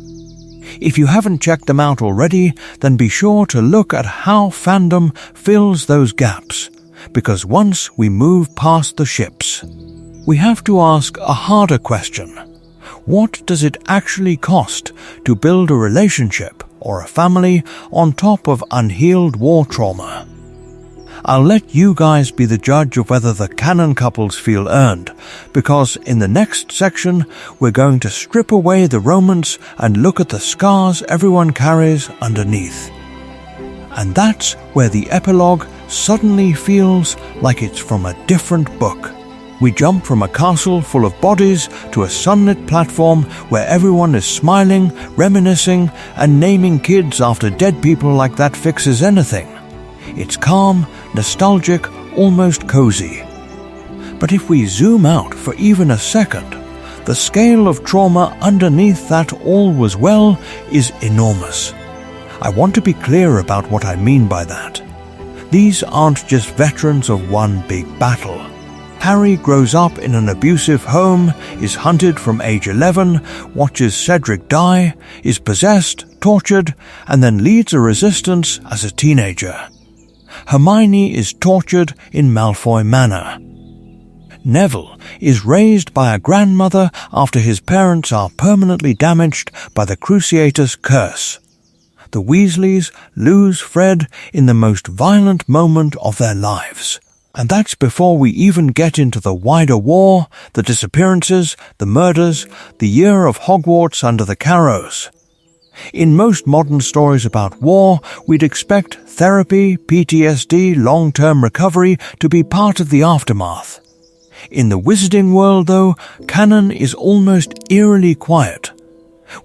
If you haven't checked them out already, then be sure to look at how fandom fills those gaps, because once we move past the ships, we have to ask a harder question. What does it actually cost to build a relationship or a family on top of unhealed war trauma? I'll let you guys be the judge of whether the canon couples feel earned, because in the next section we're going to strip away the romance and look at the scars everyone carries underneath. And that's where the epilogue suddenly feels like it's from a different book. We jump from a castle full of bodies to a sunlit platform where everyone is smiling, reminiscing, and naming kids after dead people like that fixes anything. It's calm, nostalgic, almost cozy. But if we zoom out for even a second, the scale of trauma underneath that all was well is enormous. I want to be clear about what I mean by that. These aren't just veterans of one big battle. Harry grows up in an abusive home, is hunted from age 11, watches Cedric die, is possessed, tortured, and then leads a resistance as a teenager. Hermione is tortured in Malfoy Manor. Neville is raised by a grandmother after his parents are permanently damaged by the Cruciatus curse. The Weasleys lose Fred in the most violent moment of their lives. And that's before we even get into the wider war, the disappearances, the murders, the year of Hogwarts under the Carrows. In most modern stories about war, we'd expect therapy, PTSD, long-term recovery to be part of the aftermath. In the wizarding world, though, canon is almost eerily quiet.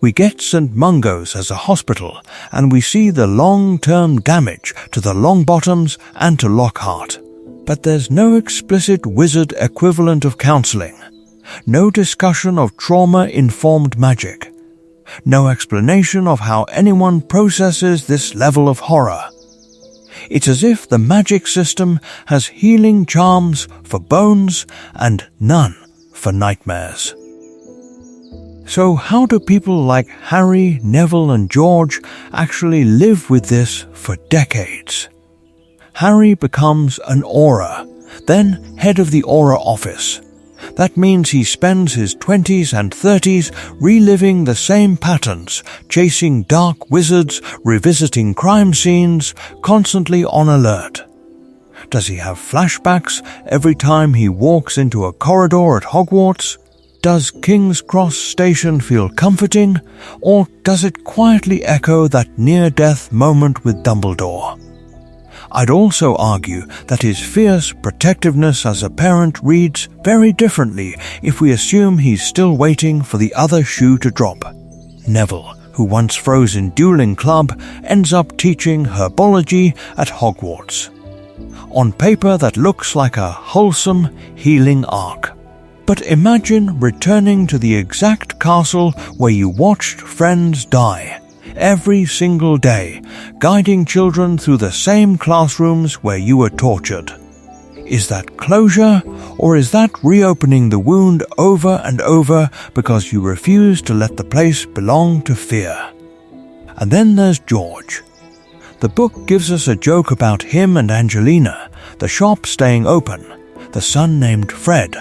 We get St. Mungo's as a hospital, and we see the long-term damage to the Longbottoms and to Lockhart. But there's no explicit wizard equivalent of counseling, no discussion of trauma-informed magic, no explanation of how anyone processes this level of horror. It's as if the magic system has healing charms for bones and none for nightmares. So how do people like Harry, Neville and George actually live with this for decades? Harry becomes an Auror, then head of the Auror office. That means he spends his 20s and 30s reliving the same patterns, chasing dark wizards, revisiting crime scenes, constantly on alert. Does he have flashbacks every time he walks into a corridor at Hogwarts? Does King's Cross Station feel comforting, or does it quietly echo that near-death moment with Dumbledore? I'd also argue that his fierce protectiveness as a parent reads very differently if we assume he's still waiting for the other shoe to drop. Neville, who once froze in dueling club, ends up teaching herbology at Hogwarts. On paper that looks like a wholesome, healing arc. But imagine returning to the exact castle where you watched friends die, every single day, guiding children through the same classrooms where you were tortured. Is that closure, or is that reopening the wound over and over because you refuse to let the place belong to fear? And then there's George. The book gives us a joke about him and Angelina, the shop staying open, the son named Fred.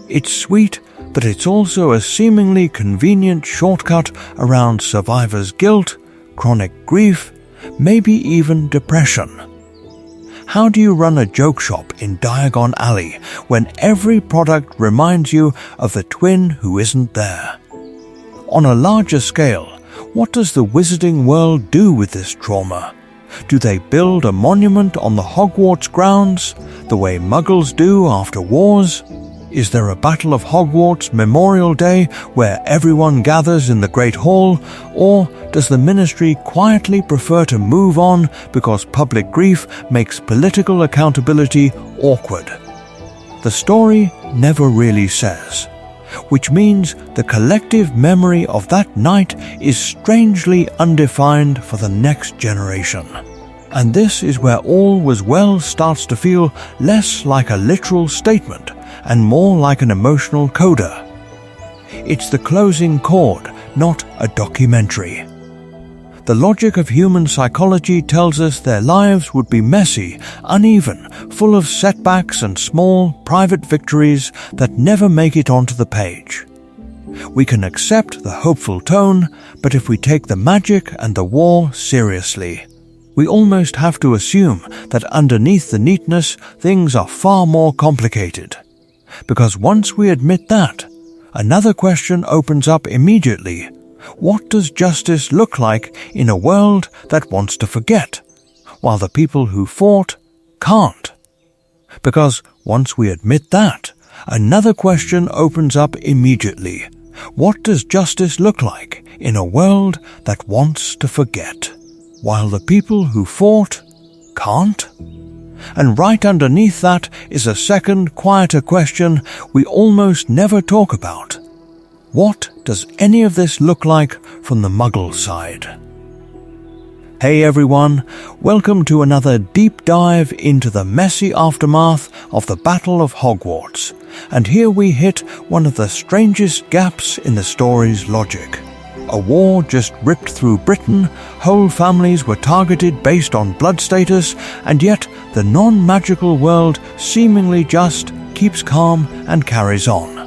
It's sweet, but it's also a seemingly convenient shortcut around survivor's guilt, chronic grief, maybe even depression. How do you run a joke shop in Diagon Alley when every product reminds you of the twin who isn't there? On a larger scale, what does the wizarding world do with this trauma? Do they build a monument on the Hogwarts grounds, the way Muggles do after wars? Is there a Battle of Hogwarts Memorial Day where everyone gathers in the Great Hall, or does the Ministry quietly prefer to move on because public grief makes political accountability awkward? The story never really says, which means the collective memory of that night is strangely undefined for the next generation. And this is where all was well starts to feel less like a literal statement and more like an emotional coda. It's the closing chord, not a documentary. The logic of human psychology tells us their lives would be messy, uneven, full of setbacks and small, private victories that never make it onto the page. We can accept the hopeful tone, but if we take the magic and the war seriously, we almost have to assume that underneath the neatness, things are far more complicated. Because once we admit that, another question opens up immediately. What does justice look like in a world that wants to forget, while the people who fought can't? Because once we admit that, another question opens up immediately. What does justice look like in a world that wants to forget, while the people who fought can't? And right underneath that is a second, quieter question we almost never talk about. What does any of this look like from the Muggle side? Hey everyone, welcome to another deep dive into the messy aftermath of the Battle of Hogwarts. And here we hit one of the strangest gaps in the story's logic. A war just ripped through Britain, whole families were targeted based on blood status, and yet the non-magical world seemingly just keeps calm and carries on.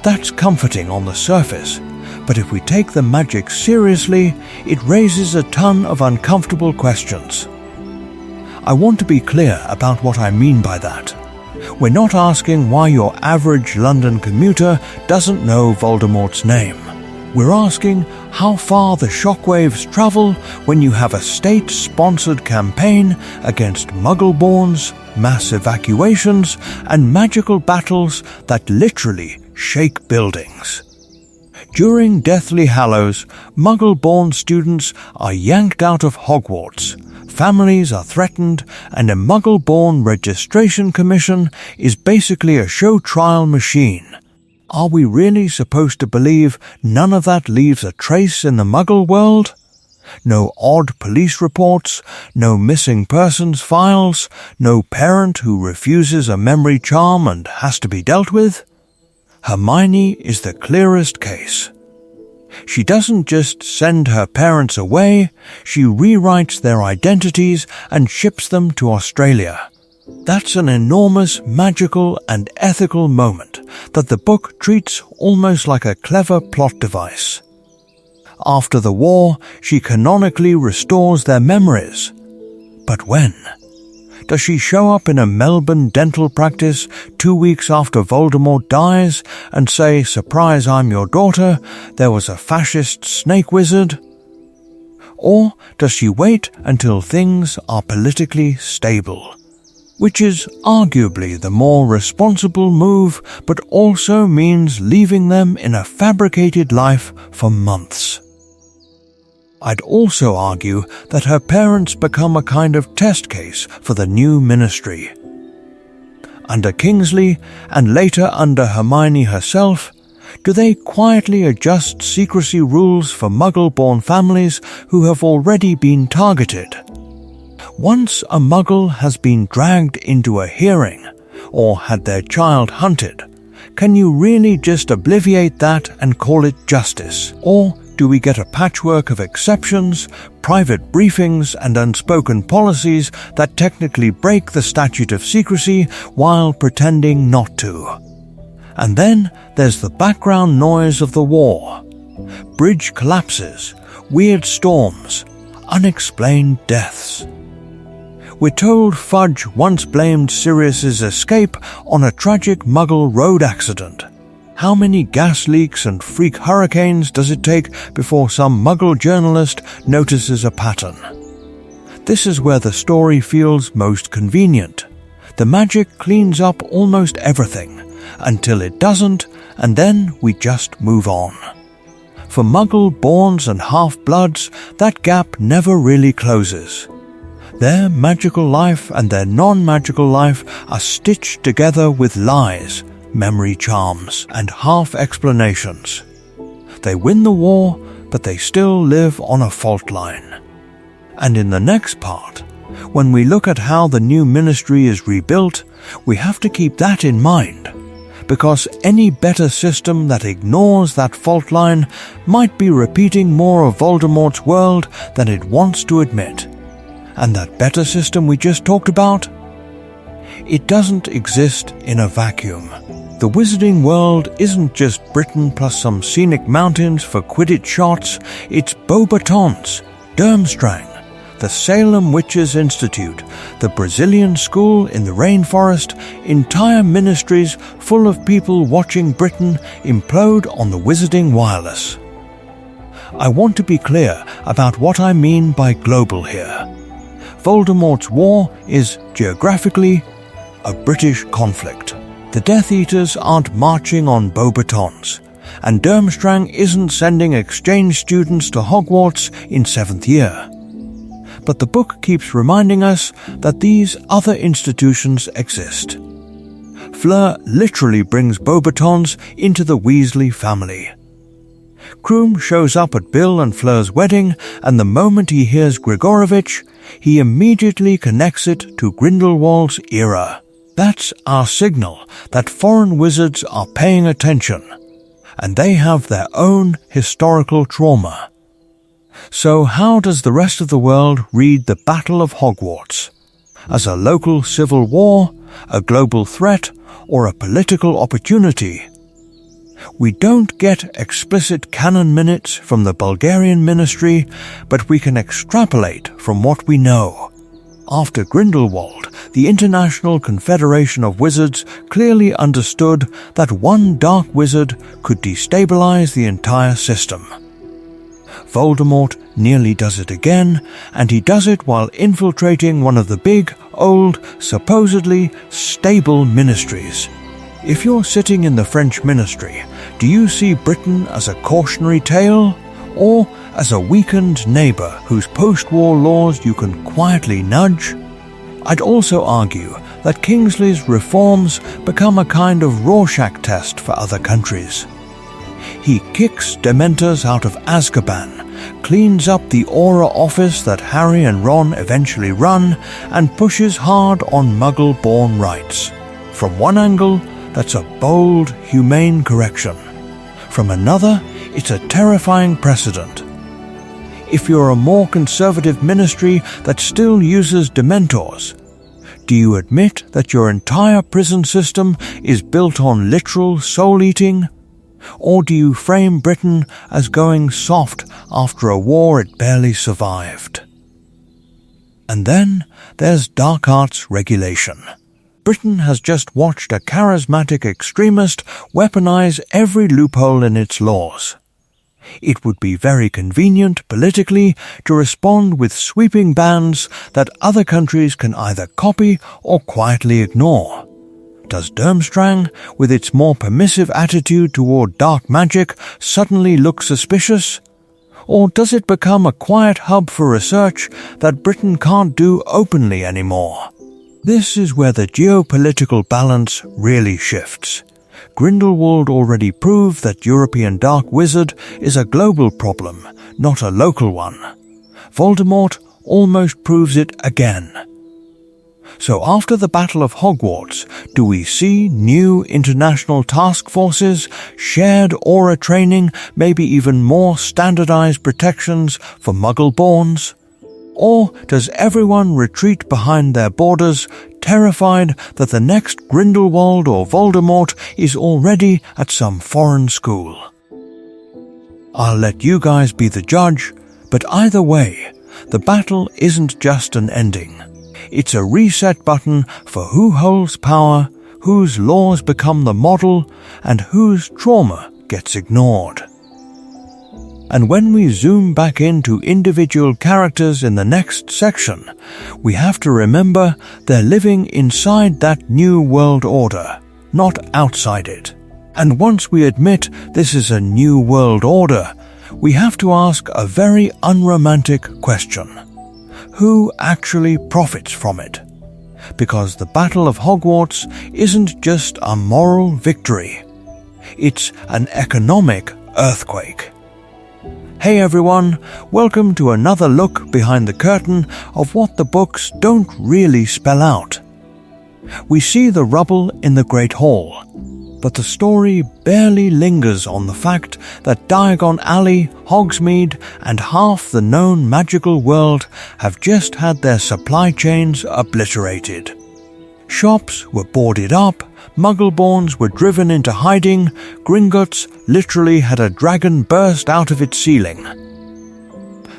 That's comforting on the surface, but if we take the magic seriously, it raises a ton of uncomfortable questions. I want to be clear about what I mean by that. We're not asking why your average London commuter doesn't know Voldemort's name. We're asking how far the shockwaves travel when you have a state-sponsored campaign against Muggleborns, mass evacuations, and magical battles that literally shake buildings. During Deathly Hallows, Muggle-born students are yanked out of Hogwarts, families are threatened, and a Muggle-born registration commission is basically a show trial machine. Are we really supposed to believe none of that leaves a trace in the Muggle world? No odd police reports, no missing persons files, no parent who refuses a memory charm and has to be dealt with? Hermione is the clearest case. She doesn't just send her parents away, she rewrites their identities and ships them to Australia. That's an enormous magical and ethical moment that the book treats almost like a clever plot device. After the war, she canonically restores their memories. But when? Does she show up in a Melbourne dental practice 2 weeks after Voldemort dies and say, "Surprise, I'm your daughter, there was a fascist snake wizard"? Or does she wait until things are politically stable? Which is arguably the more responsible move, but also means leaving them in a fabricated life for months. I'd also argue that her parents become a kind of test case for the new ministry. Under Kingsley, and later under Hermione herself, do they quietly adjust secrecy rules for Muggle-born families who have already been targeted? Once a Muggle has been dragged into a hearing, or had their child hunted, can you really just obliviate that and call it justice? Or do we get a patchwork of exceptions, private briefings, and unspoken policies that technically break the statute of secrecy while pretending not to? And then there's the background noise of the war. Bridge collapses, weird storms, unexplained deaths. We're told Fudge once blamed Sirius's escape on a tragic Muggle road accident. How many gas leaks and freak hurricanes does it take before some Muggle journalist notices a pattern? This is where the story feels most convenient. The magic cleans up almost everything, until it doesn't, and then we just move on. For Muggle-borns and half-bloods, that gap never really closes. Their magical life and their non-magical life are stitched together with lies, memory charms, and half-explanations. They win the war, but they still live on a fault line. And in the next part, when we look at how the new ministry is rebuilt, we have to keep that in mind, because any better system that ignores that fault line might be repeating more of Voldemort's world than it wants to admit. And that better system we just talked about? It doesn't exist in a vacuum. The wizarding world isn't just Britain plus some scenic mountains for Quidditch shots, it's Beauxbatons, Durmstrang, the Salem Witches Institute, the Brazilian school in the rainforest, entire ministries full of people watching Britain implode on the wizarding wireless. I want to be clear about what I mean by global here. Voldemort's war is, geographically, a British conflict. The Death Eaters aren't marching on Beauxbatons, and Durmstrang isn't sending exchange students to Hogwarts in 7th year. But the book keeps reminding us that these other institutions exist. Fleur literally brings Beauxbatons into the Weasley family. Krum shows up at Bill and Fleur's wedding, and the moment he hears Grigorovich, he immediately connects it to Grindelwald's era. That's our signal that foreign wizards are paying attention, and they have their own historical trauma. So how does the rest of the world read the Battle of Hogwarts? As a local civil war, a global threat, or a political opportunity? We don't get explicit canon minutes from the Bulgarian ministry, but we can extrapolate from what we know. After Grindelwald, the International Confederation of Wizards clearly understood that one dark wizard could destabilize the entire system. Voldemort nearly does it again, and he does it while infiltrating one of the big, old, supposedly stable ministries. If you're sitting in the French ministry, do you see Britain as a cautionary tale, or as a weakened neighbour whose post-war laws you can quietly nudge? I'd also argue that Kingsley's reforms become a kind of Rorschach test for other countries. He kicks Dementors out of Azkaban, cleans up the Aura office that Harry and Ron eventually run, and pushes hard on Muggle-born rights. From one angle, that's a bold, humane correction. From another, it's a terrifying precedent. If you're a more conservative ministry that still uses Dementors, do you admit that your entire prison system is built on literal soul-eating? Or do you frame Britain as going soft after a war it barely survived? And then there's dark arts regulation. Britain has just watched a charismatic extremist weaponize every loophole in its laws. It would be very convenient politically to respond with sweeping bans that other countries can either copy or quietly ignore. Does Durmstrang, with its more permissive attitude toward dark magic, suddenly look suspicious? Or does it become a quiet hub for research that Britain can't do openly anymore? This is where the geopolitical balance really shifts. Grindelwald already proved that European Dark Wizard is a global problem, not a local one. Voldemort almost proves it again. So after the Battle of Hogwarts, do we see new international task forces, shared aura training, maybe even more standardized protections for Muggle-borns? Or does everyone retreat behind their borders, terrified that the next Grindelwald or Voldemort is already at some foreign school? I'll let you guys be the judge, but either way, the battle isn't just an ending. It's a reset button for who holds power, whose laws become the model, and whose trauma gets ignored. And when we zoom back into individual characters in the next section, we have to remember they're living inside that new world order, not outside it. And once we admit this is a new world order, we have to ask a very unromantic question. Who actually profits from it? Because the Battle of Hogwarts isn't just a moral victory. It's an economic earthquake. Hey everyone, welcome to another look behind the curtain of what the books don't really spell out. We see the rubble in the Great Hall, but the story barely lingers on the fact that Diagon Alley, Hogsmeade, and half the known magical world have just had their supply chains obliterated. Shops were boarded up, Muggleborns were driven into hiding, Gringotts literally had a dragon burst out of its ceiling.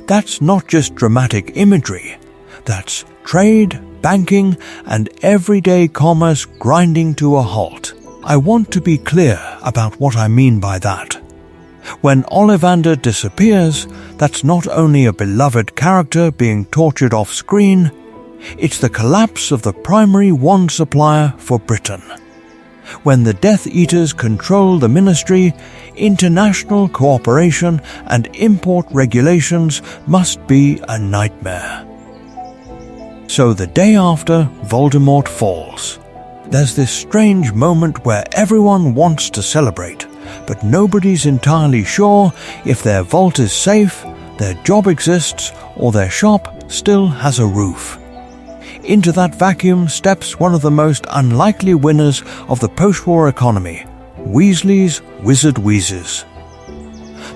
That's not just dramatic imagery, that's trade, banking, and everyday commerce grinding to a halt. I want to be clear about what I mean by that. When Ollivander disappears, that's not only a beloved character being tortured off screen, it's the collapse of the primary wand supplier for Britain. When the Death Eaters control the Ministry, international cooperation and import regulations must be a nightmare. So the day after Voldemort falls, there's this strange moment where everyone wants to celebrate, but nobody's entirely sure if their vault is safe, their job exists, or their shop still has a roof. Into that vacuum steps one of the most unlikely winners of the post-war economy, Weasley's Wizard Wheezes.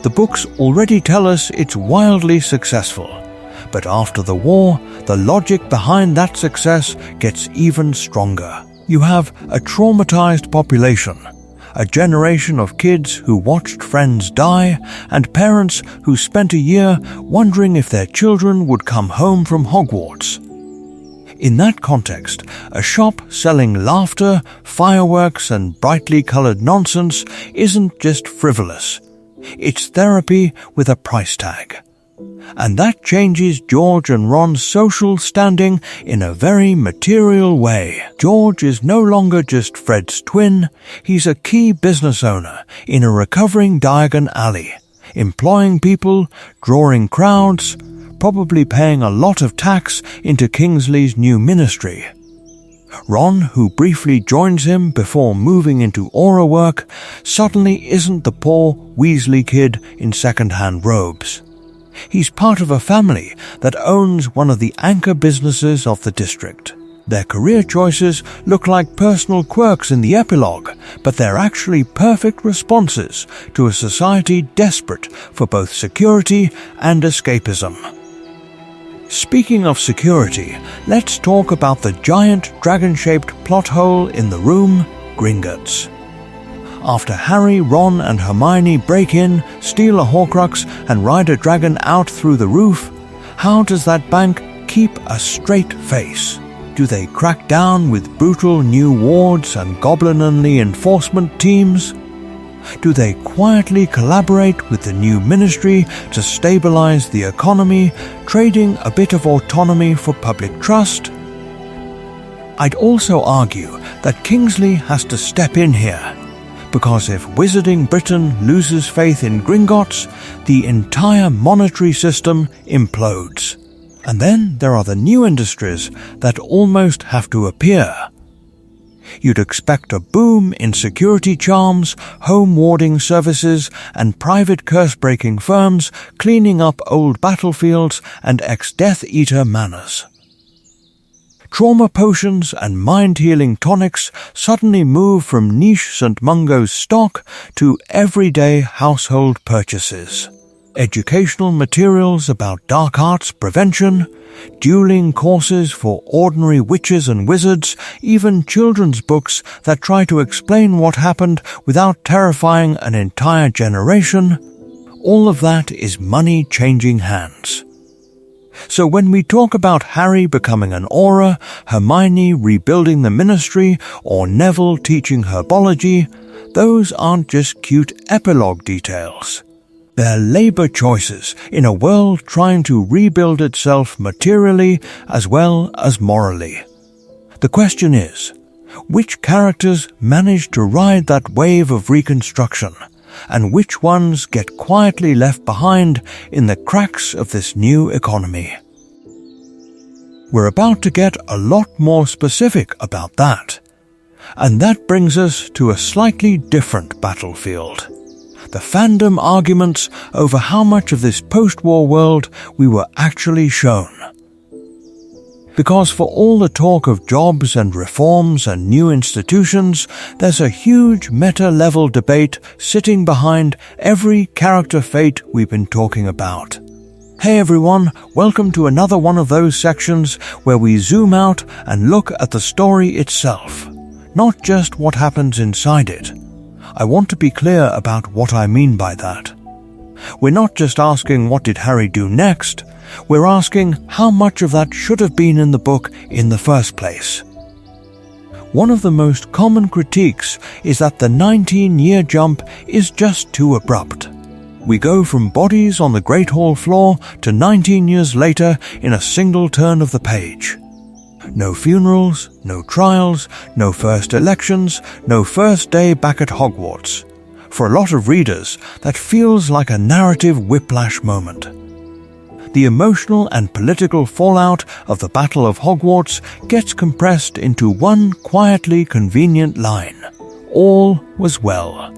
The books already tell us it's wildly successful, but after the war, the logic behind that success gets even stronger. You have a traumatized population, a generation of kids who watched friends die, and parents who spent a year wondering if their children would come home from Hogwarts. In that context, a shop selling laughter, fireworks, and brightly colored nonsense isn't just frivolous. It's therapy with a price tag. And that changes George and Ron's social standing in a very material way. George is no longer just Fred's twin, he's a key business owner in a recovering Diagon Alley, employing people, drawing crowds, probably paying a lot of tax into Kingsley's new ministry. Ron, who briefly joins him before moving into aura work, suddenly isn't the poor Weasley kid in second-hand robes. He's part of a family that owns one of the anchor businesses of the district. Their career choices look like personal quirks in the epilogue, but they're actually perfect responses to a society desperate for both security and escapism. Speaking of security, let's talk about the giant dragon-shaped plot hole in the room, Gringotts. After Harry, Ron, and Hermione break in, steal a Horcrux, and ride a dragon out through the roof, how does that bank keep a straight face? Do they crack down with brutal new wards and goblin-only enforcement teams? Do they quietly collaborate with the new ministry to stabilize the economy, trading a bit of autonomy for public trust? I'd also argue that Kingsley has to step in here, because if Wizarding Britain loses faith in Gringotts, the entire monetary system implodes. And then there are the new industries that almost have to appear. You'd expect a boom in security charms, home warding services, and private curse-breaking firms cleaning up old battlefields and ex-Death Eater manors. Trauma potions and mind-healing tonics suddenly move from niche St. Mungo's stock to everyday household purchases. Educational materials about dark arts prevention, dueling courses for ordinary witches and wizards, even children's books that try to explain what happened without terrifying an entire generation, all of that is money changing hands. So when we talk about Harry becoming an Auror, Hermione rebuilding the Ministry, or Neville teaching herbology, those aren't just cute epilogue details. They're labor choices in a world trying to rebuild itself materially as well as morally. The question is, which characters manage to ride that wave of reconstruction, and which ones get quietly left behind in the cracks of this new economy? We're about to get a lot more specific about that. And that brings us to a slightly different battlefield. The fandom arguments over how much of this post-war world we were actually shown. Because for all the talk of jobs and reforms and new institutions, there's a huge meta-level debate sitting behind every character fate we've been talking about. Hey everyone, welcome to another one of those sections where we zoom out and look at the story itself, not just what happens inside it. I want to be clear about what I mean by that. We're not just asking what did Harry do next, we're asking how much of that should have been in the book in the first place. One of the most common critiques is that the 19-year jump is just too abrupt. We go from bodies on the Great Hall floor to 19 years later in a single turn of the page. No funerals, no trials, no first elections, no first day back at Hogwarts. For a lot of readers, that feels like a narrative whiplash moment. The emotional and political fallout of the Battle of Hogwarts gets compressed into one quietly convenient line. All was well.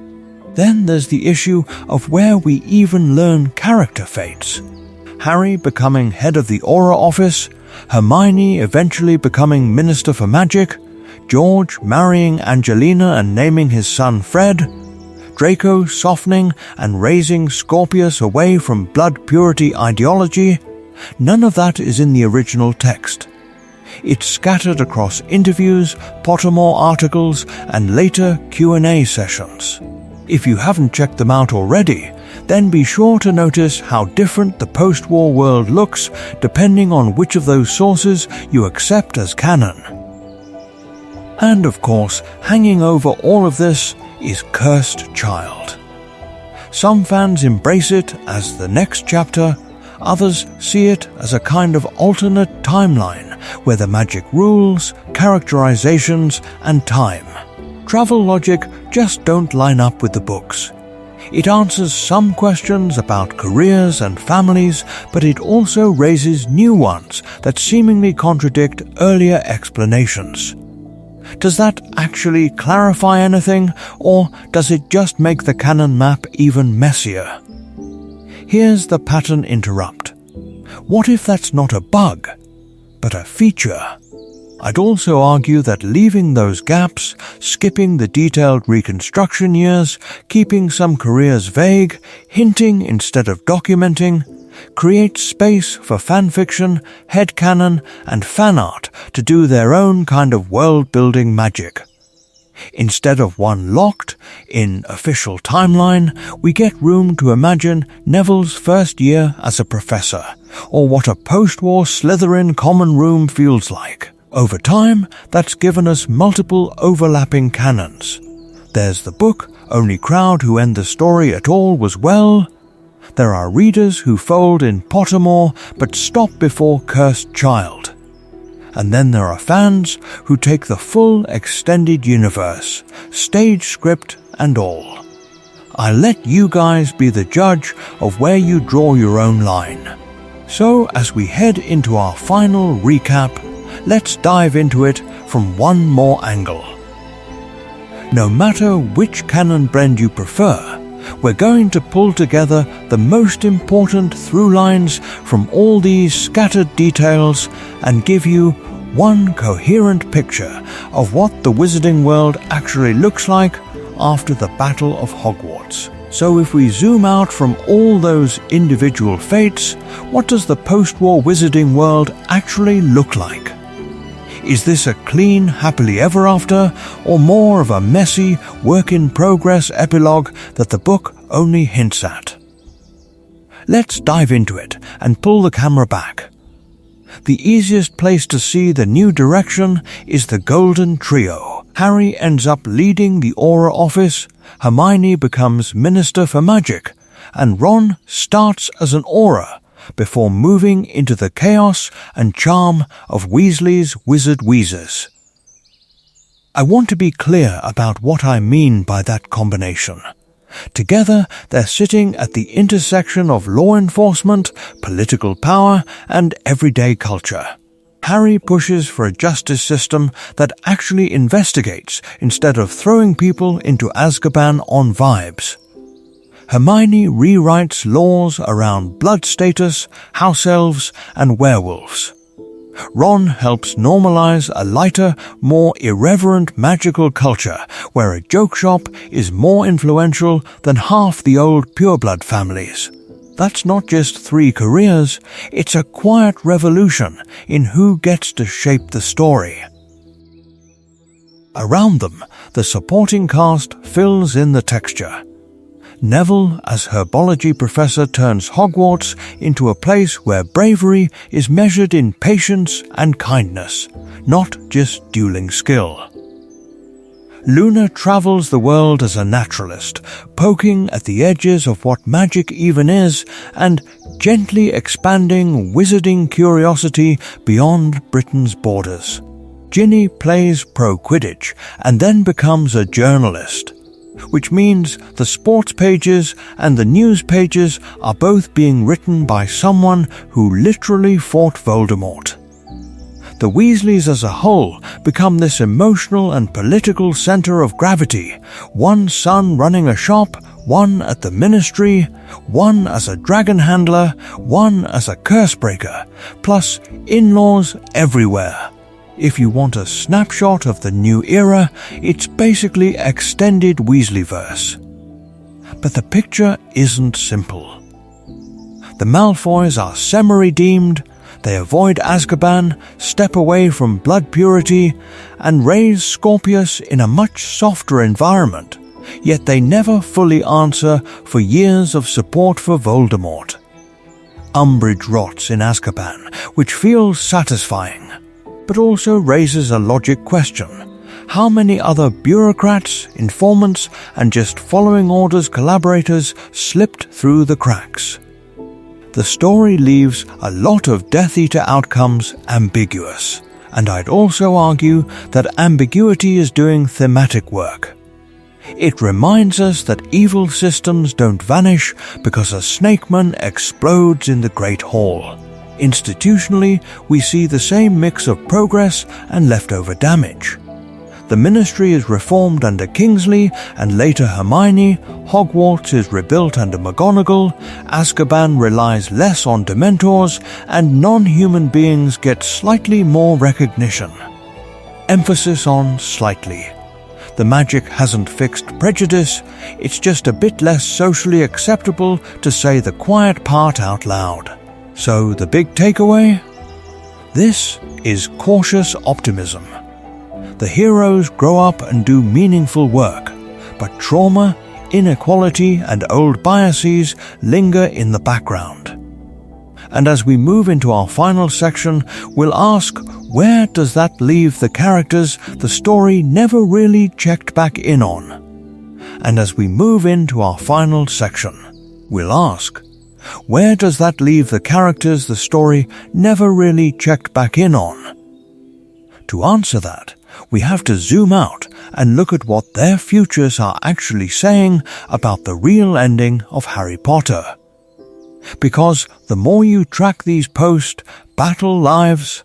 Then there's the issue of where we even learn character fates. Harry becoming head of the Auror office, Hermione eventually becoming Minister for Magic, George marrying Angelina and naming his son Fred, Draco softening and raising Scorpius away from blood purity ideology. None of that is in the original text. It's scattered across interviews, Pottermore articles, and later Q&A sessions. If you haven't checked them out already, then be sure to notice how different the post-war world looks depending on which of those sources you accept as canon. And of course, hanging over all of this is Cursed Child. Some fans embrace it as the next chapter, others see it as a kind of alternate timeline where the magic rules, characterizations, and time, travel logic just don't line up with the books. It answers some questions about careers and families, but it also raises new ones that seemingly contradict earlier explanations. Does that actually clarify anything, or does it just make the canon map even messier? Here's the pattern interrupt. What if that's not a bug, but a feature? I'd also argue that leaving those gaps, skipping the detailed reconstruction years, keeping some careers vague, hinting instead of documenting, creates space for fanfiction, headcanon, and fan art to do their own kind of world-building magic. Instead of one locked, in official timeline, we get room to imagine Neville's first year as a professor, or what a post-war Slytherin common room feels like. Over time, that's given us multiple overlapping canons. There's the book, only crowd who end the story at all was well. There are readers who fold in Pottermore but stop before Cursed Child. And then there are fans who take the full extended universe, stage script and all. I'll let you guys be the judge of where you draw your own line. So as we head into our final recap, let's dive into it from one more angle. No matter which canon blend you prefer, we're going to pull together the most important through lines from all these scattered details and give you one coherent picture of what the wizarding world actually looks like after the Battle of Hogwarts. So if we zoom out from all those individual fates, what does the post-war wizarding world actually look like? Is this a clean, happily ever after, or more of a messy, work-in-progress epilogue that the book only hints at? Let's dive into it and pull the camera back. The easiest place to see the new direction is the Golden Trio. Harry ends up leading the Aura Office, Hermione becomes Minister for Magic, and Ron starts as an Aura before moving into the chaos and charm of Weasley's Wizard Wheezers. I want to be clear about what I mean by that combination. Together, they're sitting at the intersection of law enforcement, political power, and everyday culture. Harry pushes for a justice system that actually investigates instead of throwing people into Azkaban on vibes. Hermione rewrites laws around blood status, house elves, and werewolves. Ron helps normalize a lighter, more irreverent magical culture where a joke shop is more influential than half the old pureblood families. That's not just 3 careers, it's a quiet revolution in who gets to shape the story. Around them, the supporting cast fills in the texture. Neville, as herbology professor, turns Hogwarts into a place where bravery is measured in patience and kindness, not just dueling skill. Luna travels the world as a naturalist, poking at the edges of what magic even is and gently expanding wizarding curiosity beyond Britain's borders. Ginny plays pro Quidditch and then becomes a journalist, which means the sports pages and the news pages are both being written by someone who literally fought Voldemort. The Weasleys as a whole become this emotional and political center of gravity, one son running a shop, one at the ministry, one as a dragon handler, one as a curse breaker, plus in-laws everywhere. If you want a snapshot of the new era, it's basically extended Weasleyverse. But the picture isn't simple. The Malfoys are semi-redeemed, they avoid Azkaban, step away from blood purity, and raise Scorpius in a much softer environment, yet they never fully answer for years of support for Voldemort. Umbridge rots in Azkaban, which feels satisfying, but also raises a logic question. How many other bureaucrats, informants, and just following orders collaborators slipped through the cracks? The story leaves a lot of Death Eater outcomes ambiguous, and I'd also argue that ambiguity is doing thematic work. It reminds us that evil systems don't vanish because a snakeman explodes in the Great Hall. Institutionally, we see the same mix of progress and leftover damage. The Ministry is reformed under Kingsley and later Hermione, Hogwarts is rebuilt under McGonagall, Azkaban relies less on Dementors, and non-human beings get slightly more recognition. Emphasis on slightly. The magic hasn't fixed prejudice, it's just a bit less socially acceptable to say the quiet part out loud. So the big takeaway? This is cautious optimism. The heroes grow up and do meaningful work, but trauma, inequality, and old biases linger in the background. And as we move into our final section, we'll ask, where does that leave the characters the story never really checked back in on? And as we move into our final section, we'll ask, where does that leave the characters the story never really checked back in on? To answer that, we have to zoom out and look at what their futures are actually saying about the real ending of Harry Potter. Because the more you track these post-battle lives,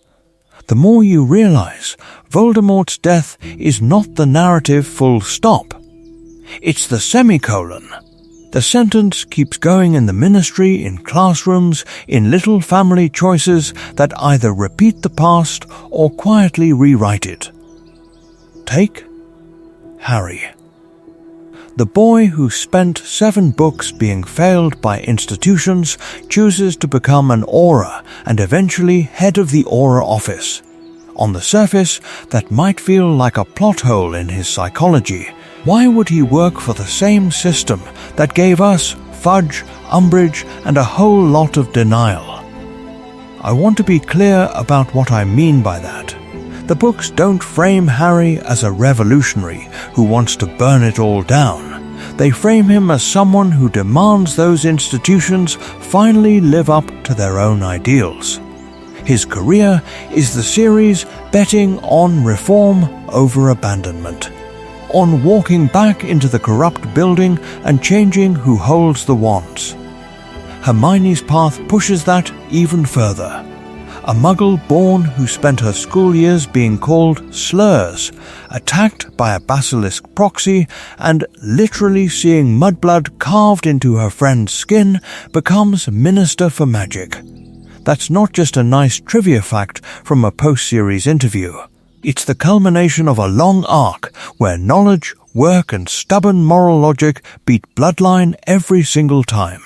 the more you realize Voldemort's death is not the narrative full stop. It's the semicolon. The sentence keeps going in the Ministry, in classrooms, in little family choices that either repeat the past or quietly rewrite it. Take Harry. The boy who spent 7 books being failed by institutions chooses to become an Aura and eventually head of the Aura office. On the surface, that might feel like a plot hole in his psychology. Why would he work for the same system that gave us Fudge, Umbridge, and a whole lot of denial? I want to be clear about what I mean by that. The books don't frame Harry as a revolutionary who wants to burn it all down. They frame him as someone who demands those institutions finally live up to their own ideals. His career is the series betting on reform over abandonment, on walking back into the corrupt building and changing who holds the wands. Hermione's path pushes that even further. A muggle born who spent her school years being called slurs, attacked by a basilisk proxy, and literally seeing mudblood carved into her friend's skin, becomes Minister for Magic. That's not just a nice trivia fact from a post-series interview. It's the culmination of a long arc where knowledge, work, and stubborn moral logic beat bloodline every single time.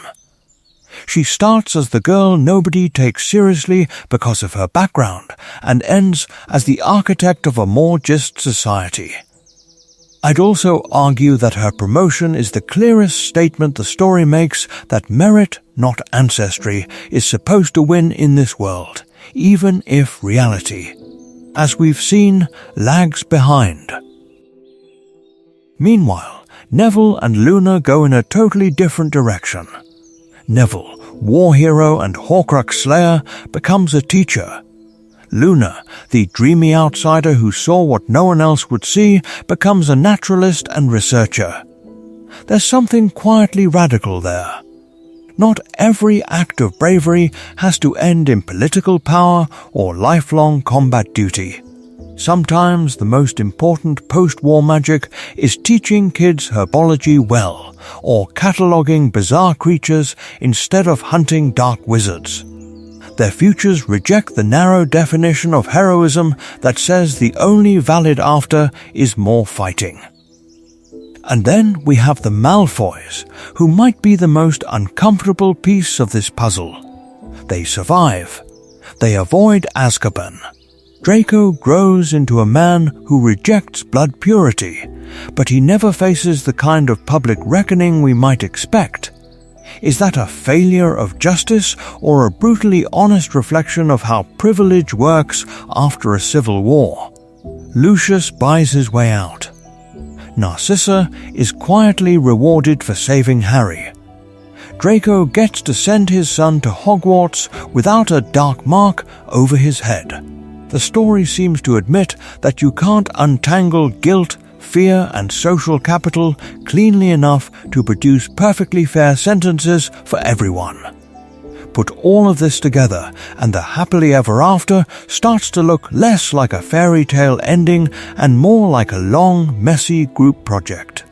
She starts as the girl nobody takes seriously because of her background, and ends as the architect of a more just society. I'd also argue that her promotion is the clearest statement the story makes that merit, not ancestry, is supposed to win in this world, even if reality, as we've seen, lags behind. Meanwhile, Neville and Luna go in a totally different direction. Neville, war hero and Horcrux slayer, becomes a teacher. Luna, the dreamy outsider who saw what no one else would see, becomes a naturalist and researcher. There's something quietly radical there. Not every act of bravery has to end in political power or lifelong combat duty. Sometimes the most important post-war magic is teaching kids herbology well, or cataloguing bizarre creatures instead of hunting dark wizards. Their futures reject the narrow definition of heroism that says the only valid after is more fighting. And then we have the Malfoys, who might be the most uncomfortable piece of this puzzle. They survive. They avoid Azkaban. Draco grows into a man who rejects blood purity, but he never faces the kind of public reckoning we might expect. Is that a failure of justice or a brutally honest reflection of how privilege works after a civil war? Lucius buys his way out. Narcissa is quietly rewarded for saving Harry. Draco gets to send his son to Hogwarts without a dark mark over his head. The story seems to admit that you can't untangle guilt, fear, and social capital cleanly enough to produce perfectly fair sentences for everyone. Put all of this together, and the happily ever after starts to look less like a fairy tale ending and more like a long, messy group project.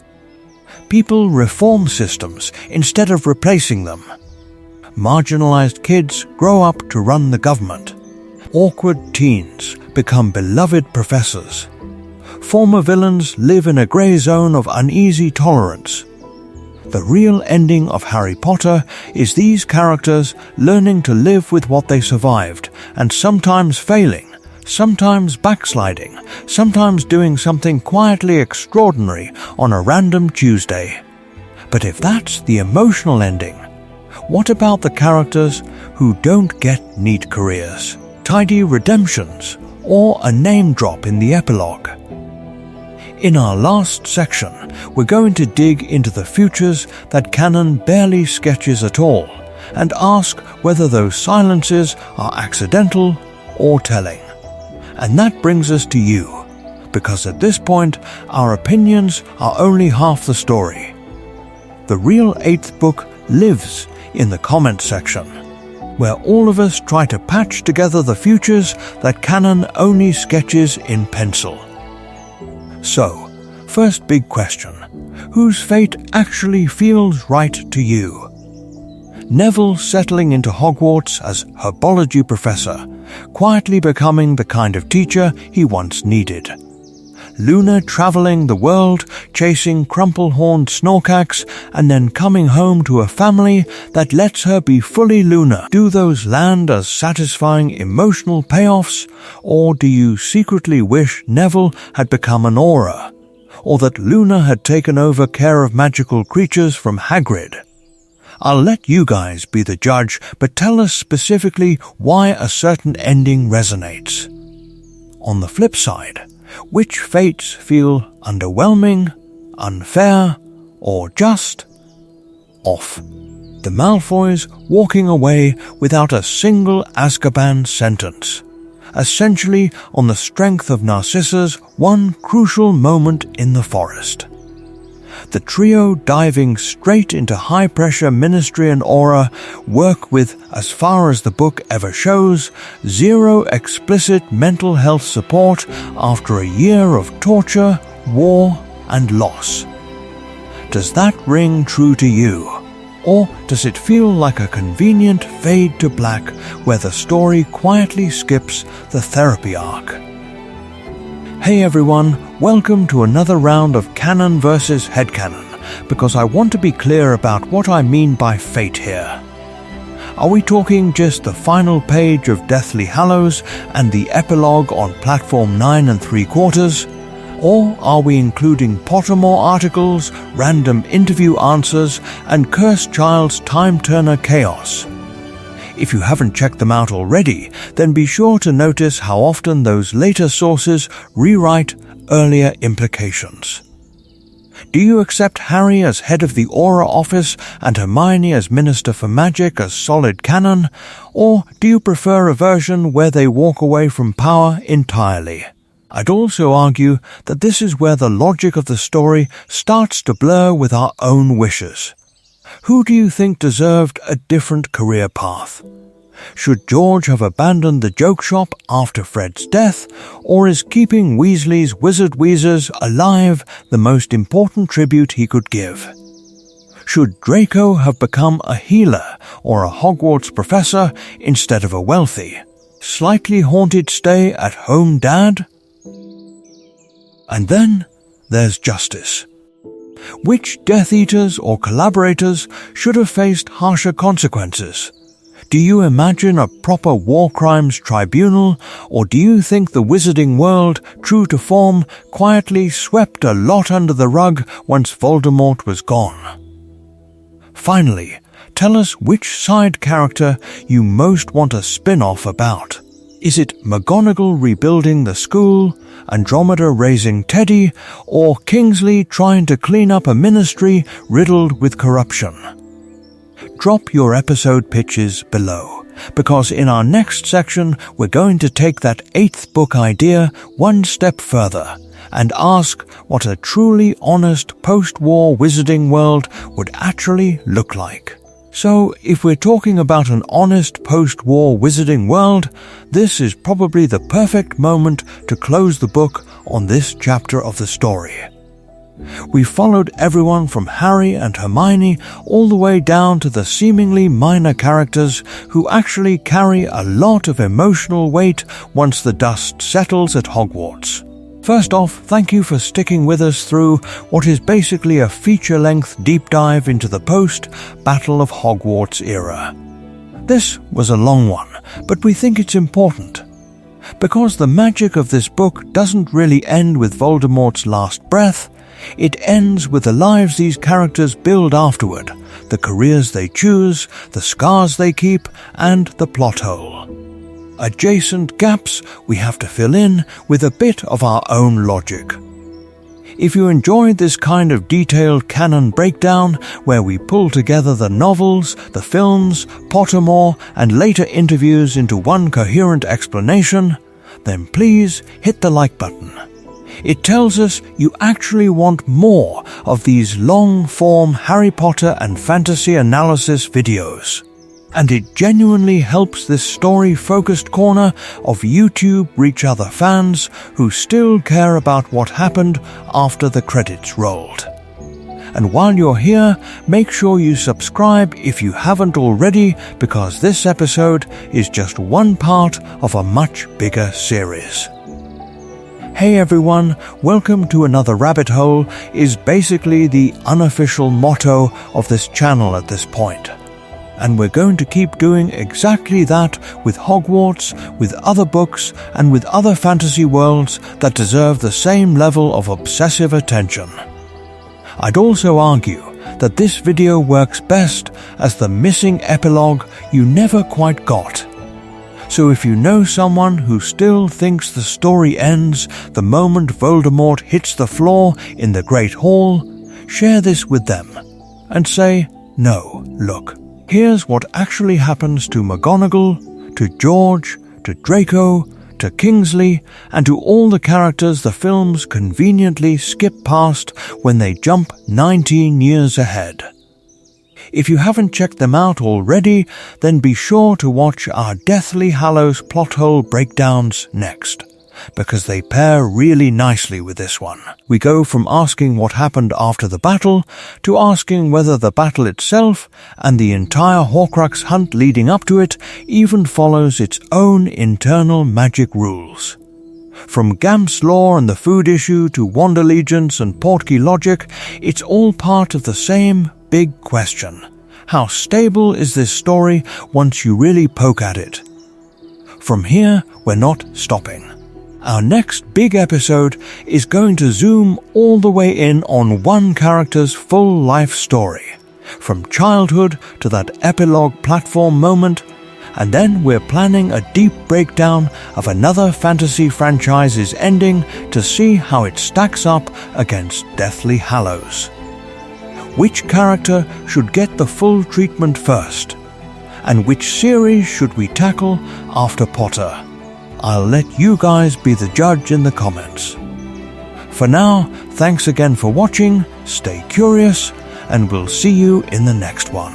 People reform systems instead of replacing them. Marginalized kids grow up to run the government. Awkward teens become beloved professors. Former villains live in a grey zone of uneasy tolerance. The real ending of Harry Potter is these characters learning to live with what they survived, and sometimes failing, sometimes backsliding, sometimes doing something quietly extraordinary on a random Tuesday. But if that's the emotional ending, what about the characters who don't get neat careers, tidy redemptions, or a name drop in the epilogue? In our last section, we're going to dig into the futures that canon barely sketches at all, and ask whether those silences are accidental or telling. And that brings us to you, because at this point, our opinions are only half the story. The real 8th book lives in the comment section, where all of us try to patch together the futures that canon only sketches in pencil. So, first big question, whose fate actually feels right to you? Neville settling into Hogwarts as herbology professor, quietly becoming the kind of teacher he once needed. Luna traveling the world, chasing crumple-horned snorkax, and then coming home to a family that lets her be fully Luna. Do those land as satisfying emotional payoffs, or do you secretly wish Neville had become an aura, or that Luna had taken over care of magical creatures from Hagrid? I'll let you guys be the judge, but tell us specifically why a certain ending resonates. On the flip side, which fates feel underwhelming, unfair, or just off? The Malfoys walking away without a single Azkaban sentence, essentially on the strength of Narcissa's one crucial moment in the forest. The trio diving straight into high-pressure ministry and aura work with, as far as the book ever shows, zero explicit mental health support after a year of torture, war, and loss. Does that ring true to you? Or does it feel like a convenient fade to black where the story quietly skips the therapy arc? Hey everyone, welcome to another round of Canon versus Headcanon, because I want to be clear about what I mean by fate here. Are we talking just the final page of Deathly Hallows and the epilogue on Platform 9 3/4? Or are we including Pottermore articles, random interview answers, and Cursed Child's Time-Turner chaos? If you haven't checked them out already, then be sure to notice how often those later sources rewrite earlier implications. Do you accept Harry as head of the Aura Office and Hermione as Minister for Magic as solid canon, or do you prefer a version where they walk away from power entirely? I'd also argue that this is where the logic of the story starts to blur with our own wishes. Who do you think deserved a different career path? Should George have abandoned the joke shop after Fred's death, or is keeping Weasley's Wizard Wheezers alive the most important tribute he could give? Should Draco have become a healer or a Hogwarts professor instead of a wealthy, slightly haunted stay-at-home dad? And then there's justice. Which Death Eaters or collaborators should have faced harsher consequences? Do you imagine a proper war crimes tribunal, or do you think the wizarding world, true to form, quietly swept a lot under the rug once Voldemort was gone? Finally, tell us which side character you most want a spin-off about. Is it McGonagall rebuilding the school, Andromeda raising Teddy, or Kingsley trying to clean up a ministry riddled with corruption? Drop your episode pitches below, because in our next section we're going to take that 8th book idea one step further and ask what a truly honest post-war wizarding world would actually look like. So, if we're talking about an honest post-war wizarding world, this is probably the perfect moment to close the book on this chapter of the story. We followed everyone from Harry and Hermione all the way down to the seemingly minor characters who actually carry a lot of emotional weight once the dust settles at Hogwarts. First off, thank you for sticking with us through what is basically a feature-length deep dive into the post-Battle of Hogwarts era. This was a long one, but we think it's important. Because the magic of this book doesn't really end with Voldemort's last breath, it ends with the lives these characters build afterward, the careers they choose, the scars they keep, and the plot hole. Adjacent gaps we have to fill in with a bit of our own logic. If you enjoyed this kind of detailed canon breakdown, where we pull together the novels, the films, Pottermore, and later interviews into one coherent explanation, then please hit the like button. It tells us you actually want more of these long-form Harry Potter and fantasy analysis videos. And it genuinely helps this story-focused corner of YouTube reach other fans who still care about what happened after the credits rolled. And while you're here, make sure you subscribe if you haven't already, because this episode is just one part of a much bigger series. Hey everyone, welcome to Another Rabbit Hole is basically the unofficial motto of this channel at this point. And we're going to keep doing exactly that with Hogwarts, with other books, and with other fantasy worlds that deserve the same level of obsessive attention. I'd also argue that this video works best as the missing epilogue you never quite got. So if you know someone who still thinks the story ends the moment Voldemort hits the floor in the Great Hall, share this with them and say, no, look, here's what actually happens to McGonagall, to George, to Draco, to Kingsley, and to all the characters the films conveniently skip past when they jump 19 years ahead. If you haven't checked them out already, then be sure to watch our Deathly Hallows plot hole breakdowns next, because they pair really nicely with this one. We go from asking what happened after the battle to asking whether the battle itself and the entire Horcrux hunt leading up to it even follows its own internal magic rules. From Gamp's lore and the food issue to Wand Allegiance and Portkey logic, it's all part of the same big question. How stable is this story once you really poke at it? From here, we're not stopping. Our next big episode is going to zoom all the way in on one character's full life story, from childhood to that epilogue platform moment, and then we're planning a deep breakdown of another fantasy franchise's ending to see how it stacks up against Deathly Hallows. Which character should get the full treatment first? And which series should we tackle after Potter? I'll let you guys be the judge in the comments. For now, thanks again for watching, stay curious, and we'll see you in the next one.